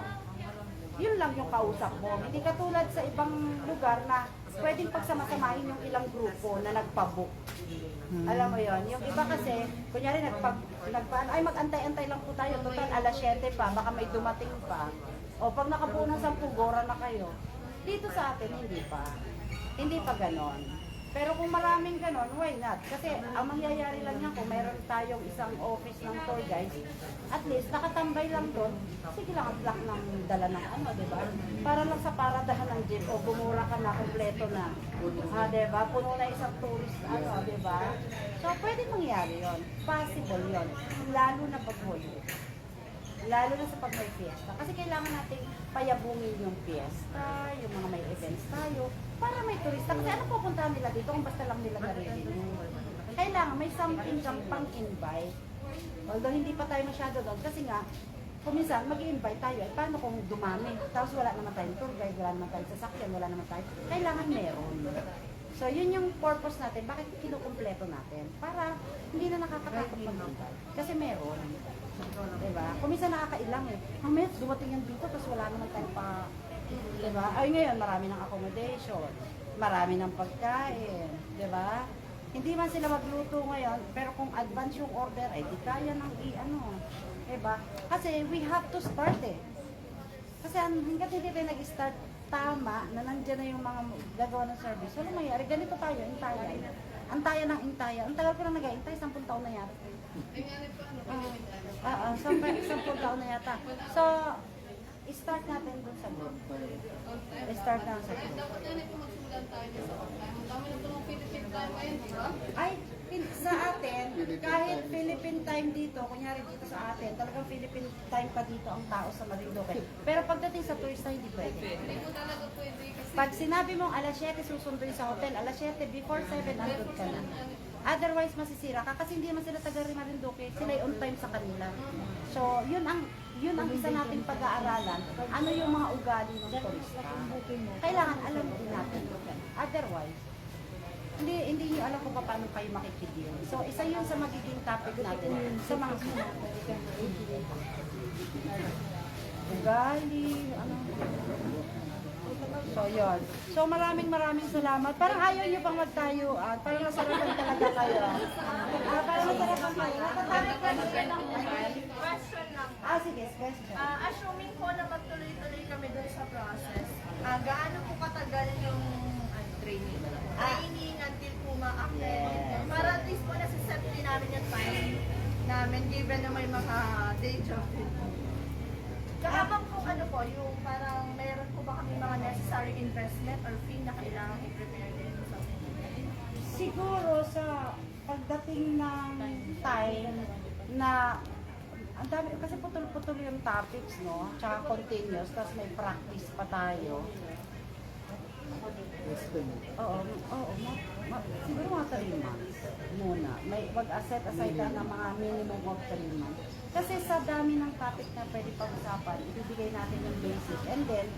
Speaker 14: yun lang yung kausap mo. Hindi katulad sa ibang lugar na pwedeng pagsamasamahin yung ilang grupo na nagpabook. Alam mo yon, yung iba kasi, kunyari ay mag-antay-antay lang po tayo, total alas 7 pa, baka may dumating pa. O pag nakabuo ng 10, gora na kayo. Dito sa atin, hindi pa ganon. Pero kung maraming ganon, why not? Kasi ang mangyayari lang yan, kung meron tayong isang office ng tour guide, at least nakatambay lang doon, sige lang ang block ng dala ng diba? Para lang sa paradahan ng jeep, o bumura ka na, kompleto na. Diba? Puno na isang tourist, diba? So, pwede mangyari yon, possible yon, lalo na pag holiday. Lalo na sa pag may fiesta. Kasi kailangan natin payabungin yung fiesta, yung mga may events tayo, para may turista. Kasi ano pupuntahan nila dito kung basta lang nila narinig? Kailangan may something kang pang-invite. Although hindi pa tayo masyado doon. Kasi nga, kung minsan mag-i-invite tayo, paano kung dumami? Tapos wala naman tayong tour guide, wala naman tayong sasakyan, wala naman tayo. Kailangan meron. So, yun yung purpose natin. Bakit kinukumpleto natin? Para hindi na nakakatakot mag-invite. Kasi meron. Diba? Kung minsan nakakailang Mamaya, dumating yan dito, tapos wala naman tayo pa. Diba? Ay ngayon, marami ng accommodation. Marami ng pagkain. Diba? Hindi man sila magluto ngayon, pero kung advance yung order, ay di kaya ng Diba? Kasi we have to start Kasi hanggat hindi tayo nag-start tama, na nandiyan na yung mga gagawa ng service, walang mayari. Ganito tayo, intayan. Antayan ng intayan. Ang tagal ko na nag-aintay, 10 taon na yata. 10 taon na yata. So, start natin dun sa group. Start natin sa group.
Speaker 9: Dapat na rin po magsimulan tayo sa online. Ang dami na po ng Philippine time ngayon, di ba?
Speaker 14: Ay, sa atin, kahit Philippine time dito, kunyari dito sa atin, talagang Philippine time pa dito ang tao sa Marinduque. Pero pagdating sa turista, hindi pwede.
Speaker 9: Hindi po talaga pwede kasi
Speaker 14: Pag sinabi mong alas 7 susunduin sa hotel, alas 7 before 7 andun ka na. Otherwise, masisira ka kasi hindi naman sila taga Marinduque, sila on time sa kanila. So, yun ang isa nating pag-aaralan. Ano yung mga ugali ng turista? Kailangan alam din natin. Otherwise, hindi nyo alam kung paano kayo makikidil. So, isa yun sa magiging topic natin sa mga ugali, ano. So, yun. So, maraming salamat. Parang ayaw nyo pang magtayuan. Parang masarapan talaga kayo. Parang masarapan kayo.
Speaker 2: Question lang.
Speaker 14: Sige, question.
Speaker 2: Assuming po na magtuloy-tuloy kami dun sa process, gaano po katagal yung training? Training until po ma-active. Para at least po nasa-set din namin yung time namin given na may mga day job din po. Tsaka bang po ano po, yung parang meron po ba kami mga necessary investment or fee na kailangan i-prepare din sa
Speaker 14: Siguro sa pagdating ng time na ang dami, kasi putol-putol yung topics, no? Tsaka continuous, tapos may practice pa tayo. Siguro mga 3 months muna. Mag-set aside ka ng mga minimum of 3 months. Kasi sa dami ng topic na pwede pag-usapan, ibibigay natin yung basic. And then,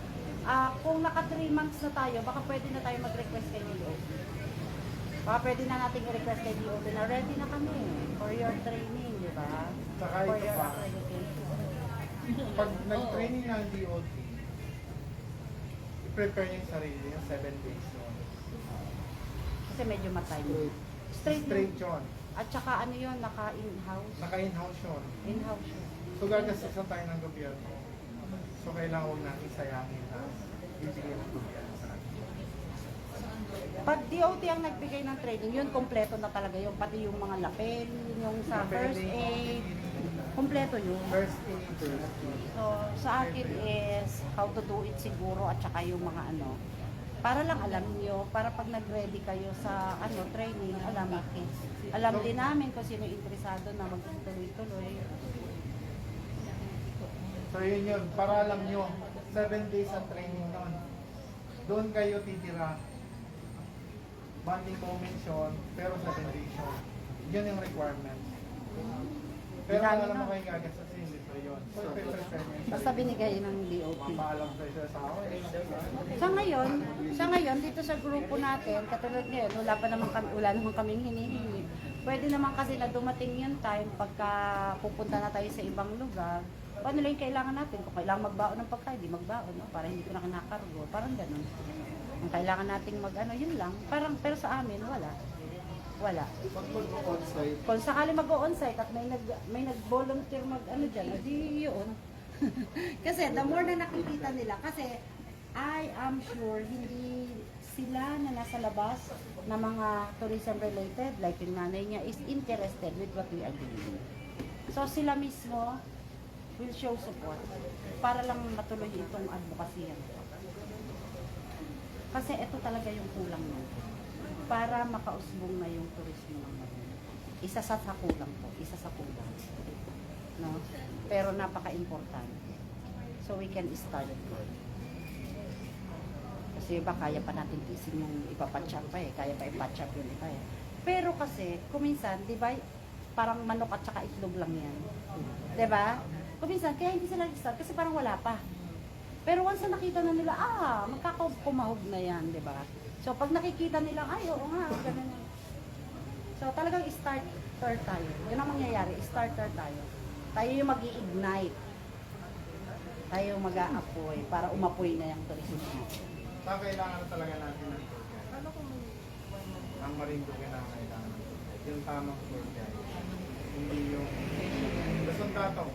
Speaker 14: kung naka 3 months na tayo, baka pwede na tayo mag-request kay DOT. Baka pwede na natin i-request kay DOT na ready na kami for your training, di ba?
Speaker 4: Saka
Speaker 14: For
Speaker 4: ito
Speaker 14: your
Speaker 4: pa,
Speaker 14: accreditation.
Speaker 4: pag nag-training ng DOT, i-prepare yung sarili yung 7 days yun.
Speaker 14: Kasi medyo matay.
Speaker 4: Straight yun.
Speaker 14: At saka ano yun, naka-in-house.
Speaker 4: Naka-in-house yun.
Speaker 14: In-house yun.
Speaker 4: So gagastusan tayo ng gobyerno. So kailangan huwag natin sayangin na bibigay ng gobyerno sa atin.
Speaker 14: Pag DOT ang nagbigay ng training, yun kompleto na talaga yun. Pati yung mga lapel, yung sa first aid, kompleto yun.
Speaker 4: First aid.
Speaker 14: So, sa akin is how to do it siguro at saka yung mga ano. Para lang alam nyo, para pag nag-ready kayo sa training, alam din namin kung sino interesado na magtuloy-tuloy.
Speaker 4: So yun, para alam nyo, 7 days ang training nun. Doon kayo titira. Banding convention, pero 7 days yun. Yun yung requirement. Pero
Speaker 14: Dami
Speaker 4: alam mo
Speaker 14: na.
Speaker 4: kayo gagastusin dito yun. So, prepare nyo.
Speaker 14: Basta binigay ng DOT.
Speaker 4: Mapaalam tayo sa asawa.
Speaker 14: Sa ngayon, dito sa grupo natin, katulad ngayon, wala naman kaming hinihingi. Pwede naman kasi na dumating yung time pagka pupunta na tayo sa ibang lugar, paano lang yung kailangan natin? Kung kailangan magbaon ng pagkain, di magbaon, no? Para hindi ko na kinakargo. Parang ganun. Ang kailangan nating yun lang. Pero sa amin, wala.
Speaker 4: Pag mag-on-site,
Speaker 14: Kung sakali mag-o-onsite at may nag-volunteer dyan, di yun. Kasi the more na nakikita nila, kasi I am sure hindi sila na nasa labas na mga tourism related, like yung nanay niya, is interested with what we are doing. So sila mismo will show support para lang matuloy itong advocacy. Kasi ito talaga yung kulang nun. Para makausbong na yung turismo ng Marinduque. Isa sa kulang po, no? Pero napaka-importante. So we can start good. Kasi iba kaya pa natin tiisin yung ipapatch up pa kaya pa ipatch up yun iba Pero kasi, kuminsan, di ba, parang manok at saka itlog lang yan. Di ba? Kuminsan, kaya hindi sila start kasi parang wala pa. Pero once na nakita na nila, magkakakumahog na yan, di ba? So, pag nakikita nila, oo nga, ganun. So, talagang starter tayo. Yun ang mangyayari, starter tayo. Tayo yung mag-i-ignite. Tayo yung mag-a-apoy para umapoy na yung tourism.
Speaker 4: saan kailangan talaga natin ng tour guide? Ang Marinduque na kailangan. Yung tamang tour guide. Hindi yung Luzon Datong.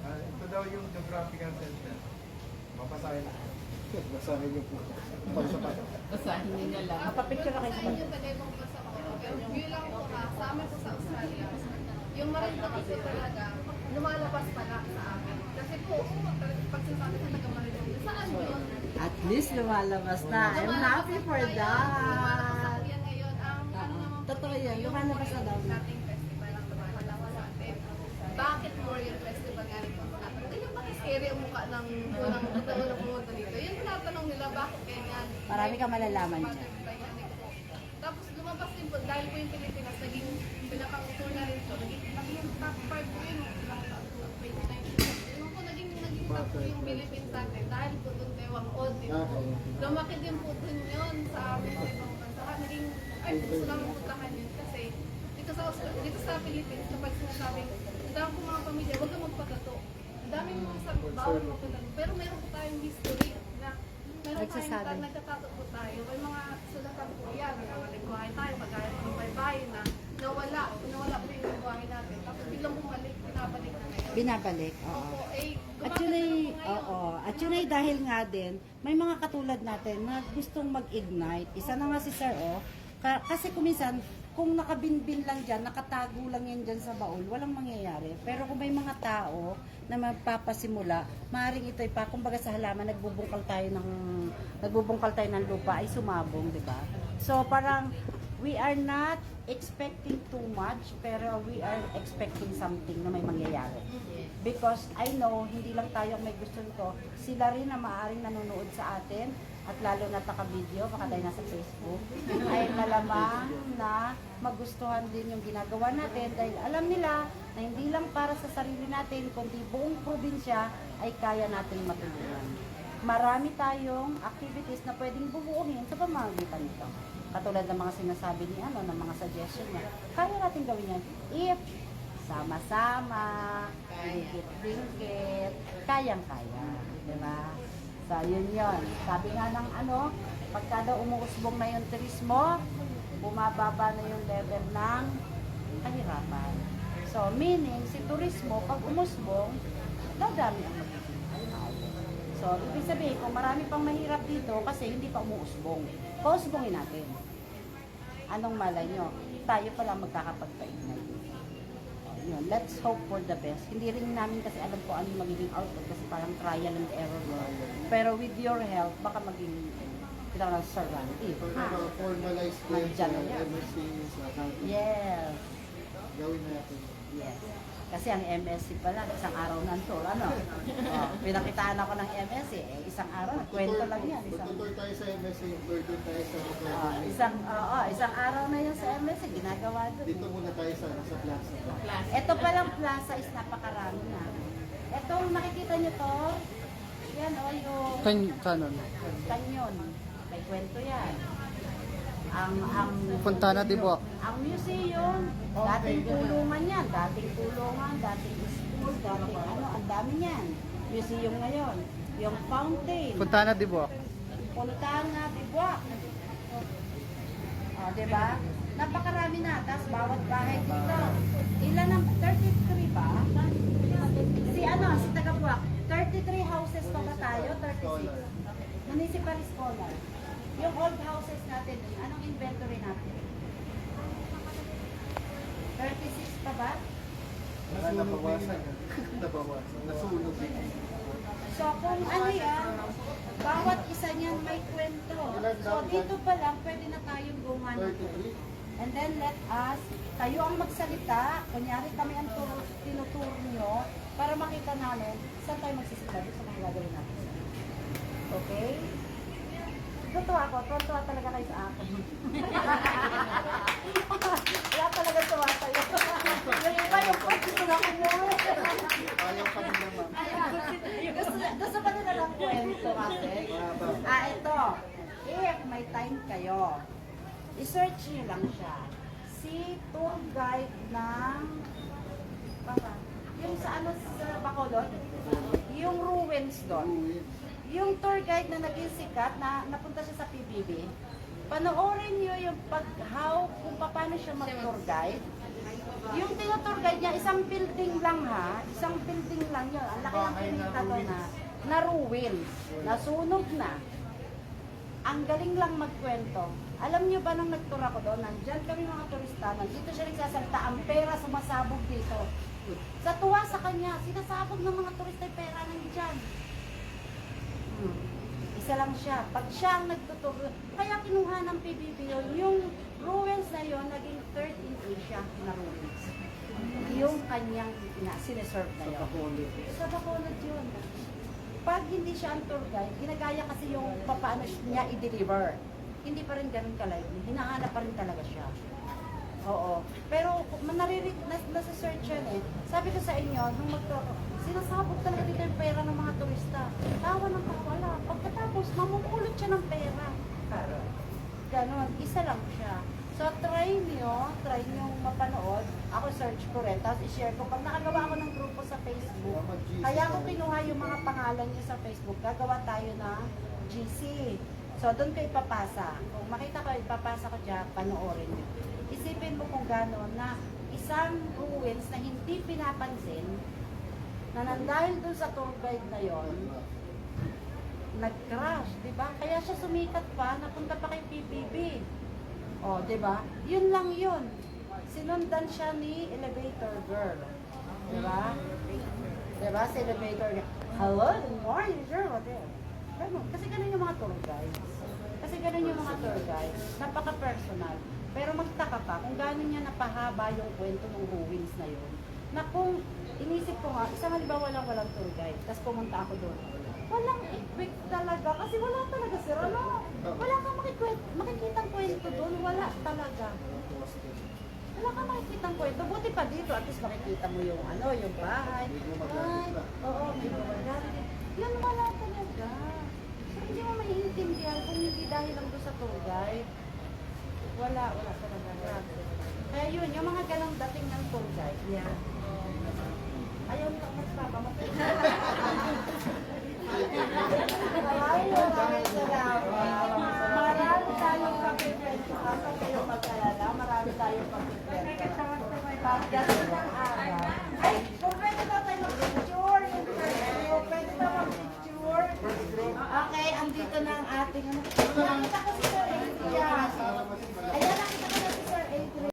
Speaker 4: Ito daw yung geographical center. Mapasahin na. Basahin niyo po.
Speaker 1: Basahin niyo lang.
Speaker 14: Mapapicture na kayo sa
Speaker 9: Yung taga-ibang bansa ko. View lang po sa amin po sa Australia. Yung Marinduque kasi talaga, lumalabas pala sa amin. Kasi po, pag sinasabi sa taga Marinduque, saan yun?
Speaker 14: At least lumalabas na. I'm happy for that.
Speaker 9: Yan ngayon, ang ano naman po,
Speaker 14: Totoo yan, lumalabas na daw.
Speaker 9: dating festival ang lumalawas sa atin. Bakit Royal Festival nga rin po? Hindi yung bakit scary ang mukha ng unang pumunta dito. Yun tinatanong nila, bakit ganyan?
Speaker 14: Marami kang malalaman dyan.
Speaker 9: Tapos lumabas din po, dahil po yung Pilipinas, naging pinakang-tour na rin po. Naging top 5 po yun. Nung po naging top po yung Philippines sa atin, dahil po doon Tewang Audit. Lumaki din po dun yun sa amin sa ibang bansa. Naging, ay, gusto namin puntahan yun kasi dito sa Philippines, kapag sinasabing, ang dami po mga pamilya, huwag kang magpatato. Ang daming mga sabi, bawal magpatato. Pero meron po tayong history na meron tayong nagtatato po tayo. May mga sulatan po yan. Nagkakalingwahe tayo, kagaya ng baybayin na nawala po yung lingwahe natin. Tapos biglang bumalik, pinabalik na ngayon.
Speaker 14: Binabalik, oo.
Speaker 9: Opo, eh,
Speaker 14: At
Speaker 9: gumaganda
Speaker 14: yun ay,
Speaker 9: po ngayon.
Speaker 14: oo. At yun ay dahil nga din, may mga katulad natin na gustong mag-ignite. Isa na nga si Sir, kasi kuminsan, kung nakabinbin lang dyan, nakatago lang yan dyan sa baul, walang mangyayari. Pero kung may mga tao na magpapasimula, maaaring ito'y pa, kumbaga sa halaman, nagbubungkal tayo ng lupa, ay sumabong, di ba? So parang, we are not expecting too much, pero we are expecting something na may mangyayari. Because I know, hindi lang tayo may gusto nito, sila rin na maaaring nanonood sa atin, at lalo na taka-video, baka dahil nasa Facebook, ay malamang na magustuhan din yung ginagawa natin dahil alam nila na hindi lang para sa sarili natin, kundi buong probinsya ay kaya natin matulungan. Marami tayong activities na pwedeng bubuuhin sa pamamagitan nito. Katulad ng mga sinasabi ni ng mga suggestion niya. Kaya natin gawin yan if sama-sama, ringkit-ringkit, kayang-kaya. Diba? So, yun. Sabi nga ng pagka daw umuusbong na yung turismo, bumababa na yung level ng kahirapan. So, meaning, si turismo, pag umusbong, dadami ang magiging tao. So, ibig sabihin, kung marami pang mahirap dito, kasi hindi pa umuusbong, pausbongin natin. Anong malay nyo? Tayo pala magkakapagpa-ignite. Yun, let's hope for the best. Hindi rin namin kasi alam ko ano yung magiging output kasi parang trial and error. Pero with your help, baka maging substantive.
Speaker 4: Formalize ko yung MSC sa accounting.
Speaker 14: Yes.
Speaker 4: Gawin natin.
Speaker 14: Yes. Kasi ang MSC pala, isang araw na tour, pinakitaan ako ng MSC, isang araw, kwento lang yan.
Speaker 4: Tutur tayo sa MSC, tutur tayo sa
Speaker 14: isang araw na yun sa MSC, ginagawa doon.
Speaker 4: Dito muna tayo sa plaza.
Speaker 14: Ito palang plaza is napakarami na. Itong nakikita nyo to, yan yung kanyon. May kwento yan.
Speaker 8: Punta na, Dibo.
Speaker 14: Ang museum, dating tulungan yan, dating school, ang dami yan. Museum ngayon. Yung fountain.
Speaker 8: Punta na, Dibo.
Speaker 14: Fontana de Buac. Diba? Napakarami na. Tapos bawat bahay dito. Ilan ang 33 ba? Si taga Buac. 33 houses pa ba tayo? 36. Municipal scholar. Yung old houses natin, anong inventory natin? 36 pa ba?
Speaker 4: Nabawasan. Nasunog.
Speaker 14: So kung yan, bawat isa niyan may kwento. So dito pa lang, pwede na tayong gumawa. And then let us, kayo ang magsalita, kunyari kami ang tinuturo nyo, para makita namin saan tayo magsisimula sa mga gagawin natin. Okay? Tutuwa talaga kayo sa akin. Wala talaga tuwa sa'yo. Yung iba yung gusto na kumuha.
Speaker 4: Ayaw kami naman.
Speaker 14: Gusto pa nila lang kwento kasi. Ito. If may time kayo, i-search nyo lang siya. Si tour guide ng yung sa sa Bacolod, yung ruins doon. Yung tour guide na naging sikat, na napunta siya sa PBB, panoorin nyo yung kung paano siya mag-tour guide. Yung tino-tour guide niya, isang building lang isang building lang yun. Ang laki ng pinita doon na ruins, nasunog na. Ang galing lang magkwento. Alam niyo ba nang nag-tour ako doon, nandyan kami mga turista, nandito siya nagsasalita, ang pera sumasabog dito. Sa tuwa sa kanya, sinasabog ng mga turista yung pera nandyan. Isa lang siya. Pag siya ang nagtuturo, kaya kinuha ng PBB yun, yung ruins na yun, naging third in Asia na ruins. Yung kanyang sineserve na yun. Sa Bacolod yun. Pag hindi siya ang tour guide, ginagaya kasi yung paano niya i-deliver. Hindi pa rin ganun ka-lively. Hinahanap pa rin talaga siya. Oo. Pero nasa search yan eh. Sabi ko sa inyo, nung sinasabog talaga dito yung pera ng mga turista. Tawa ng kawala. Pagkatapos, mamumulot siya ng pera. Ganon. Isa lang siya. So, try nyo mapanood. Ako search ko rin. Tapos i-share ko. Pag nakagawa ako ng grupo sa Facebook, kaya ko kinuha yung mga pangalan nyo sa Facebook. Gagawa tayo ng GC. So, doon ko ipapasa. Kung makita ko, ipapasa ko dyan, panoorin nyo. Isipin mo kung gano'n na isang ruins na hindi pinapansin, na nandahil doon sa tour guide na yon, nag-crash, di ba? Kaya siya sumikat pa, napunta pa kay PBB. O, di ba? Yun lang yun. Sinundan siya ni Elevator Girl. Di ba? Di ba? Si Elevator Girl. Hello, good morning, sir. Ganun. Kasi ganun yung mga tour guides. Kasi ganun yung mga tour guides. Napaka-personal. Pero magtaka ka kung gano'n niya napahaba yung kwento ng ruins na yun. Na kung inisip ko nga, isang halimbawa walang tour guide, tapos pumunta ako doon. Walang effect talaga. Kasi wala talaga sir. Ano? Wala kang makikitang kwento doon. Wala talaga. Wala kang makikitang kwento. Buti pa dito, at least makikita mo yung yung bahay. Ay, oo, may mga garden. Yan wala talaga. So, hindi mo maiintindihan kung hindi dahil lang doon sa tour guide. Wala talaga. Kaya yun, yung mga ganong dating ng tour guide. Yeah. Ayaw nila magpapamot. Maraming salamat. Marami tayong kapitwento. Kasi kayo mag-alala, marami tayong kapitwento. Pagdating ng araw. Ay, kung pwede daw tayo mag-picture. Kung pwede daw mag-picture. Okay, andito na ang ating